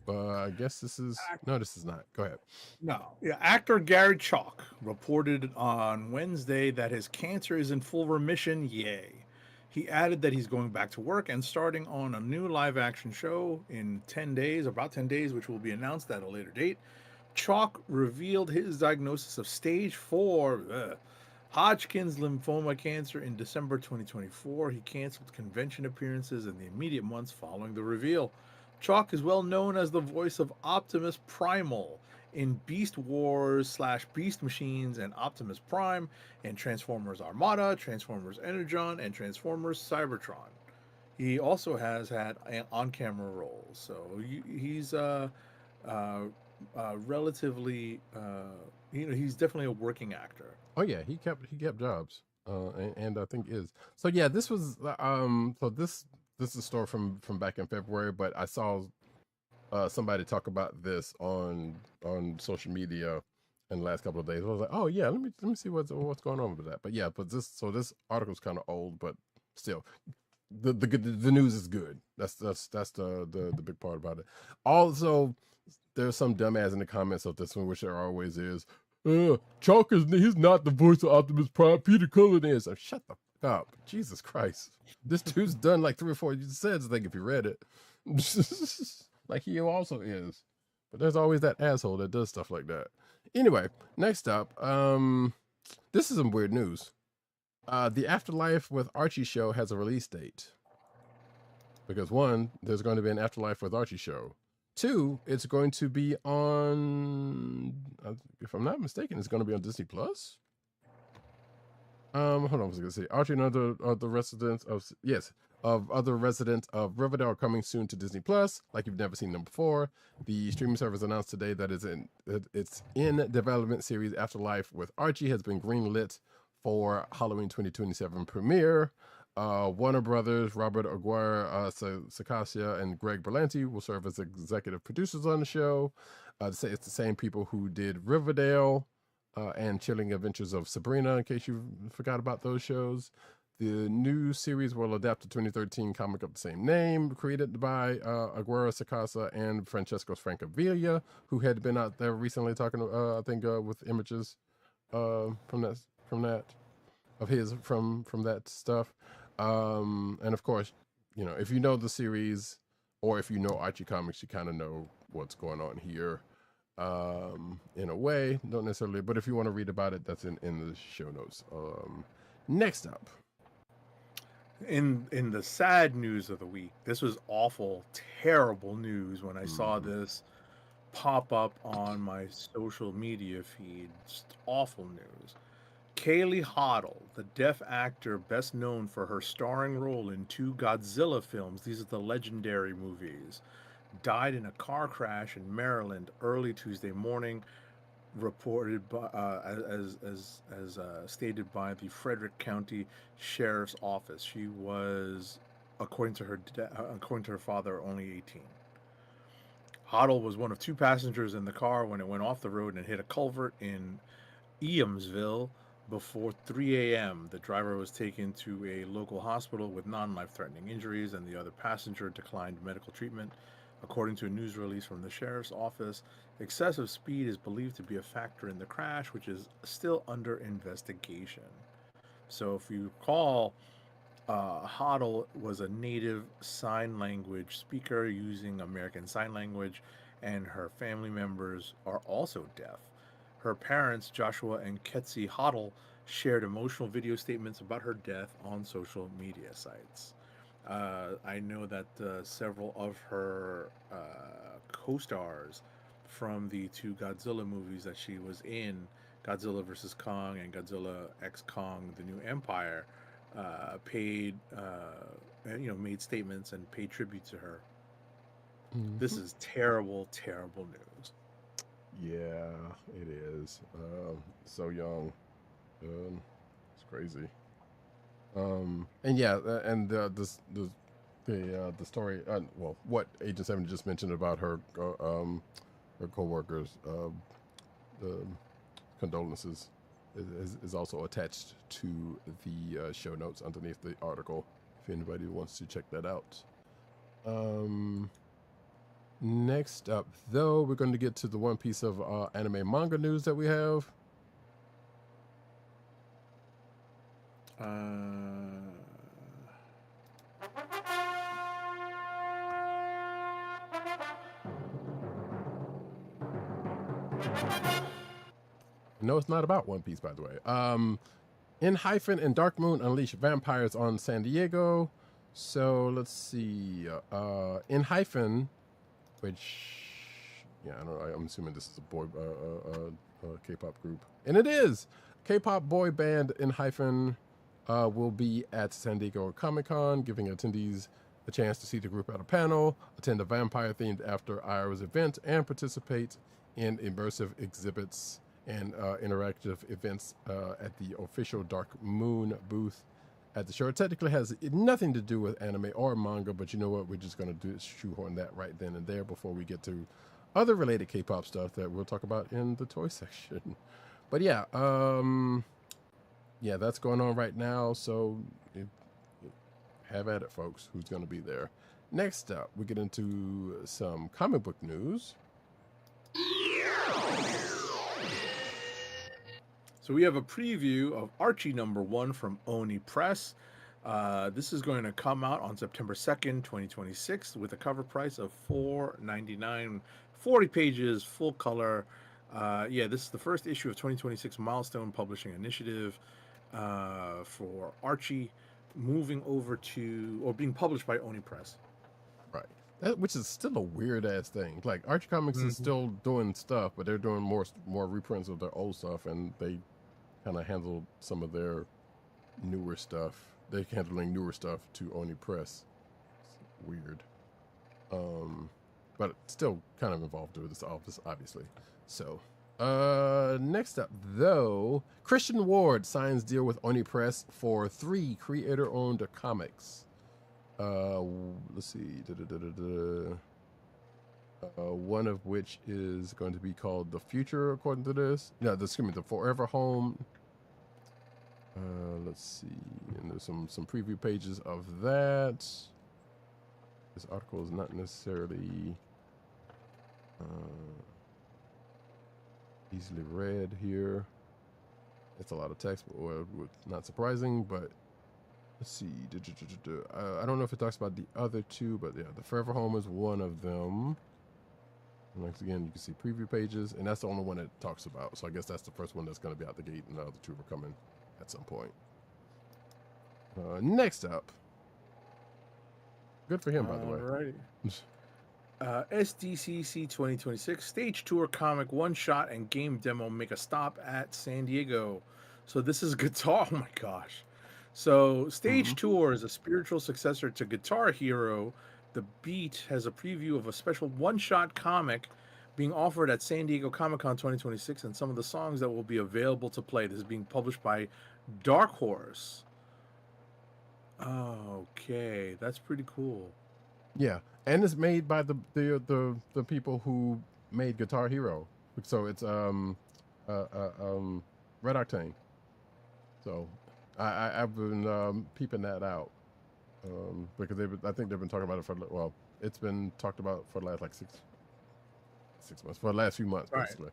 I guess this is no, this is not. Go ahead. No, yeah. Actor Gary Chalk reported on Wednesday that his cancer is in full remission. Yay! He added that he's going back to work and starting on a new live-action show in 10 days, about 10 days, which will be announced at a later date. Chalk revealed his diagnosis of stage 4 Hodgkin's lymphoma cancer in December 2024. He canceled convention appearances in the immediate months following the reveal. Chalk is well known as the voice of Optimus Primal in Beast Wars / Beast Machines and Optimus Prime, and Transformers Armada, Transformers Energon, and Transformers Cybertron. He also has had on-camera roles, so he's relatively, he's definitely a working actor. Oh yeah, he kept jobs, and I think is so. Yeah, this was so this is a story from back in February, but I saw somebody talk about this on social media in the last couple of days. I was like, oh yeah, let me see what's going on with that. But yeah, but this article's kind of old, but still, the news is good. That's the big part about it. Also, there's some dumbass in the comments of this one, which there always is. Chalk he's not the voice of Optimus Prime. Peter Cullen is. Shut the fuck up. Jesus Christ. This dude's done like 3 or 4 sentences, I think, if you read it. Like he also is. But there's always that asshole that does stuff like that. Anyway, next up, this is some weird news. The Afterlife with Archie show has a release date. Because 1, there's going to be an Afterlife with Archie show. 2, it's going to be on, if I'm not mistaken, it's going to be on Disney Plus. Hold on, I was going to say Archie and other residents of other residents of Riverdale are coming soon to Disney Plus. Like you've never seen them before. The streaming service announced today that its in development series Afterlife with Archie has been greenlit for Halloween 2027 premiere. Warner Brothers, Robert Aguirre, Sacasia, and Greg Berlanti will serve as executive producers on the show. It's the same people who did Riverdale and Chilling Adventures of Sabrina, in case you forgot about those shows. The new series will adapt the 2013 comic of the same name, created by Aguirre, Sacasa, and Francesco Francavilla, who had been out there recently talking, I think, with images from that stuff. And of course, if you know the series or if you know Archie comics, you kind of know what's going on here. In a way, don't necessarily, but if you want to read about it, that's in the show notes. Next up, in the sad news of the week, this was awful, terrible news when I saw this pop up on my social media feed. Just awful news. Kaylee Hoddle, the deaf actor best known for her starring role in 2 Godzilla films, these are the legendary movies, died in a car crash in Maryland early Tuesday morning, reported by, as stated by the Frederick County Sheriff's Office. She was, according to her father, only 18. Hoddle was one of 2 passengers in the car when it went off the road and hit a culvert in Eamsville before 3 a.m. The driver was taken to a local hospital with non-life-threatening injuries, and the other passenger declined medical treatment. According to a news release from the sheriff's office, excessive speed is believed to be a factor in the crash, which is still under investigation. So if you recall, Hoddle was a native sign language speaker using American Sign Language, and her family members are also deaf. Her parents, Joshua and Ketsi Hoddle, shared emotional video statements about her death on social media sites. I know that several of her co-stars from the 2 Godzilla movies that she was in Godzilla versus Kong and Godzilla X Kong: The New Empire, made statements and paid tribute to her. This Mhm. is terrible, terrible news. Yeah, it is. So young. It's crazy. And yeah, and the story. Well, what Agent 7 just mentioned about her coworkers. The condolences is also attached to the show notes underneath the article. If anybody wants to check that out. Next up, though, we're going to get to the one piece of anime manga news that we have. No, it's not about One Piece, by the way. In Hyphen and Dark Moon unleash vampires on San Diego. So let's see. In Hyphen, which, yeah, I don't know. I'm assuming this is a boy K-pop group, and it is. K-pop boy band In Hyphen will be at San Diego Comic-Con, giving attendees a chance to see the group at a panel, attend a vampire-themed after-hours event, and participate in immersive exhibits and interactive events at the official Dark Moon booth at the show. It technically has nothing to do with anime or manga, but you know what? We're just going to shoehorn that right then and there before we get to other related K-pop stuff that we'll talk about in the toy section. But yeah, yeah, that's going on right now. So have at it, folks. Who's going to be there? Next up, we get into some comic book news. So we have a preview of Archie #1 from Oni Press. This is going to come out on September 2nd, 2026 with a cover price of $4.99, 40 pages, full color. Yeah, this is the first issue of 2026 Milestone Publishing Initiative for Archie, moving over to, or being published by Oni Press. Right. Which is still a weird ass thing. Like Archie Comics is still doing stuff, but they're doing more reprints of their old stuff, and they kind of handle some of their newer stuff. They're handling newer stuff to Oni Press. It's weird. But still kind of involved with this office, obviously. So, next up, though, Christian Ward signs deal with Oni Press for 3 creator-owned comics. Let's see. One of which is going to be called The Future, according to this. No, excuse me, The Forever Home. Let's see. And there's some preview pages of that. This article is not necessarily easily read here. It's a lot of text, but well, not surprising, but let's see. I don't know if it talks about the other 2, but yeah, The Forever Home is one of them. And once again, you can see preview pages, and that's the only one it talks about. So I guess that's the first one that's going to be out the gate, and the other 2 are coming at some point. Next up. Good for him, by the way. Alrighty. SDCC 2026 Stage Tour Comic One-Shot and Game Demo make a stop at San Diego. So this is Guitar. Oh my gosh. So Stage Tour is a spiritual successor to Guitar Hero. The Beat has a preview of a special one-shot comic being offered at San Diego Comic-Con 2026 and some of the songs that will be available to play. This is being published by Dark Horse. Okay, that's pretty cool. Yeah, and it's made by the people who made Guitar Hero. So it's Red Octane. So I've been peeping that out because I think they've been talking about it it's been talked about for the last like six months, for the last few months, basically.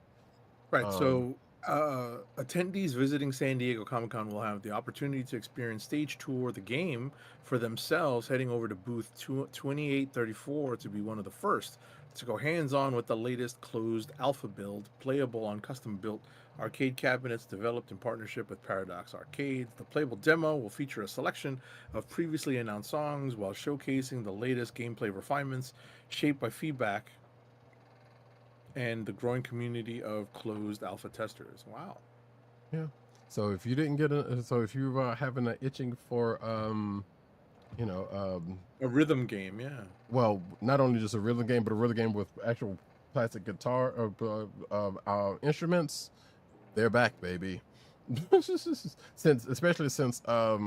Right. So attendees visiting San Diego Comic-Con will have the opportunity to experience Stage Tour, the game, for themselves, heading over to booth 2834 to be one of the first to go hands-on with the latest closed alpha build, playable on custom-built arcade cabinets developed in partnership with Paradox Arcades. The playable demo will feature a selection of previously announced songs while showcasing the latest gameplay refinements shaped by feedback and the growing community of closed alpha testers. Wow. Yeah. So if you didn't get if you were having an itching for you know, A rhythm game, yeah. well, not only just a rhythm game, but a rhythm game with actual plastic guitar instruments, they're back, baby. Especially since I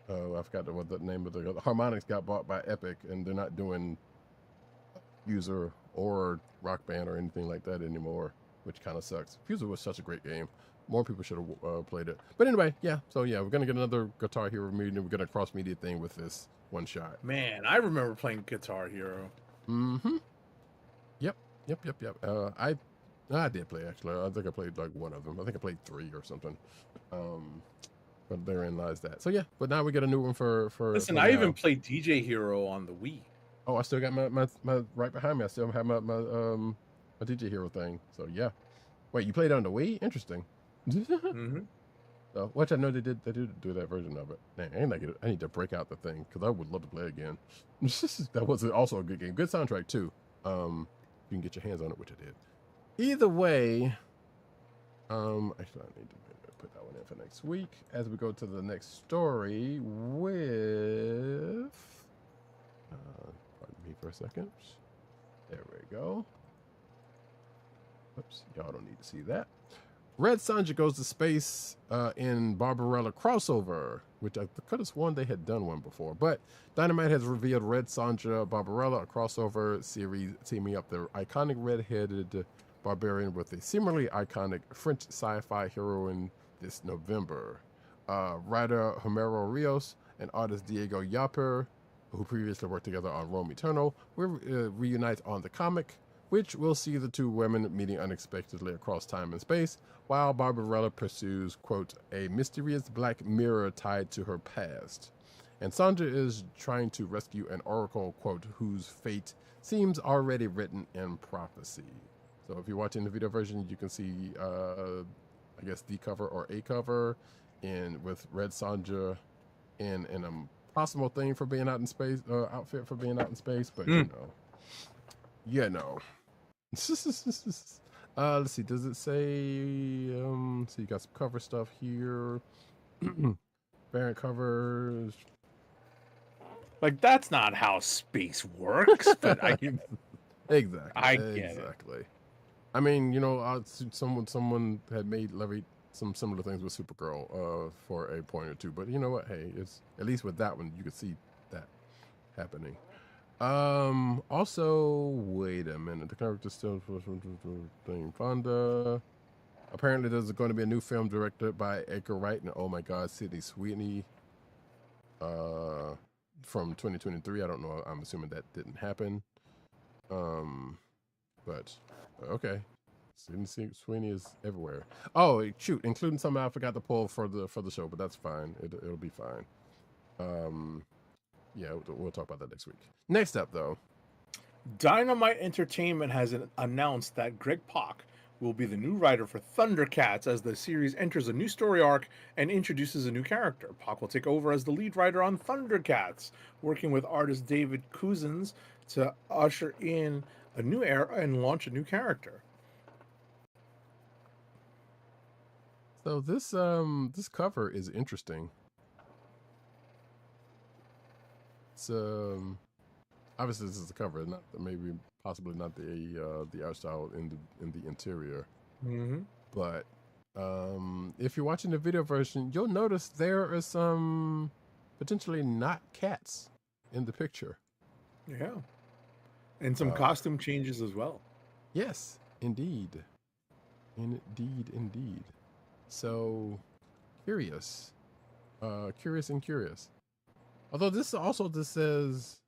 forgot what the name of the Harmonix got bought by Epic, and they're not doing Fuser or Rock Band or anything like that anymore, which kind of sucks. Fuser was such a great game. More people should have played it. But anyway, yeah. So yeah, we're gonna get another Guitar Hero media. We're gonna cross media thing with this one shot. Man, I remember playing Guitar Hero. Mm-hmm. Yep. I did play actually. I think I played like one of them. I think I played 3 or something. But therein lies that. So yeah. But now we get a new one for. Listen, for I now. even played DJ Hero on the Wii. Oh, I still got my right behind me. I still have my DJ Hero thing. So yeah. Wait, you played on the Wii? Interesting. Mm-hmm. So, which I know they did do that version of it. Man, I need to break out the thing because I would love to play again. That was also a good game. Good soundtrack too. You can get your hands on it, which I did. Either way, actually I need to put that one in for next week as we go to the next story with. Pardon me for a second. There we go. Oops, y'all don't need to see that. Red Sonja Goes to Space in Barbarella crossover, which I could have sworn they had done one before. But Dynamite has revealed Red Sonja Barbarella, a crossover series teaming up the iconic red-headed barbarian with a similarly iconic French sci-fi heroine this November. Writer Homero Rios and artist Diego Yapper, who previously worked together on Rome Eternal, will reunite on the comic, which will see the two women meeting unexpectedly across time and space, while Barbarella pursues, quote, a mysterious black mirror tied to her past. And Sonja is trying to rescue an oracle, quote, whose fate seems already written in prophecy. So if you're watching the video version, you can see, I guess, the cover or a cover with Red Sonja in a possible thing for being out in space, outfit for being out in space, but you know. Let's see. Does it say? So you got some cover stuff here. Variant covers. Like that's not how space works. But Exactly. I get exactly. It. I mean, you know, someone had made Levy some similar things with Supergirl for a point or two, but you know what? Hey, it's at least with that one you could see that happening. Also, wait a minute. The character still thing. Fonda. Apparently, there's going to be a new film directed by Edgar Wright and oh my God, Sydney Sweeney. From 2023. I don't know. I'm assuming that didn't happen. But okay. Sydney Sweeney is everywhere. Oh shoot, including something I forgot to pull for the show, but that's fine. It'll be fine. Yeah, we'll talk about that next week. Next up, though, Dynamite Entertainment has announced that Greg Pak will be the new writer for ThunderCats as the series enters a new story arc and introduces a new character. Pak will take over as the lead writer on ThunderCats, working with artist David Cousins to usher in a new era and launch a new character. So this cover is interesting. It's obviously this is the cover, not maybe possibly not the art style in the interior. Mm-hmm. But if you're watching the video version, you'll notice there are some potentially not cats in the picture. Yeah, and some costume changes as well. Yes, indeed. Indeed. So curious. Curious. Although this says,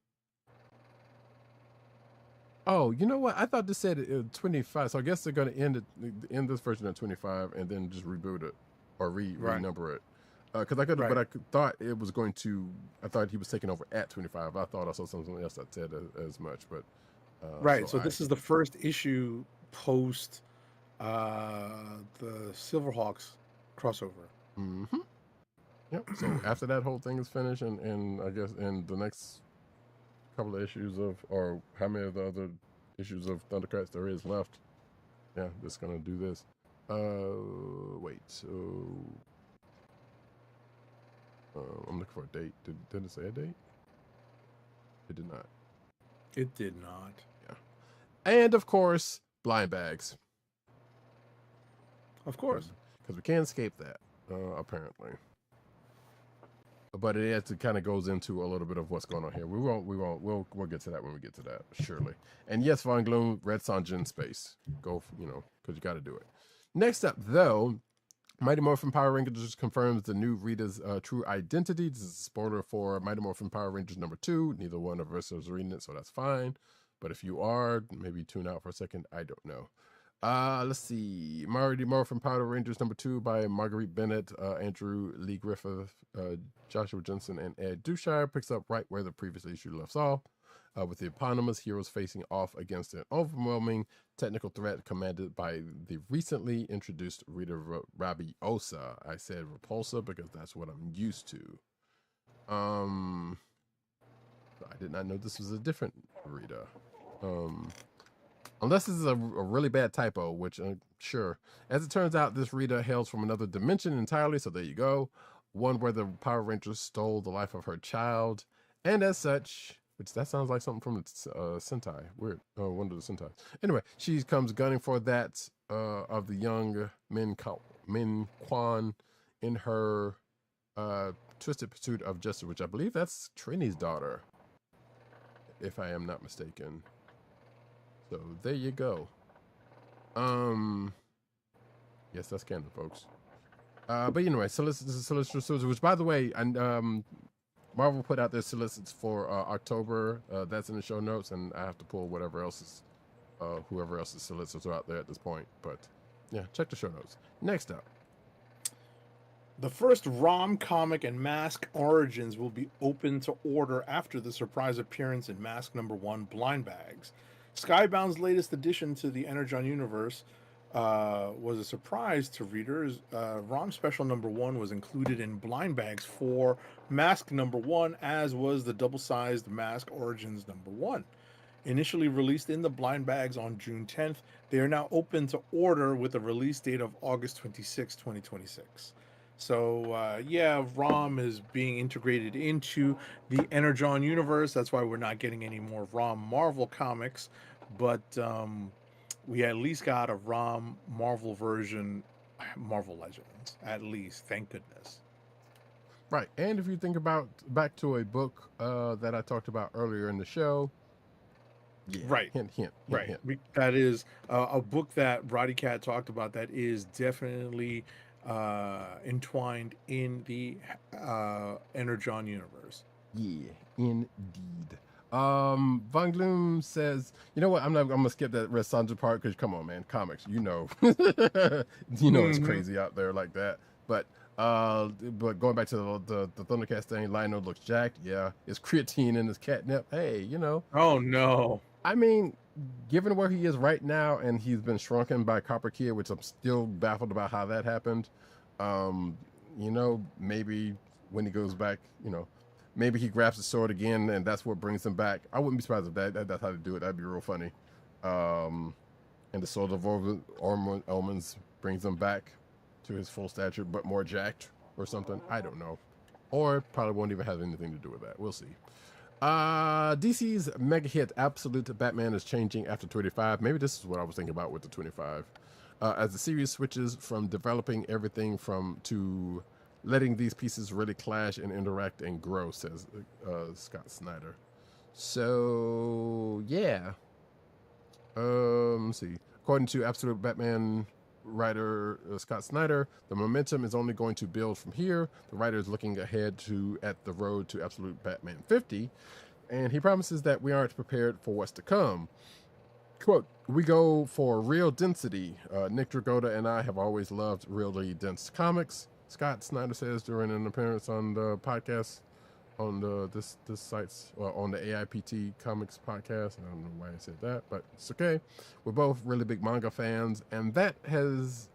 oh, you know what? I thought this said 25. So I guess they're going to end this version at 25 and then just reboot it or renumber it. Because but I thought it was going to. I thought he was taking over at 25. I thought I saw something else that said as much, but right. So this is the first issue post the Silverhawks crossover. Mm-hmm. Yep. So after that whole thing is finished, and I guess in the next couple of issues or how many of the other issues of ThunderCats there is left, yeah, just gonna do this. Wait. So I'm looking for a date. Did it say a date? It did not. It did not. Yeah. And of course, blind bags. Of course. Because we can't escape that, apparently. But it kind of goes into a little bit of what's going on here. We'll get to that when we get to that, surely. And yes, Von Gloom, Red Sonja in space. Go, because you got to do it. Next up, though, Mighty Morphin Power Rangers confirms the new Rita's true identity. This is a spoiler for Mighty Morphin Power Rangers #2. Neither one of us is reading it, so that's fine. But if you are, maybe tune out for a second. I don't know. Let's see. Mighty Morphin Power Rangers #2 by Marguerite Bennett, Andrew Lee Griffith, Joshua Jensen, and Ed Dushire picks up right where the previous issue left off, with the eponymous heroes facing off against an overwhelming technical threat commanded by the recently introduced Rita Rabiosa. I said Repulsa because that's what I'm used to. I did not know this was a different Rita. Unless this is a really bad typo, which sure. As it turns out, this Rita hails from another dimension entirely, so there you go. One where the Power Rangers stole the life of her child, and as such, which that sounds like something from the Sentai. Weird. One of the Sentai. Anyway, she comes gunning for that of the young Min Kwan in her twisted pursuit of justice, which I believe that's Trini's daughter, if I am not mistaken. So there you go. Yes, that's canon, folks. But anyway, solicitors, which by the way, and Marvel put out their solicits for October. That's in the show notes, and I have to pull whoever else's solicitors are out there at this point. But yeah, check the show notes. Next up. The first ROM comic and Mask Origins will be open to order after the surprise appearance in Mask #1 Blind Bags. Skybound's latest addition to the Energon universe was a surprise to readers. ROM Special #1 was included in Blind Bags for Mask #1, as was the double-sized Mask Origins #1. Initially released in the Blind Bags on June 10th, they are now open to order with a release date of August 26, 2026. So, yeah, ROM is being integrated into the Energon universe. That's why we're not getting any more ROM Marvel comics. But we at least got a ROM Marvel version, Marvel Legends, at least. Thank goodness. Right. And if you think about back to a book that I talked about earlier in the show. Yeah, right. Hint. That is a book that Roddykat talked about that is definitely entwined in the Energon universe. Yeah, indeed. Von Gloom says, you know what? I'm gonna skip that Red Sonja part because come on, man, comics, it's crazy out there like that. But going back to the Thundercats thing, Lionel looks jacked. Yeah, it's creatine in his catnip. Hey, Oh no. I mean, given where he is right now, and he's been shrunken by Copper Kid, which I'm still baffled about how that happened. Maybe when he goes back, maybe he grabs the sword again, and that's what brings him back. I wouldn't be surprised if that's how to do it. That'd be real funny. And the Sword of Omens brings him back to his full stature, but more jacked or something. I don't know. Or probably won't even have anything to do with that. We'll see. DC's mega hit Absolute Batman is changing after 25. Maybe this is what I was thinking about with the 25. As the series switches from developing everything to letting these pieces really clash and interact and grow, says Scott Snyder. So, yeah. Let's see. According to Absolute Batman writer Scott Snyder, the momentum is only going to build from here. The writer is looking ahead at the road to Absolute Batman 50, and he promises that we aren't prepared for what's to come. Quote, we go for real density. Nick Dragotta and I have always loved really dense comics, Scott Snyder says during an appearance on the podcast on this site's on the AIPT Comics podcast. I don't know why I said that, but it's okay. We're both really big manga fans, and that has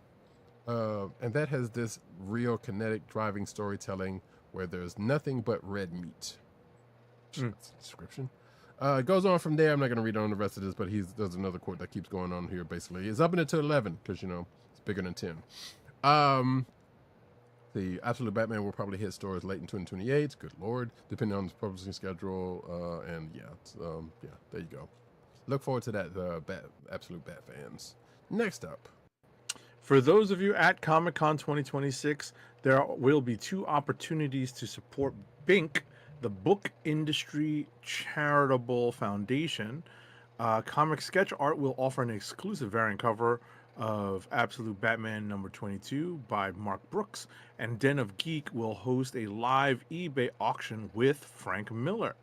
this real kinetic driving storytelling where there's nothing but red meat. That's the description. It goes on from there. I'm not going to read on the rest of this, but there's another quote that keeps going on here. Basically, it's up until 11 because it's bigger than 10. The Absolute Batman will probably hit stores late in 2028. Good lord, depending on the publishing schedule. And yeah, there you go. Look forward to that, Absolute Bat fans. Next up, for those of you at Comic-Con 2026, there will be 2 opportunities to support BINC, the Book Industry Charitable Foundation. Comic sketch art will offer an exclusive variant cover of Absolute Batman number 22 by Mark Brooks, and Den of Geek will host a live eBay auction with Frank Miller.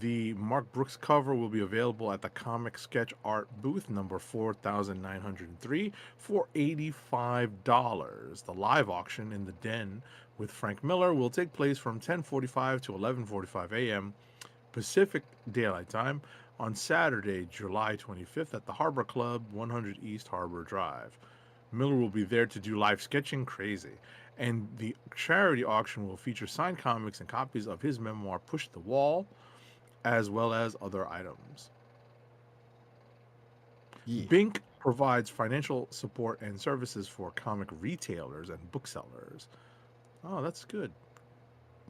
The Mark Brooks cover will be available at the Comic Sketch Art booth number 4903 for $85. The live auction in the Den with Frank Miller will take place from 10:45 to 11:45 a.m. Pacific Daylight Time on Saturday, July 25th at the Harbor Club, 100 East Harbor Drive. Miller will be there to do live sketching, crazy. And the charity auction will feature signed comics and copies of his memoir, Push the Wall, as well as other items. yeah. BINC provides financial support and services for comic retailers and booksellers. Oh, that's good.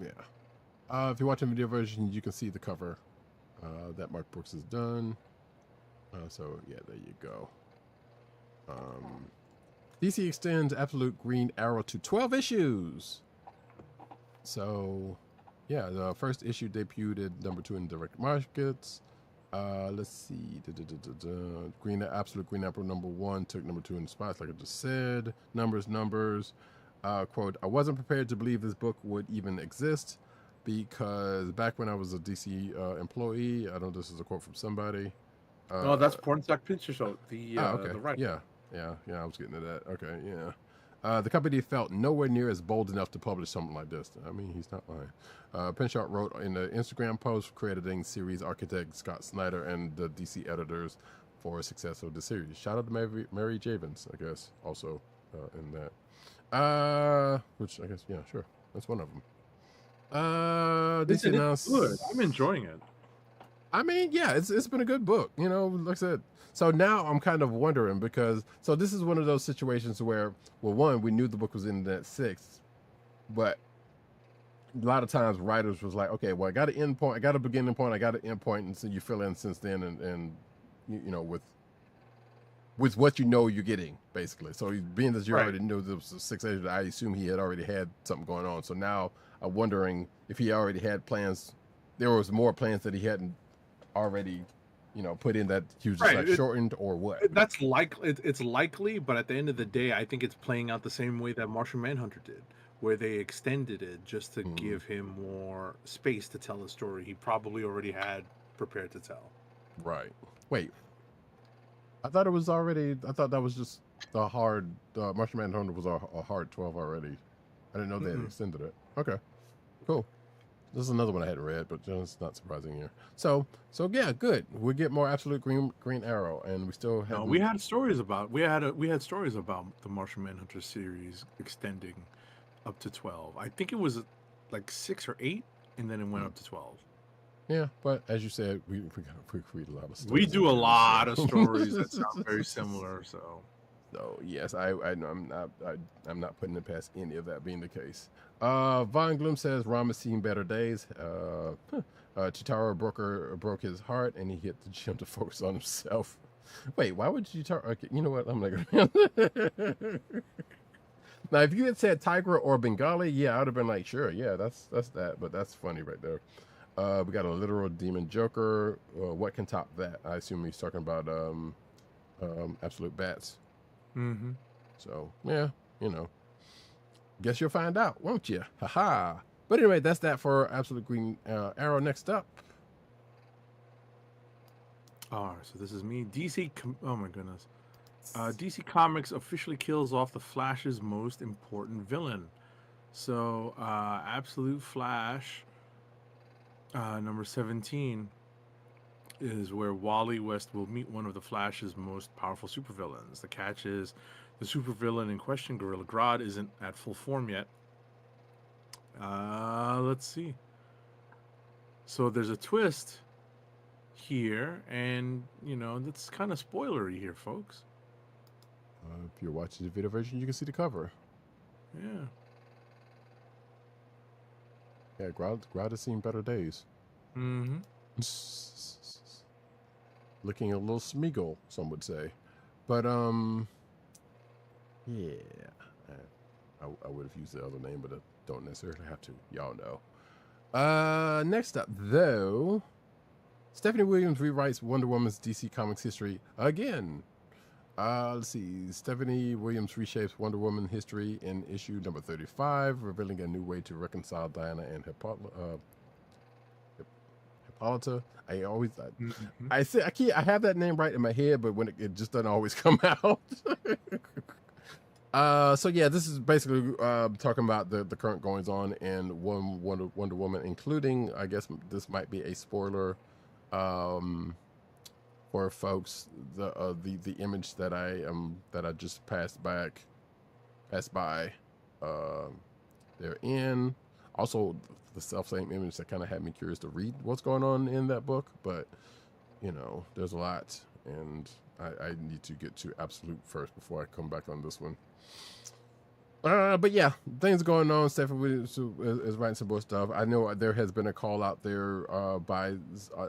Yeah. If you're watching the video version, you can see the cover that Mark Brooks has done. So yeah, there you go. DC extends Absolute Green Arrow to 12 issues. So yeah, the first issue debuted at number 2 in direct markets. Let's see. Absolute Green Arrow number 1 took number 2 in the spots, like I just said. Numbers. Quote, I wasn't prepared to believe this book would even exist, because back when I was a DC employee, I know this is a quote from somebody. Oh, that's Pornstack Picture Show. Okay. The right. Yeah, I was getting to that. Okay, yeah. The company felt nowhere near as bold enough to publish something like this. I mean, he's not lying. Pinchot wrote in the Instagram post crediting series architect Scott Snyder and the DC editors for success of the series. Shout out to Mary Javins, I guess, also in that. Which I guess, yeah, sure, that's one of them. DC announced. Good. I'm enjoying it. I mean, yeah, it's been a good book, like I said. So now I'm kind of wondering, because this is one of those situations where, well, one, we knew the book was in that 6th, but a lot of times writers was like, okay, well, I got an end point, I got a beginning point, I got an end point, and so you fill in since then, and with what you're getting, basically. So being that you already knew there was a 6 issues, I assume he had already had something going on. So now I'm wondering if he already had plans. There was more plans that he hadn't already, put in, that he was just like shortened or what. That's likely. It's likely, but at the end of the day, I think it's playing out the same way that Martian Manhunter did, where they extended it just to give him more space to tell a story he probably already had prepared to tell. Right. Wait. I thought that was just a hard. Martian Manhunter was a hard 12 already. I didn't know they had extended it. Okay, cool. This is another one I hadn't read, but it's not surprising here. So yeah, good. We get more Absolute Green Arrow, and we still have. No, we had stories about the Martian Manhunter series extending up to 12. I think it was like 6 or 8, and then it went up to 12. Yeah, but as you said, we read a lot of stories. We do a lot of stories that sound very similar. So yes, I'm not putting it past any of that being the case. Von Gloom says Ram has seen better days. Chitara broke his heart, and he hit the gym to focus on himself. Wait, why would Chitara? Okay, you know what? I'm not gonna. Now, if you had said Tigra or Bengali, yeah, I would have been like, sure, yeah, that's that. But that's funny right there. We got a literal demon Joker. What can top that? I assume he's talking about Absolute Bats. Mm-hmm. So yeah, guess you'll find out, won't you? Haha. But anyway, that's that for Absolute Green Arrow. Next up. All right, so this is me. Oh my goodness. DC Comics officially kills off the Flash's most important villain. So Absolute Flash number 17 is where Wally West will meet one of the Flash's most powerful supervillains. The catch is the supervillain in question, Gorilla Grodd, isn't at full form yet. Let's see. So there's a twist here, and that's kind of spoilery here, folks. If you're watching the video version, you can see the cover. Yeah. Yeah, Grodd has seen better days. Mm-hmm. Looking a little Smeagol, some would say. But, yeah. I would have used the other name, but I don't necessarily have to. Y'all know. Next up, though, Stephanie Williams rewrites Wonder Woman's DC Comics history again. Let's see. Stephanie Williams reshapes Wonder Woman history in issue number 35, revealing a new way to reconcile Diana and Hippolyta. I have that name right in my head, but when it just doesn't always come out. So yeah, this is basically talking about the current goings on in Wonder Woman, including, I guess this might be a spoiler for folks, the image that I just passed by. They're in. Also, the self-same image that kind of had me curious to read what's going on in that book, but you know, there's a lot, and I need to get to Absolute first before I come back on this one. But yeah, things going on. Stephanie Williams is writing some more stuff. I know there has been a call out there by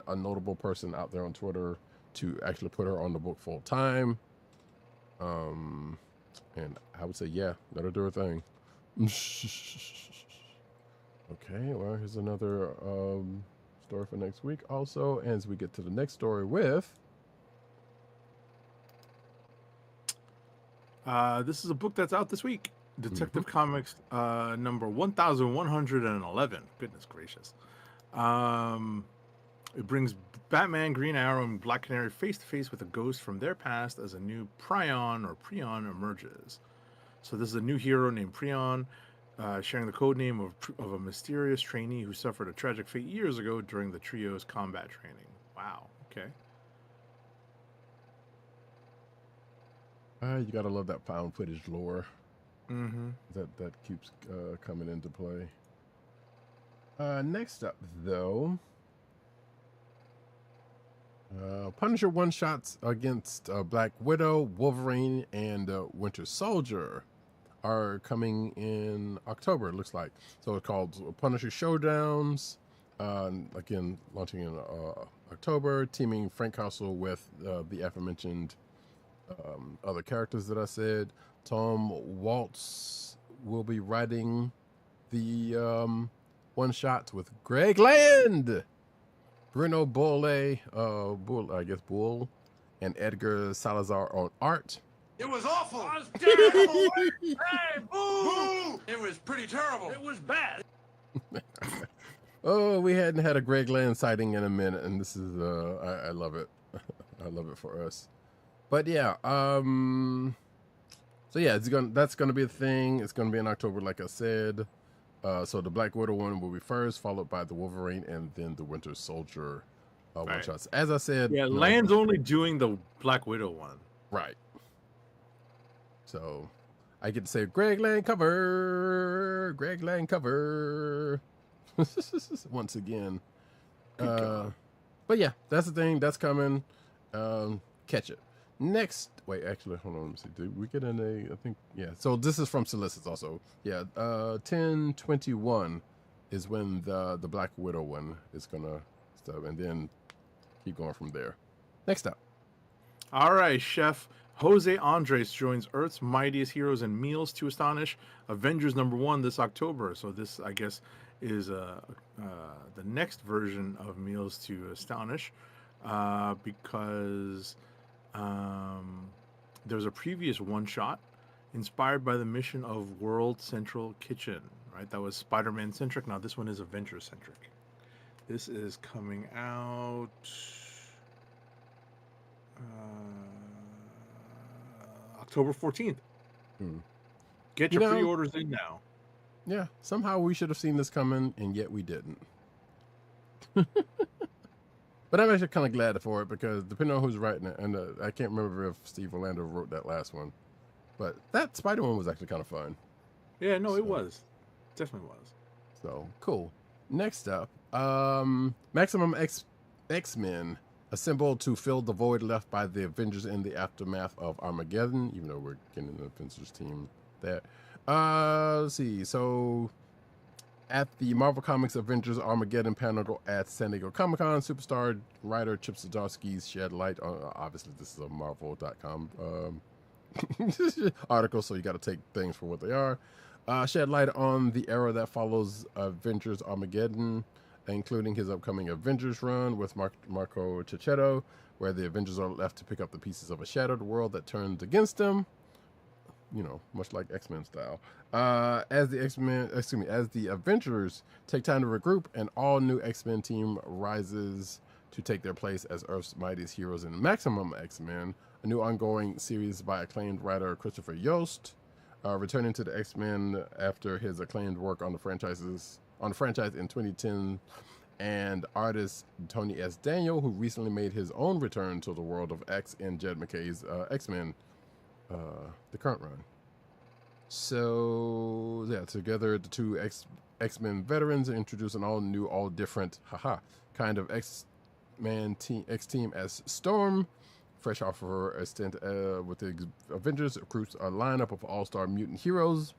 a notable person out there on Twitter to actually put her on the book full time. And I would say, yeah, let her do her thing. Okay, well, here's another story for next week. Also, as we get to the next story with... This is a book that's out this week. Detective Comics number 1111. Goodness gracious. It brings Batman, Green Arrow, and Black Canary face to face with a ghost from their past as a new Prion emerges. So this is a new hero named Prion, sharing the code name of a mysterious trainee who suffered a tragic fate years ago during the trio's combat training. Wow. Okay. You gotta love that found footage lore. Mm-hmm. That keeps coming into play. Next up, though, Punisher one-shots against Black Widow, Wolverine, and Winter Soldier are coming in October, it looks like. So it's called Punisher Showdowns. Again, launching in October, teaming Frank Castle with the aforementioned other characters that I said. Tom Waltz will be writing the one-shots with Greg Land, Bruno Bull, and Edgar Salazar on art. It was awful. It was terrible. Hey, boo! It was pretty terrible. It was bad. Oh, we hadn't had a Greg Land sighting in a minute, and this is I love it. I love it for us. But yeah, so yeah, that's gonna be a thing. It's gonna be in October, like I said. So the Black Widow one will be first, followed by the Wolverine, and then the Winter Soldier one shots. As I said, yeah, Land's only doing the Black Widow one, right? So I get to say Greg Land cover, once again. But yeah, that's the thing that's coming. Catch it. Next, wait, actually, hold on, let me see. Did we get in I think, yeah. So this is from Solicits also. Yeah, 10/21 is when the Black Widow one is gonna stop, and then keep going from there. Next up. All right, Chef Jose Andres joins Earth's Mightiest Heroes and Meals to Astonish Avengers #1 this October. So this, I guess, is the next version of Meals to Astonish, because there was a previous one-shot inspired by the mission of World Central Kitchen, right? That was Spider-Man centric. Now this one is Avenger centric. This is coming out October 14th. Get your pre-orders in now. Yeah, somehow we should have seen this coming, and yet we didn't. But I'm actually kind of glad for it, because depending on who's writing it, and I can't remember if Steve Orlando wrote that last one, but that Spider one was actually kind of fun. Yeah, no, it was. Definitely was. So, cool. Next up, Maximum X-Men assembled to fill the void left by the Avengers in the aftermath of Armageddon, even though we're getting an Avengers team there. Let's see. So at the Marvel Comics Avengers Armageddon panel at San Diego Comic-Con, superstar writer Chip Zdarsky shed light on, obviously this is a Marvel.com article, so you got to take things for what they are. Shed light on the era that follows Avengers Armageddon, including his upcoming Avengers run with Marco Checchetto, where the Avengers are left to pick up the pieces of a shattered world that turns against them. You know, much like X-Men style. As the Avengers take time to regroup, an all-new X-Men team rises to take their place as Earth's mightiest heroes in Maximum X-Men, a new ongoing series by acclaimed writer Christopher Yost, returning to the X-Men after his acclaimed work on the franchise in 2010, and artist Tony S. Daniel, who recently made his own return to the world of X in Jed McKay's X-Men, the current run. So yeah, together the two X-Men veterans introduce an all new, all different, kind of X-Men team as Storm, fresh off of her stint with the Avengers, recruits a lineup of all-star mutant heroes,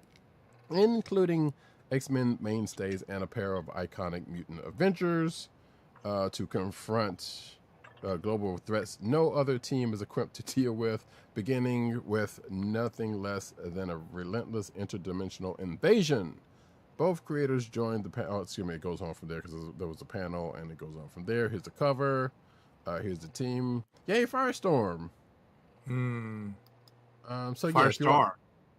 including X-Men mainstays and a pair of iconic mutant Avengers to confront global threats no other team is equipped to deal with, beginning with nothing less than a relentless interdimensional invasion. Both creators joined the panel. It goes on from there because there was a panel, and it goes on from there. Here's the cover. Here's the team. Yay, Firestorm. So Firestar.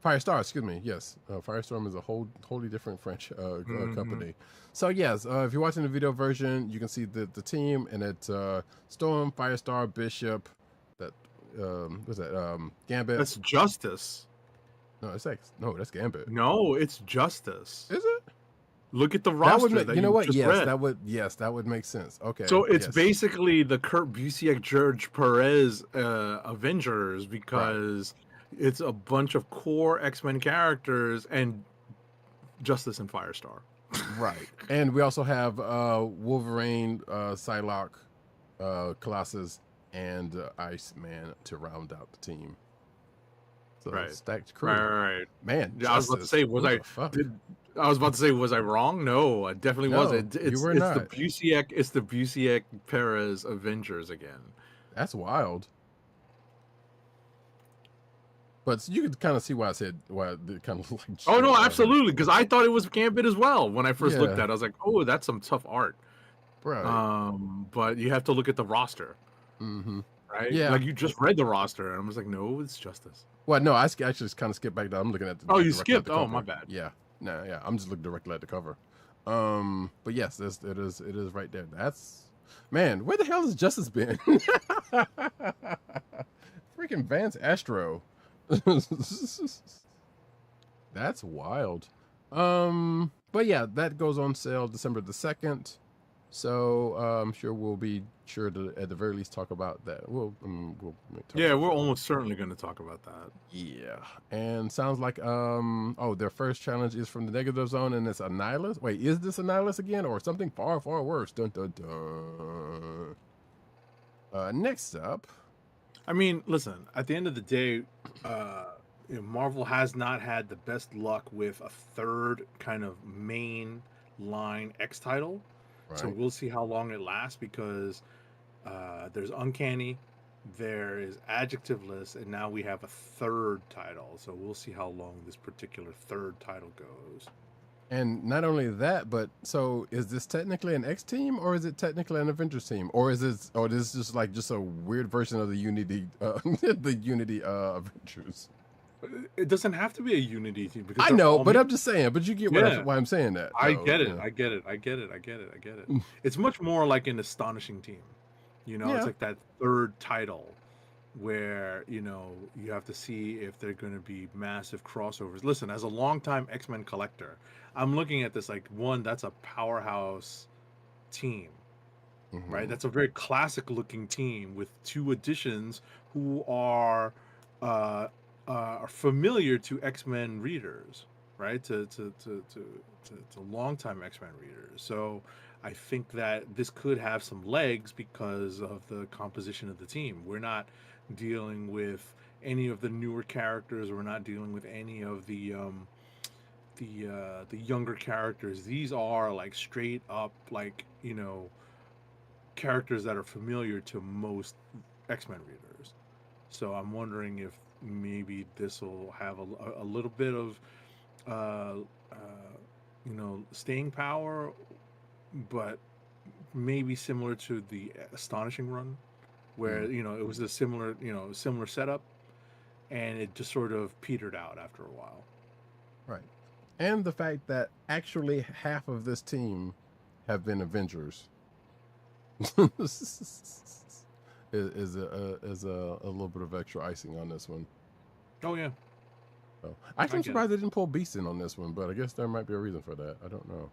Firestar, excuse me. Yes, Firestorm is a wholly different French company. So yes, if you're watching the video version, you can see the team, and it's Storm, Firestar, Bishop. That what's that? Gambit. That's Justice. No, that's Gambit. No, it's Justice. Is it? Look at the roster that you know what? just Yes, read. that would make sense. Okay. So it's yes. basically the Kurt Busiek, George Perez Avengers, because it's a bunch of core X-Men characters and Justice and Firestar. Right. And we also have Wolverine, Psylocke, Colossus, and Iceman to round out the team. So stacked crew. Right. Man, I was about to say, was I wrong? No, I definitely wasn't. You were not. It's the Busiek Perez Avengers again. That's wild. But you could kind of see why I said why it kind of like. Oh no, absolutely, because I thought it was Gambit as well when I first looked at it. I was like, oh, that's some tough art. Right. But you have to look at the roster. Mm-hmm. Right. Yeah. Like you just read the roster, and I was like, no, it's Justice. Well, no, I actually just kind of skipped back down. I'm looking at the. Oh, you skipped. Oh, my bad. Yeah. No, yeah. I'm just looking directly at the cover. But yes, it is right there. That's, man. Where the hell has Justice been? Freaking Vance Astro. That's wild. But yeah, that goes on sale December the 2nd. So I'm sure we'll be sure to at the very least talk about that. We're almost certainly going to talk about that. Yeah, and sounds like their first challenge is from the negative zone, and it's Annihilus. Wait, is this Annihilus again, or something far, far worse? Dun dun dun. Next up. I mean, listen, at the end of the day, Marvel has not had the best luck with a third kind of main line X title. Right. So we'll see how long it lasts, because there's Uncanny, there is Adjectiveless, and now we have a third title. So we'll see how long this particular third title goes. And not only that, but so is this technically an X team, or is it technically an Avengers team, or is this just like just a weird version of the Unity, the Unity Avengers? It doesn't have to be a Unity team, because I know, but I'm just saying. But you get why I'm saying that. I get it. I get it. It's much more like an astonishing team. It's like that third title where you have to see if they're going to be massive crossovers. Listen, as a longtime X-Men collector, I'm looking at this like, one, that's a powerhouse team, right? That's a very classic looking team with two additions who are familiar to X-Men readers, right? To longtime X-Men readers. So I think that this could have some legs because of the composition of the team. We're not dealing with any of the newer characters. We're not dealing with any of the younger characters. These are like straight up like characters that are familiar to most X-Men readers. So I'm wondering if maybe this will have a little bit of uh, staying power, but maybe similar to the Astonishing run, where it was a similar setup, and it just sort of petered out after a while. Right. And the fact that actually half of this team have been Avengers is a little bit of extra icing on this one. Oh yeah. So, actually, I'm get surprised they didn't pull Beast in on this one, but I guess there might be a reason for that. I don't know.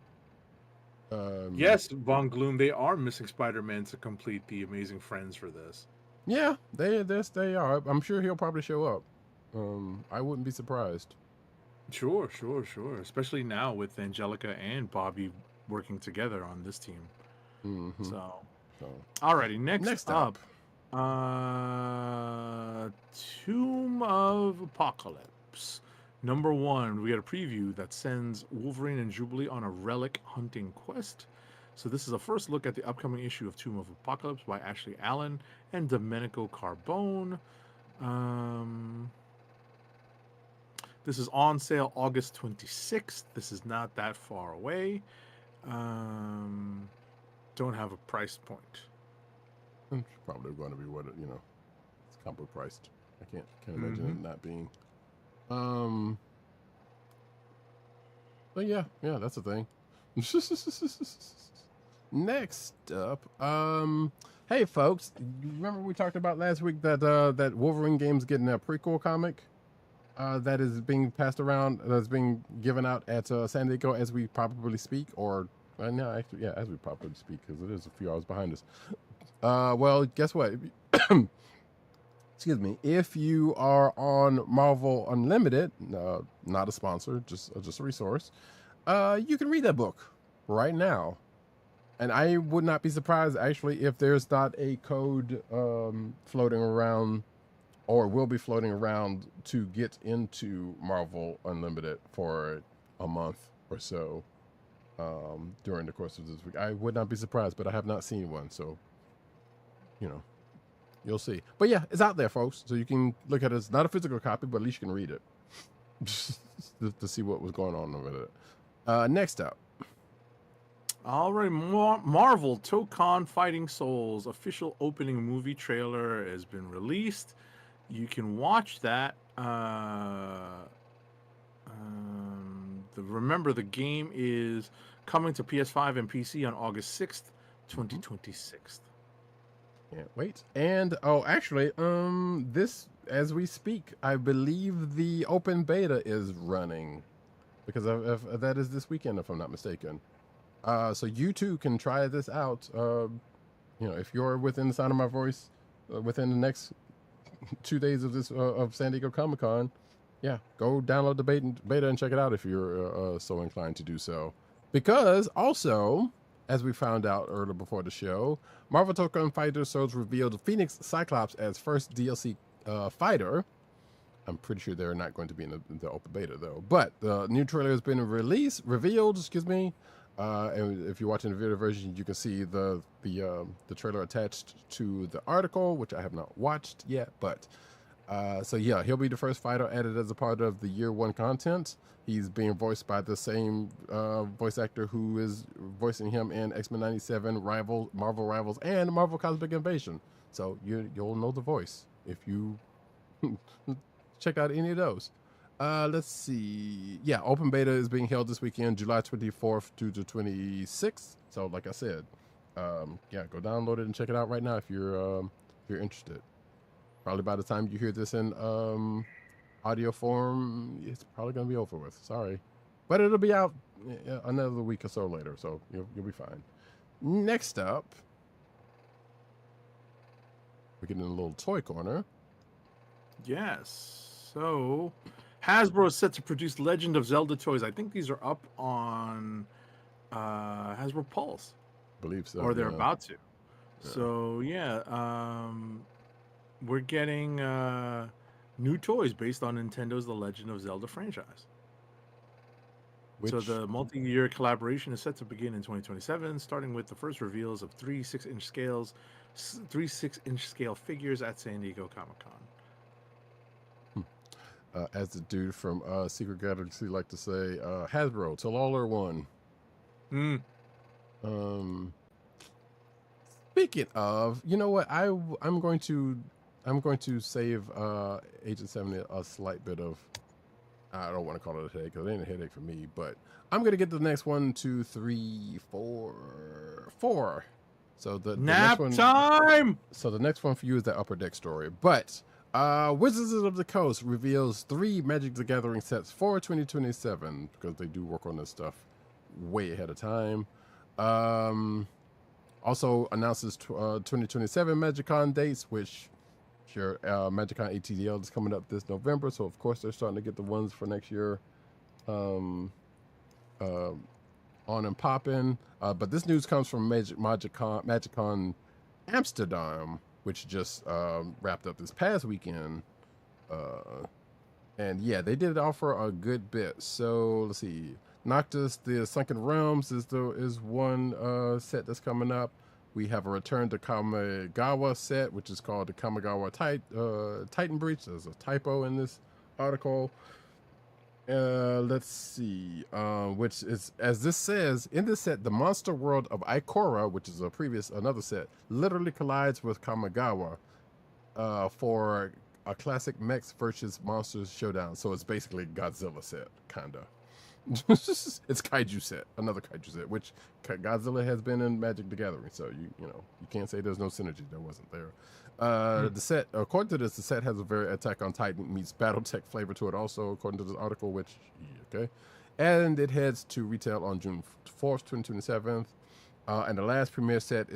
Yes, Von Gloom, they are missing Spider-Man to complete the Amazing Friends for this. Yeah, they are. I'm sure he'll probably show up. I wouldn't be surprised. Sure. Especially now with Angelica and Bobby working together on this team. Mm-hmm. So, So, alrighty, next up. Tomb of Apocalypse. Number 1, we got a preview that sends Wolverine and Jubilee on a relic hunting quest. So this is a first look at the upcoming issue of Tomb of Apocalypse by Ashley Allen and Domenico Carbone. This is on sale August 26th. This is not that far away. Don't have a price point. It's probably going to be what it's comic book priced. I can't imagine it not being. But yeah, that's a thing. Next up, hey folks, you remember we talked about last week that that Wolverine game's getting a prequel comic that is being passed around, that's being given out at San Diego as we probably speak, or no, actually, yeah, as we probably speak, because it is a few hours behind us. Well, guess what? Excuse me. If you are on Marvel Unlimited, not a sponsor, just a resource, you can read that book right now. And I would not be surprised, actually, if there's not a code floating around, or will be floating around, to get into Marvel Unlimited for a month or so during the course of this week. I would not be surprised, but I have not seen one, so you'll see. But yeah, it's out there, folks, so you can look at it. It's not a physical copy, but at least you can read it to see what was going on with it. Next up. All right, Marvel Tokon Fighting Souls official opening movie trailer has been released. You can watch that. Remember, the game is coming to PS5 and PC on August 6th, 2026. Can't wait. And actually, this, as we speak, I believe the open beta is running, because that is this weekend, if I'm not mistaken. So you too can try this out. If you're within the sound of my voice, within the next 2 days of this of San Diego Comic-Con, yeah, go download the beta and check it out if you're so inclined to do so. Because also, as we found out earlier before the show, Marvel Tokon Fighter Souls revealed Phoenix Cyclops as first DLC fighter. I'm pretty sure they're not going to be in the open beta though. But the new trailer has been revealed. Excuse me. And if you're watching the video version, you can see the trailer attached to the article, which I have not watched yet. But so yeah, he'll be the first fighter added as a part of the year 1 content. He's being voiced by the same voice actor who is voicing him in X-Men 97, Marvel Rivals, and Marvel Cosmic Invasion. So you'll know the voice if you check out any of those. Let's see. Yeah, open beta is being held this weekend, July 24th to the 26th. So like I said, yeah, go download it and check it out right now if you're interested. Probably by the time you hear this in audio form, it's probably going to be over with. Sorry. But it'll be out another week or so later, so you'll be fine. Next up, we're getting a little toy corner. Yes. So Hasbro is set to produce Legend of Zelda toys. I think these are up on Hasbro Pulse. believe so. or they're yeah. about to. Yeah. So we're getting new toys based on Nintendo's The Legend of Zelda franchise. So Which the multi-year collaboration is set to begin in 2027, starting with the first reveals of three 6-inch scale figures at San Diego Comic-Con. as the dude from Secret Galaxy like to say, Hasbro, till all are one. Hmm. Speaking of, you know what? I'm going to save Agent 70 a slight bit of. I don't want to call it a headache because it ain't a headache for me, but I'm gonna get the next 1, 2, 3, 4. So the Nap next one, time. So the next one for you is the Upper Deck story. But Wizards of the Coast reveals 3 Magic the Gathering sets for 2027 because they do work on this stuff way ahead of time. Also announces 2027 MagicCon dates, which sure MagicCon ATL is coming up this November, so of course they're starting to get the ones for next year on and popping. But this news comes from MagicCon Amsterdam, which just wrapped up this past weekend. And yeah, they did offer a good bit. So let's see. Noctis, the Sunken Realms is one set that's coming up. We have a return to Kamigawa set, which is called the Kamigawa Titan Breach. There's a typo in this article. Let's see. Which is, as this says, in this set, the monster world of Ikora, which is another set, literally collides with Kamigawa for a classic mechs versus monsters showdown. So it's basically Godzilla set, kinda. It's kaiju set, another kaiju set, which Godzilla has been in Magic the Gathering, so you can't say there's no synergy. There wasn't there. The set, according to this, the set has a very Attack on Titan meets BattleTech flavor to it also, according to this article, which okay, and it heads to retail on June 4th, 2027. And the last premiere set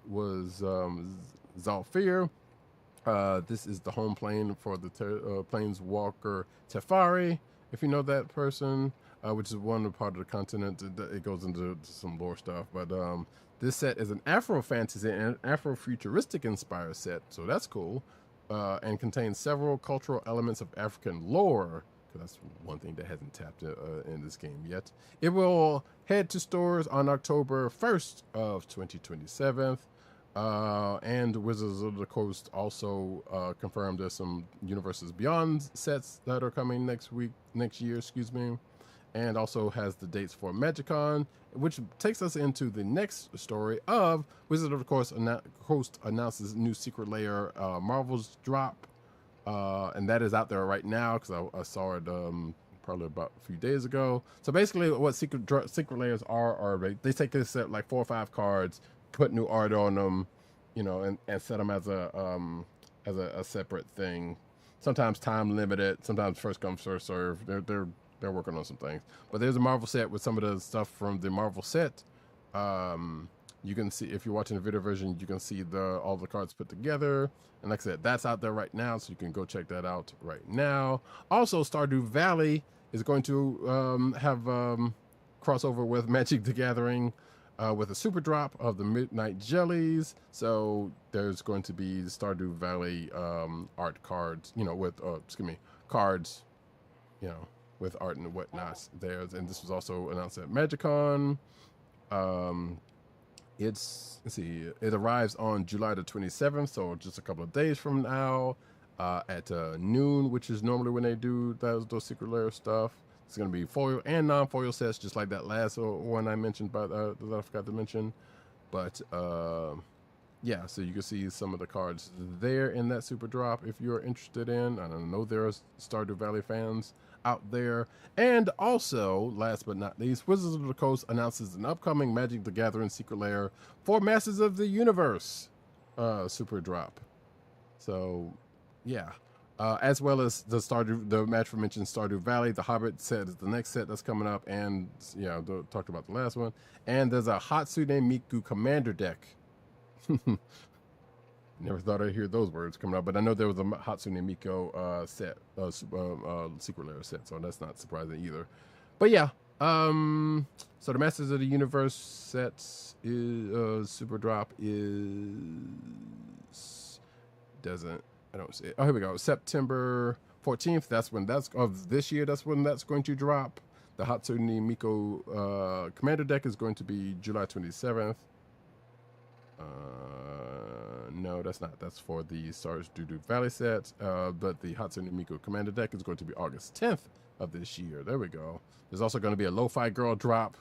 was Zalfir. This is the home plane for the Planeswalker Teferi, if you know that person. Which is one part of the continent. It goes into some lore stuff. But this set is an Afro-fantasy and Afro-futuristic inspired set, so that's cool. And contains several cultural elements of African lore, because that's one thing that hasn't tapped in this game yet. It will head to stores on October 1st of 2027. And Wizards of the Coast also confirmed there's some Universes Beyond sets that are coming next year, excuse me. And also has the dates for MagicCon, which takes us into the next story of Wizard of the Coast announces new Secret Lair Marvels drop, and that is out there right now because I saw it probably about a few days ago. So basically, what Secret Lairs are they take this set like 4 or 5 cards, put new art on them, and set them as a separate thing. Sometimes time limited, sometimes first come first serve. They're working on some things, but there's a Marvel set with some of the stuff from the Marvel set. You can see, if you're watching the video version, you can see all the cards put together. And like I said, that's out there right now, so you can go check that out right now. Also, Stardew Valley is going to have crossover with Magic the Gathering with a super drop of the Midnight Jellies. So there's going to be Stardew Valley art cards, with cards, with art and whatnot there. And this was also announced at MagicCon. It arrives on July the 27th, so just a couple of days from now at noon, which is normally when they do those Secret Lair stuff. It's going to be foil and non-foil sets, just like that last one I mentioned, but that I forgot to mention. But yeah, so you can see some of the cards there in that super drop if you're interested in. I know there are Stardew Valley fans out there. And also, last but not least, Wizards of the Coast announces an upcoming Magic the Gathering Secret Lair for Masters of the Universe super drop. So yeah, as well as the aforementioned Stardew Valley. The Hobbit set is the next set that's coming up, and talked about the last one. And there's a Hatsune Miku Commander deck. Never thought I'd hear those words coming up, but I know there was a Hatsune Miku set, Secret Lair set, so that's not surprising either. But yeah, So the Masters of the Universe sets is Super Drop is doesn't I don't see it. Oh, here we go. September 14th. That's when that's of this year. That's when that's going to drop. The Hatsune Miku Commander deck is going to be July 27th. No, that's not. That's for the Stars Doo Valley set. But the Hatsune Miku Commander deck is going to be August 10th of this year. There we go. There's also going to be a Lo-Fi Girl drop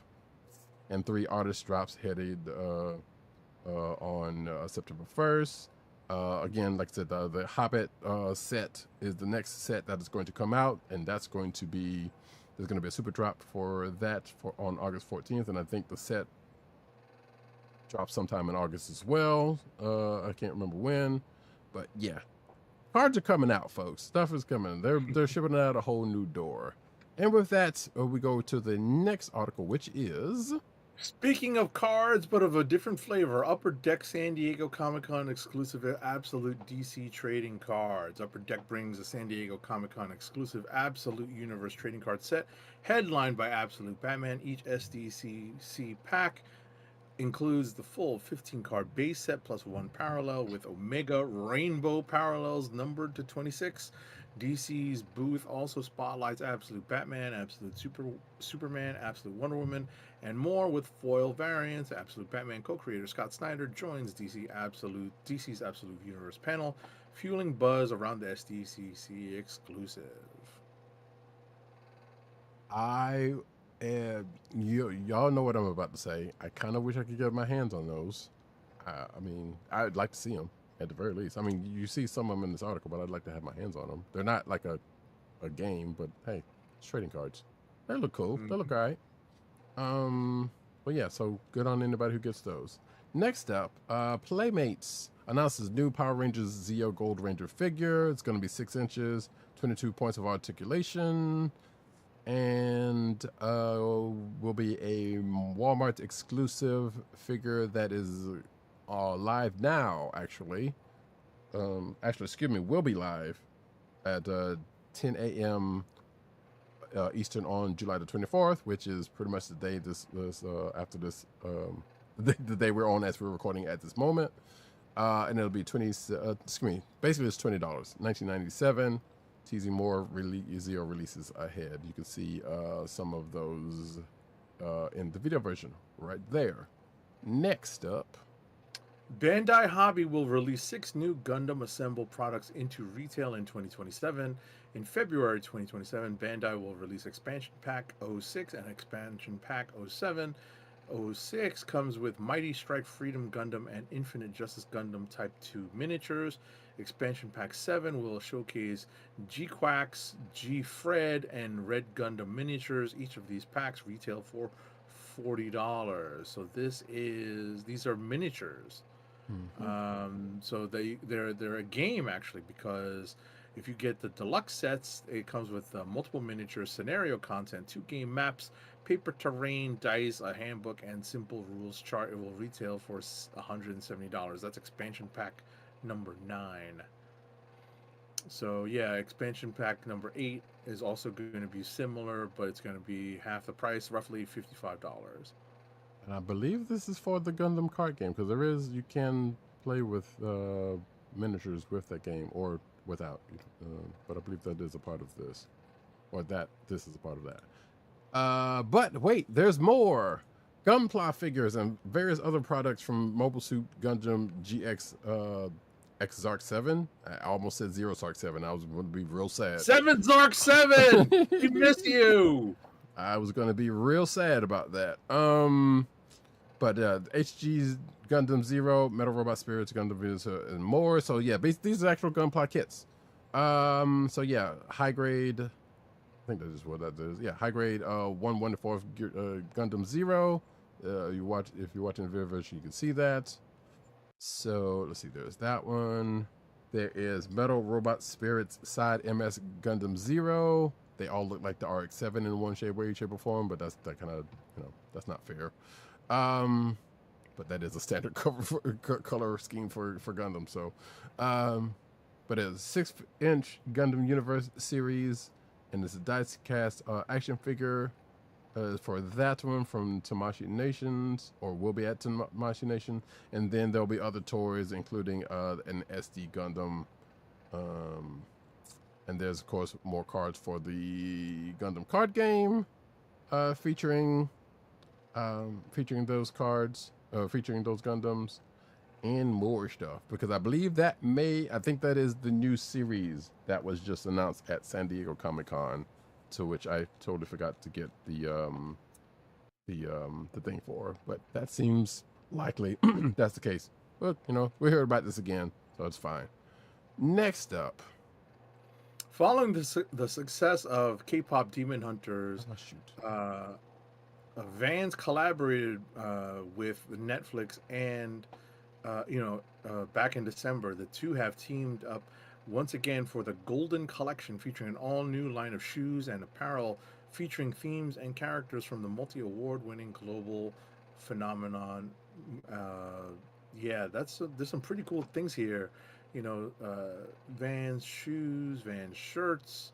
and 3 artist drops headed on September 1st. Again, like I said, the Hobbit set is the next set that is going to come out, and that's going to be there's going to be a super drop for that on August 14th, and I think the set drops sometime in August as well. I can't remember when, but yeah, cards are coming out, folks. Stuff is coming. They're shipping out a whole new door. And with that, we go to the next article, which is... Speaking of cards, but of a different flavor, Upper Deck San Diego Comic-Con exclusive Absolute DC trading cards. Upper Deck brings a San Diego Comic-Con exclusive Absolute Universe trading card set, headlined by Absolute Batman. Each SDCC pack includes the full 15-card base set plus 1 parallel with Omega Rainbow parallels numbered to 26. DC's booth also spotlights Absolute Batman, Absolute Superman, Absolute Wonder Woman, and more with foil variants. Absolute Batman co-creator Scott Snyder joins DC's Absolute Universe panel, fueling buzz around the SDCC exclusive. Y'all know what I'm about to say. I kind of wish I could get my hands on those. I mean, I'd like to see them at the very least. I mean, you see some of them in this article, but I'd like to have my hands on them. They're not like a game, but hey, it's trading cards. They look cool. They look all right. But yeah, so good on anybody who gets those. Next up, Playmates announces new Power Rangers Zeo Gold Ranger figure. It's going to be 6 inches, 22 points of articulation, and will be a Walmart exclusive figure that is live now, actually. Excuse me, will be live at 10 a.m. Eastern on July the 24th, which is pretty much the day after this, the day we're on as we're recording at this moment. And it'll be basically it's $20, $19.97. Teasing more Zeo releases ahead. You can see some of those in the video version right there. Next up, Bandai Hobby will release 6 new Gundam Assemble products into retail in 2027. In February 2027, Bandai will release Expansion Pack 06 and Expansion Pack 07. 06 comes with Mighty Strike Freedom Gundam and Infinite Justice Gundam Type 2 miniatures. Expansion Pack 7 will showcase G-Quax, G-Fred, and Red Gundam miniatures. Each of these packs retail for $40. So these are miniatures. So they're a game actually, because if you get the deluxe sets, it comes with multiple miniature scenario content, 2 game maps, paper terrain, dice, a handbook, and simple rules chart. It will retail for $170. That's expansion pack number 9. So yeah, expansion pack number 8 is also going to be similar, but it's going to be half the price, roughly $55. and I believe this is for the Gundam card game, because you can play with miniatures with that game or without, but I believe that is a part of this, or that this is a part of that. But wait, there's more. Gunpla figures and various other products from Mobile Suit Gundam GX X Zark 7. I almost said Zero Zark 7. I was going to be real sad. 7 Zark 7! We miss you! I was going to be real sad about that. But HG's Gundam Zero, Metal Robot Spirits, Gundam Venus, and more. So yeah, these are actual Gunpla kits. So yeah, high grade. I think that is what that is. Yeah, high grade 1/1 to 4 Gundam Zero. If you're watching the video version, you can see that. So let's see. There's that one. There is Metal Robot Spirits Side MS Gundam Zero. They all look like the RX-7 in one way, shape, or form, but that's that's not fair. But that is a standard color scheme for Gundam. So, but it's a 6-inch Gundam Universe series, and it's a dice cast action figure. for that one from Tamashii Nations, or will be at Tamashii Nation, and then there'll be other toys, including an SD Gundam, and there's of course more cards for the Gundam card game, featuring those cards, featuring those Gundams, and more stuff. Because I think that is the new series that was just announced at San Diego Comic-Con, to which I totally forgot to get the thing for, but that seems likely that's the case. But we heard about this again, so it's fine. Next up, following the success of K-pop Demon Hunters, Vans collaborated with Netflix, and back in December, the two have teamed up once again for the Golden Collection, featuring an all-new line of shoes and apparel featuring themes and characters from the multi-award-winning global phenomenon. There's some pretty cool things here. Vans shoes, Vans shirts,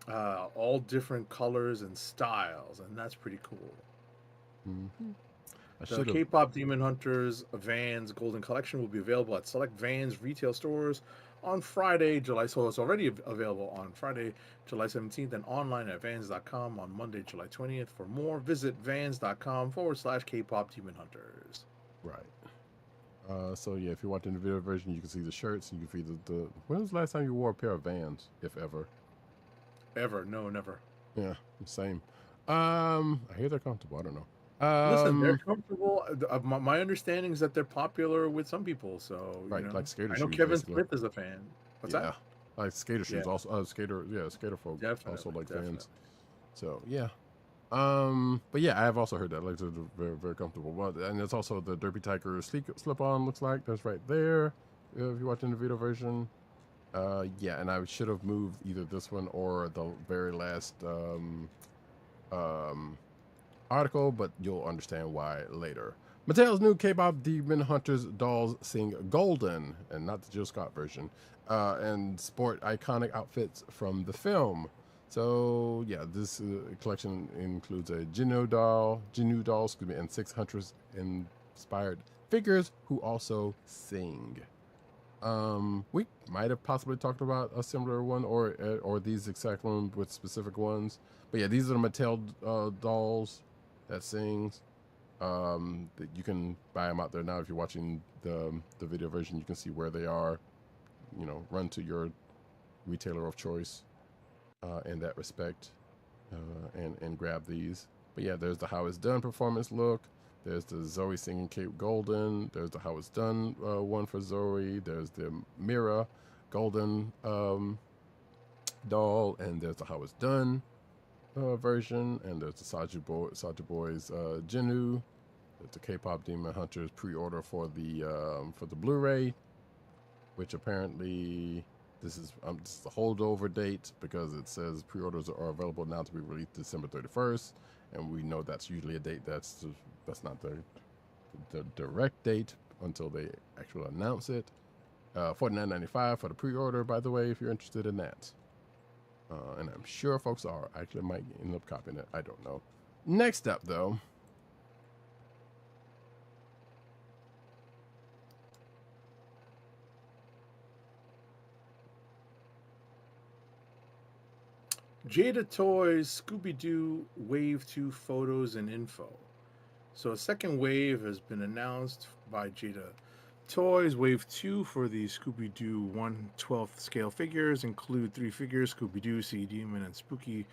all different colors and styles, and that's pretty cool. Mm-hmm. The K-pop Demon Hunters Vans Golden Collection will be available at select Vans retail stores on Friday, July. So it's already available on Friday, July 17th, and online at Vans.com on Monday, July 20th. For more, visit Vans.com/K-pop Demon Hunters. Right. So yeah, if you're watching the video version, you can see the shirts, and you can see the. When was the last time you wore a pair of Vans, if ever? Ever? No, never. Yeah, same. I hear they're comfortable. I don't know. Listen, they're comfortable. My understanding is that they're popular with some people. So right, like skater I shoes. know Kevin basically. Smith is a fan. What's that? Like skater shoes. Yeah. Also, skater folk Definitely, also like definitely. Vans. So yeah. But yeah, I have also heard that. Like they're very, very comfortable. Well, and it's also the Derpy Tiger slip-on. Looks like that's right there. If you're watching the video version. Yeah, and I should have moved either this one or the very last article, but you'll understand why later. Mattel's new K-pop Demon Hunters dolls sing Golden, and not the Jill Scott version, and sport iconic outfits from the film. So yeah, this collection includes a Jinnu doll, and 6 Huntress inspired figures who also sing. We might have possibly talked about a similar one or these exact ones with specific ones, but yeah, these are the Mattel dolls that sings. That you can buy them out there now. If you're watching the video version, you can see where they are. Run to your retailer of choice in that respect, and grab these. But yeah, there's the How It's Done performance look. There's the Zoe singing Cape Golden. There's the How It's Done one for Zoe. There's the Mira Golden doll, and there's the How It's Done version, and there's the Saju Boys Jinnu. There's the K-pop Demon Hunters pre-order for the Blu-ray, which apparently this is a holdover date because it says pre-orders are available now to be released December 31st, and we know that's usually a date that's not the direct date until they actually announce it. $49.95 for the pre-order, by the way, if you're interested in that. And I'm sure folks are. I actually might end up copying it. I don't know. Next up, though. Jada Toys Scooby-Doo Wave 2 photos and info. So a second wave has been announced by Jada Toys. Wave 2 for the Scooby-Doo 1/12 scale figures include 3 figures, Scooby-Doo, Sea Demon, and Spooky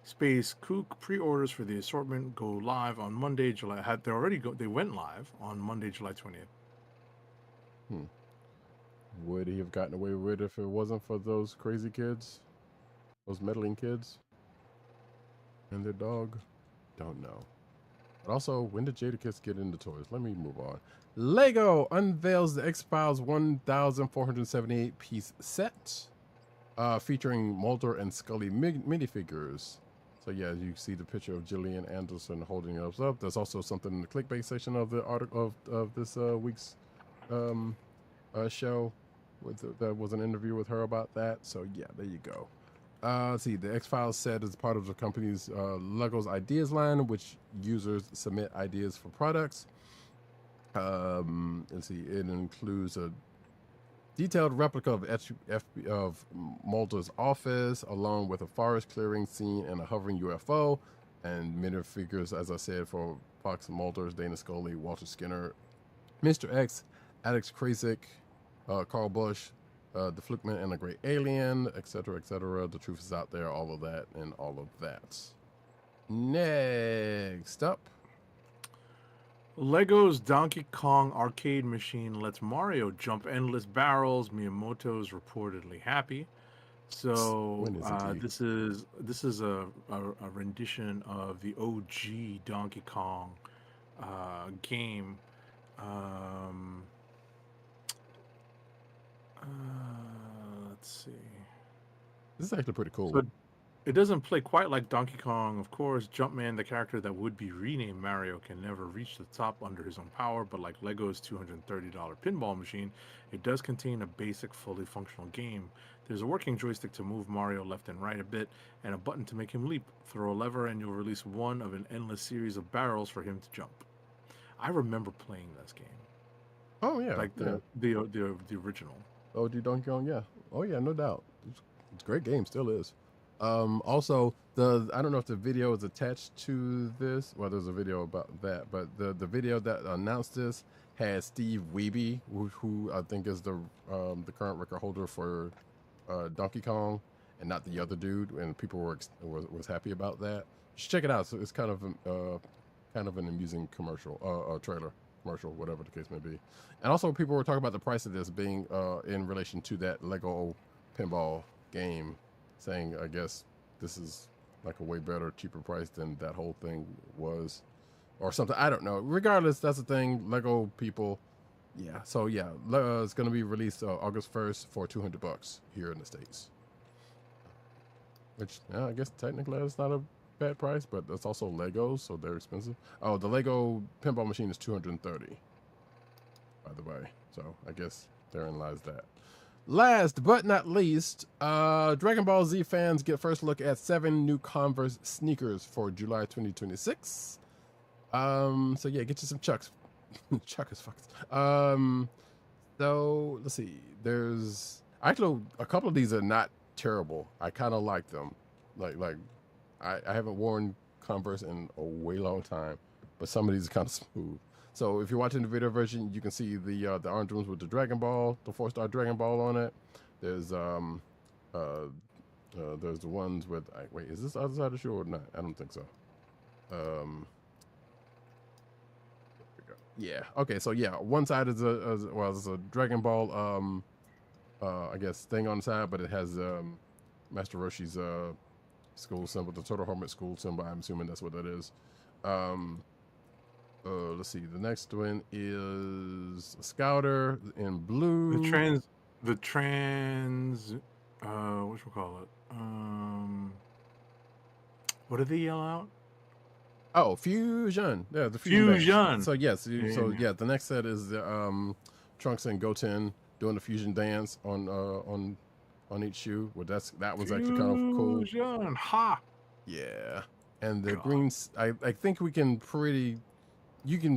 Space Kook. Pre-orders for the assortment go live on Monday, July. They went live on Monday, July 20th. Would he have gotten away with it if it wasn't for those crazy kids? Those meddling kids? And their dog? Don't know. But also, when did Jadakiss get into toys? Let me move on. Lego unveils the X-Files 1,478 piece set, featuring Mulder and Scully minifigures. So yeah, you see the picture of Gillian Anderson holding it up. There's also something in the clickbait section of the article of this week's show. There was an interview with her about that. So yeah, there you go. Let's see. The X-Files set is part of the company's Legos Ideas line, which users submit ideas for products. Let's see. It includes a detailed replica of Mulder's office, along with a forest clearing scene and a hovering UFO, and minifigures, as I said, for Fox Mulder's, Dana Scully, Walter Skinner, Mr. X, Alex Krasik, Carl Bush, the Flukeman and the Great Alien, etc., etc. The truth is out there, all of that, and all of that. Next up. Lego's Donkey Kong arcade machine lets Mario jump endless barrels. Miyamoto's reportedly happy. So this is a rendition of the OG Donkey Kong game. Let's see. This is actually pretty cool. So it doesn't play quite like Donkey Kong, of course. Jumpman, the character that would be renamed Mario, can never reach the top under his own power, but like Lego's $230 pinball machine, it does contain a basic, fully functional game. There's a working joystick to move Mario left and right a bit, and a button to make him leap. Throw a lever and you'll release one of an endless series of barrels for him to jump. I remember playing this game. Oh yeah, like the original. Oh, Donkey Kong, yeah. Oh yeah, no doubt. It's a great game, still is. Also, I don't know if the video is attached to this. Well, there's a video about that, but the video that announced this had Steve Wiebe, who I think is the current record holder for Donkey Kong, and not the other dude. And people was happy about that. You should check it out. So it's kind of an amusing commercial, trailer commercial, whatever the case may be. And also, people were talking about the price of this being in relation to that Lego pinball game, saying, I guess this is like a way better, cheaper price than that whole thing was, or something. I don't know. Regardless, that's the thing. Lego people, yeah. So yeah, it's going to be released August 1st for $200 here in the States. Which I guess technically that's not a bad price, but it's also Legos, so they're expensive. Oh, the Lego pinball machine is $230, by the way. So I guess therein lies that. Last but not least, Dragon Ball Z fans get first look at 7 new Converse sneakers for July 2026. So yeah, get you some Chucks. Chuckers, fuckers. So let's see. There's actually a couple of these are not terrible. I kind of like them. Like I haven't worn Converse in a way long time, but some of these are kind of smooth. So if you're watching the video version, you can see the orange ones with the Dragon Ball, the 4-star Dragon Ball on it. There's the ones with wait, is this other side of the shoe or not? I don't think so. Yeah. Okay. So yeah, one side is a Dragon Ball I guess thing on the side, but it has Master Roshi's school symbol, the Turtle Helmet school symbol. I'm assuming that's what that is. Let's see. The next one is a Scouter in blue. The trans. What should we call it? What did they yell out? Oh, Fusion. Yeah, the Fusion. So yes. So yeah, the next set is the Trunks and Goten doing the fusion dance on each shoe. Well, that was actually kind of cool. Fusion. Ha. Yeah, and the greens. I think you can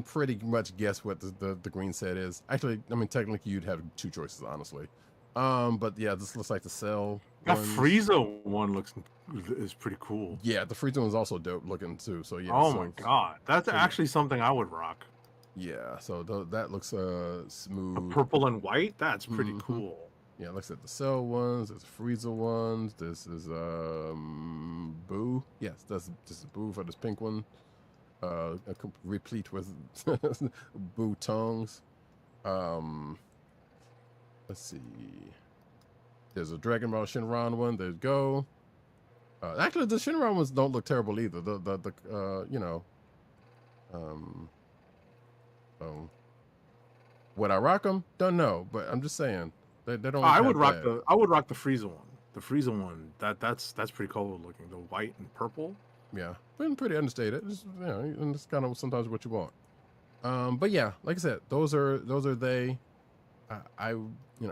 pretty much guess what the green set is. Actually, I mean, technically, you'd have 2 choices, honestly. But yeah, this looks like the Cell. That Frieza one is pretty cool. Yeah, the Frieza one's also dope looking too. So yeah. Oh my god, that's actually something I would rock. Yeah, so that looks smooth. A purple and white. That's pretty cool. Yeah, looks at the Cell ones. There's Frieza ones. This is Boo. Yes, this is Boo for this pink one. Replete with Boo tongues. Let's see. There's a Dragon Ball Shinron one. There you go. Actually, the Shinron ones don't look terrible either. Would I rock them? Don't know, but I'm just saying they don't. I would rock the Frieza one. The Frieza one. That's pretty cool looking. The white and purple. Yeah, been pretty understated. It's, and it's kind of sometimes what you want. But yeah, like I said, those are they.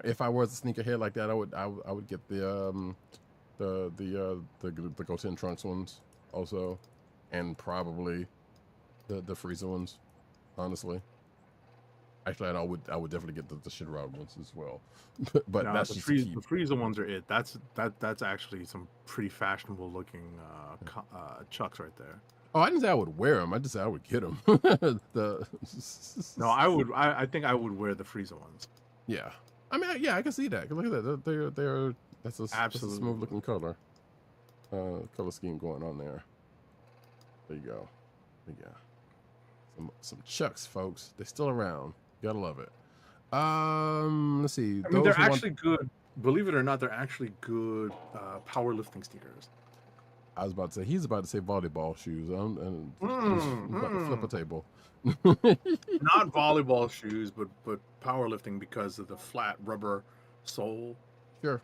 If I was a sneakerhead like that, I would get the the Goten Trunks ones also, and probably the Frieza ones. Honestly, actually, I would definitely get the Shinrod ones as well. But No, that's the just Frieza, the Frieza ones are it. That's actually some pretty fashionable looking Chucks right there. Oh, I didn't say I would wear them. I just said I would get them. No, I would. I think I would wear the Frieza ones. Yeah, I mean, yeah, I can see that. Look at that. They're that's a Absolutely smooth looking color scheme going on there. There you go. Some Chucks, folks. They're still around. Gotta love it. Let's see. I mean, they're actually good. Believe it or not, they're actually good powerlifting sneakers. I was about to say he's about to say volleyball shoes. And about to flip a table. Not volleyball shoes, but powerlifting because of the flat rubber sole. Sure.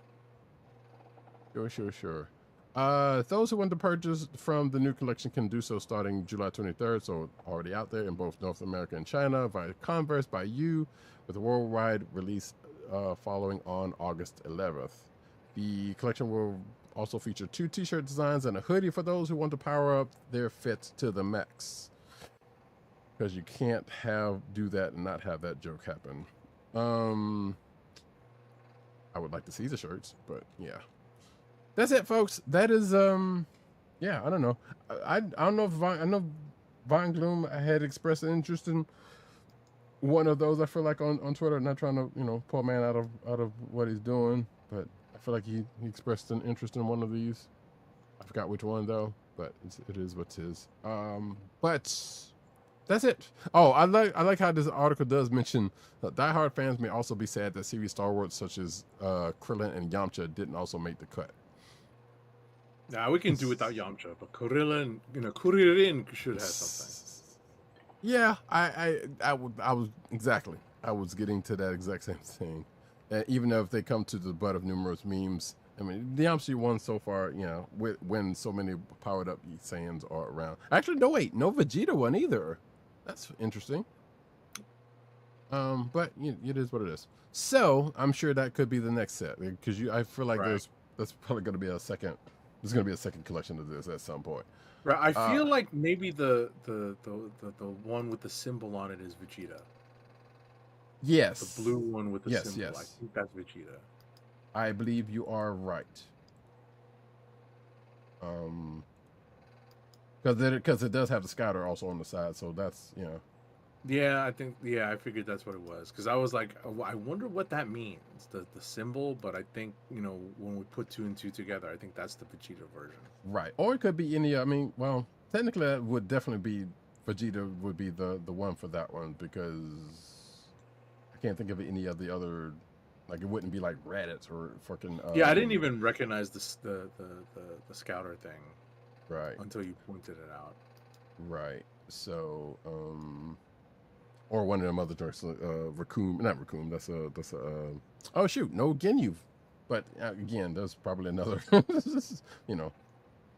Those who want to purchase from the new collection can do so starting July 23rd, so already out there in both North America and China via Converse by you, with a worldwide release following on August 11th. The collection will also feature 2 t-shirt designs and a hoodie for those who want to power up their fit to the max. Because you can't do that and not have that joke happen. I would like to see the shirts, but yeah. That's it, folks. That is yeah, I don't know. I don't know if I know Von Gloom had expressed an interest in one of those. I feel like on Twitter, not trying to pull a man out of what he's doing, but I feel like he expressed an interest in one of these. I forgot which one though, but it is what it is. But that's it. Oh, I like how this article does mention that diehard fans may also be sad that series stalwarts such as Krillin and Yamcha didn't also make the cut. Nah, we can do without Yamcha, but Kuririn should have something. Yeah, I was getting to that exact same thing. And even though if they come to the butt of numerous memes, I mean, the Yamcha one so far, when so many powered up Saiyans are around. Actually, no Vegeta one either. That's interesting. But it is what it is. So I'm sure that could be the next set because I feel like that's probably going to be a second. There's going to be a second collection of this at some point. Right. I feel like maybe the one with the symbol on it is Vegeta. Yes. The blue one with the symbol. Yes. I think that's Vegeta. I believe you are right. Because it does have the Scouter also on the side, so that's Yeah, I figured that's what it was. Because I was like, I wonder what that means, the symbol. But I think when we put 2 and 2 together, I think that's the Vegeta version. Right, or it could be any. I mean, well, technically, that would definitely be Vegeta would be the one for that one because I can't think of any of the other. Like it wouldn't be like Raditz or fucking. Yeah, I didn't even recognize the Scouter thing. Right. Until you pointed it out. Right. So, or one of them other drugs, Raccoon, not Raccoon. That's oh shoot, no Ginyu. But again, there's probably another.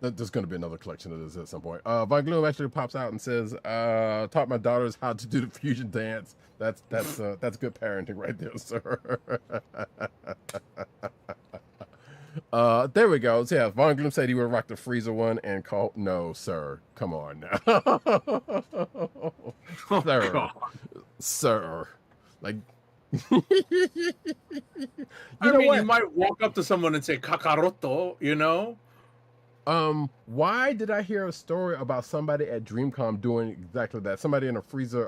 There's going to be another collection of this at some point. Von Gloom actually pops out and says, "Taught my daughters how to do the fusion dance." That's good parenting right there, sir. There we go. So yeah, Von Gloom said he would rock the Frieza one and call. No, sir. Come on now, sir. God. Sir. Like, you what? You might walk up to someone and say Kakaroto, Why did I hear a story about somebody at DreamCon doing exactly that? Somebody in a Frieza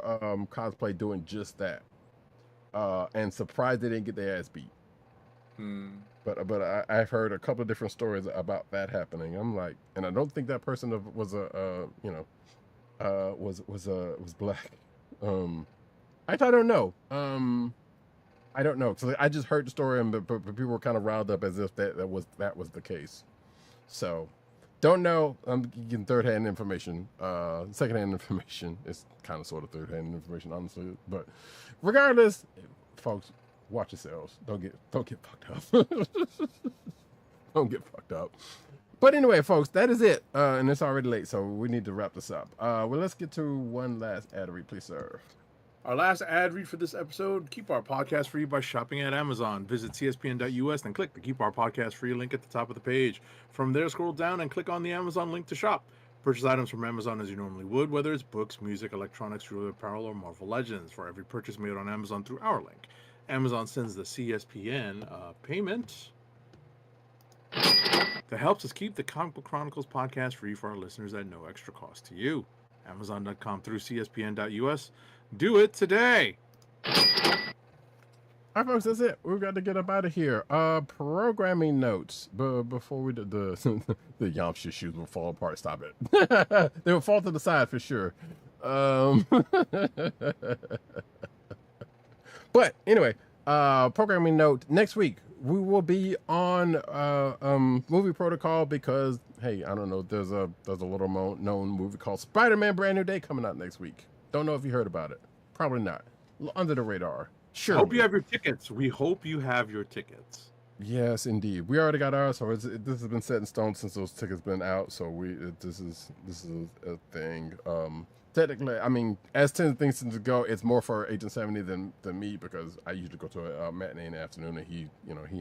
cosplay doing just that, and surprised they didn't get their ass beat. But I've heard a couple of different stories about that happening. I'm like, and I don't think that person was was black. I don't know. I don't know. So I just heard the story, and but people were kind of riled up as if that was the case. So don't know. I'm getting third-hand information. Second-hand information is kind of sort of third-hand information, honestly. But regardless, folks, watch yourselves. Don't get fucked up. Don't get fucked up. But anyway, folks, that is it. And it's already late, so we need to wrap this up. Well, let's get to one last ad read, please, sir. Our last ad read for this episode: keep our podcast free by shopping at Amazon. Visit cspn.us and click the Keep Our Podcast Free link at the top of the page. From there, scroll down and click on the Amazon link to shop. Purchase items from Amazon as you normally would, whether it's books, music, electronics, jewelry, apparel, or Marvel Legends. For every purchase made on Amazon through our link, Amazon sends the CSPN payment that helps us keep the Comic Book Chronicles podcast free for our listeners at no extra cost to you. Amazon.com through CSPN.us. Do it today. All right, folks, that's it. We've got to get up out of here. Programming notes. Before we did the Yamcha shoes will fall apart. Stop it. They will fall to the side for sure. But anyway, programming note. Next week we will be on Movie Protocol because, hey, I don't know. There's a little known movie called Spider-Man: Brand New Day coming out next week. Don't know if you heard about it. Probably not. Under the radar. Sure. Hope you have your tickets. We hope you have your tickets. Yes, indeed. We already got ours, so this has been set in stone since those tickets been out. So this is a thing. Technically, I mean, as things tend to go, it's more for Agent 70 than me because I usually go to a matinee in the afternoon, and he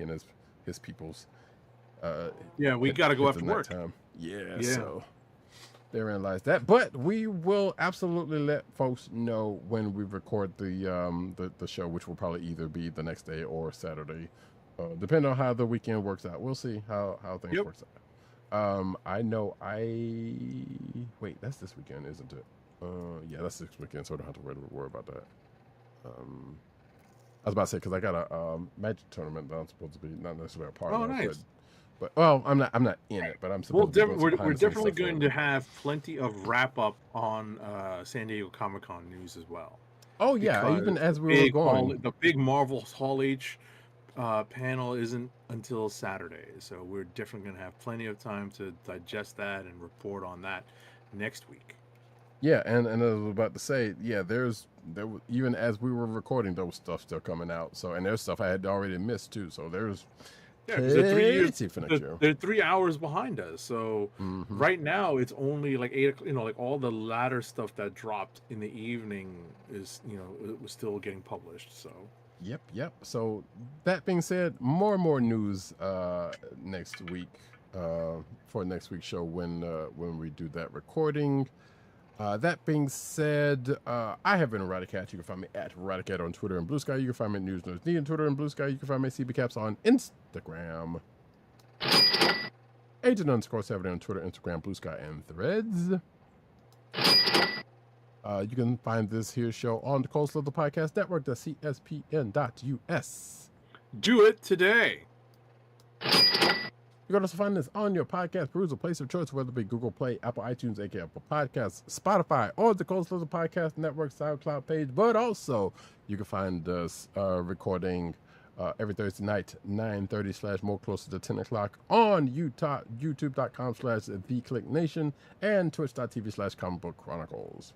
and his people's. Yeah, we got to go after work. Yeah, so therein lies that. But we will absolutely let folks know when we record the show, which will probably either be the next day or Saturday, depending on how the weekend works out. We'll see how things works out. I know wait, that's this weekend, isn't it? Yeah, that's this weekend, so I don't have to worry about that. I was about to say because I got a magic tournament that I'm supposed to be not necessarily a part of. Nice. But well, I'm not in it, but I'm supposed to. We're definitely going to have plenty of wrap up on San Diego Comic-Con news as well. Oh yeah, even as we were going, the big Marvel Hall H panel isn't until Saturday, so we're definitely going to have plenty of time to digest that and report on that next week. Yeah, and I was about to say, yeah, there even as we were recording, there was stuff still coming out. So, and there's stuff I had already missed too. So there's they're 3 hours behind us. So right now it's only like 8. Like all the latter stuff that dropped in the evening is it was still getting published. So yep. So that being said, more and more news next week for next week's show when we do that recording. That being said, I have been Roddykat. You can find me at Roddykat on Twitter and Blue Sky. You can find me at News Nerds on Twitter and Blue Sky. You can find me at CBCaps on Instagram. Agent_70 on Twitter, Instagram, Blue Sky, and Threads. You can find this here show on the Coastal of the Podcast Network, the CSPN.us. Do it today. You can also find this on your podcast perusal place of choice, whether it be Google Play, Apple iTunes, aka Apple Podcasts, Spotify, or the Coastal of the Podcast Network SoundCloud page. But also, you can find us recording every Thursday night, 9:30 / more closer to 10 o'clock on YouTube.com/TheKliqNation and Twitch.tv /Comic Book Chronicles.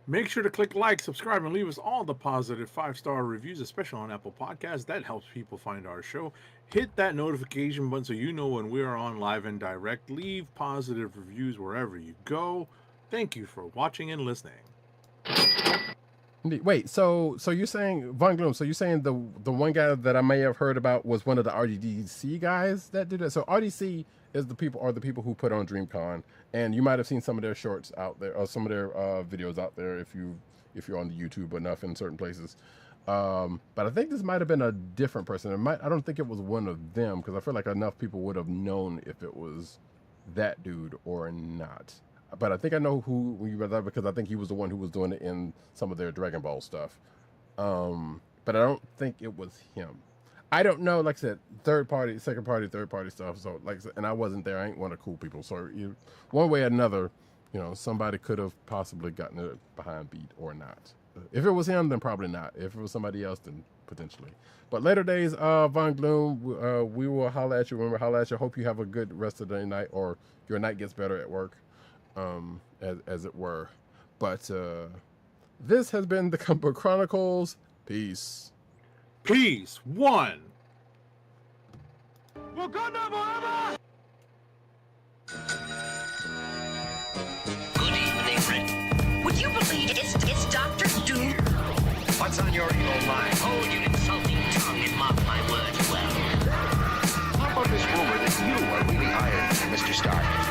Make sure to click like, subscribe, and leave us all the positive 5-star reviews, especially on Apple Podcasts. That helps people find our show. Hit that notification button so you know when we are on live and direct. Leave positive reviews wherever you go. Thank you for watching and listening. Wait, so you're saying Von Gloom? So you're saying the one guy that I may have heard about was one of the RDC guys that did it? So RDC is the people who put on DreamCon, and you might have seen some of their shorts out there or some of their videos out there if you're on the YouTube enough in certain places. But I think this might have been a different person. I don't think it was one of them because I feel like enough people would have known if it was that dude or not. But I think I know who you read that because I think he was the one who was doing it in some of their Dragon Ball stuff. But I don't think it was him. I don't know, like I said, second party, third party stuff. So like I said, and I wasn't there. I ain't one of the cool people. So one way or another, somebody could have possibly gotten it behind beat or not. If it was him, then probably not. If it was somebody else, then potentially. But later days, Von Gloom, we will holler at you. Remember, holler at you. Hope you have a good rest of the night or your night gets better at work. As it were. But this has been the Comic Book Chronicles. Peace. Peace. One. Wakanda forever! Good evening, Rick. Would you believe it's Dr. Doom? What's on your evil mind? Hold your insulting tongue and mark my words well. How about this rumor that you are really Iron Man, Mr. Stark?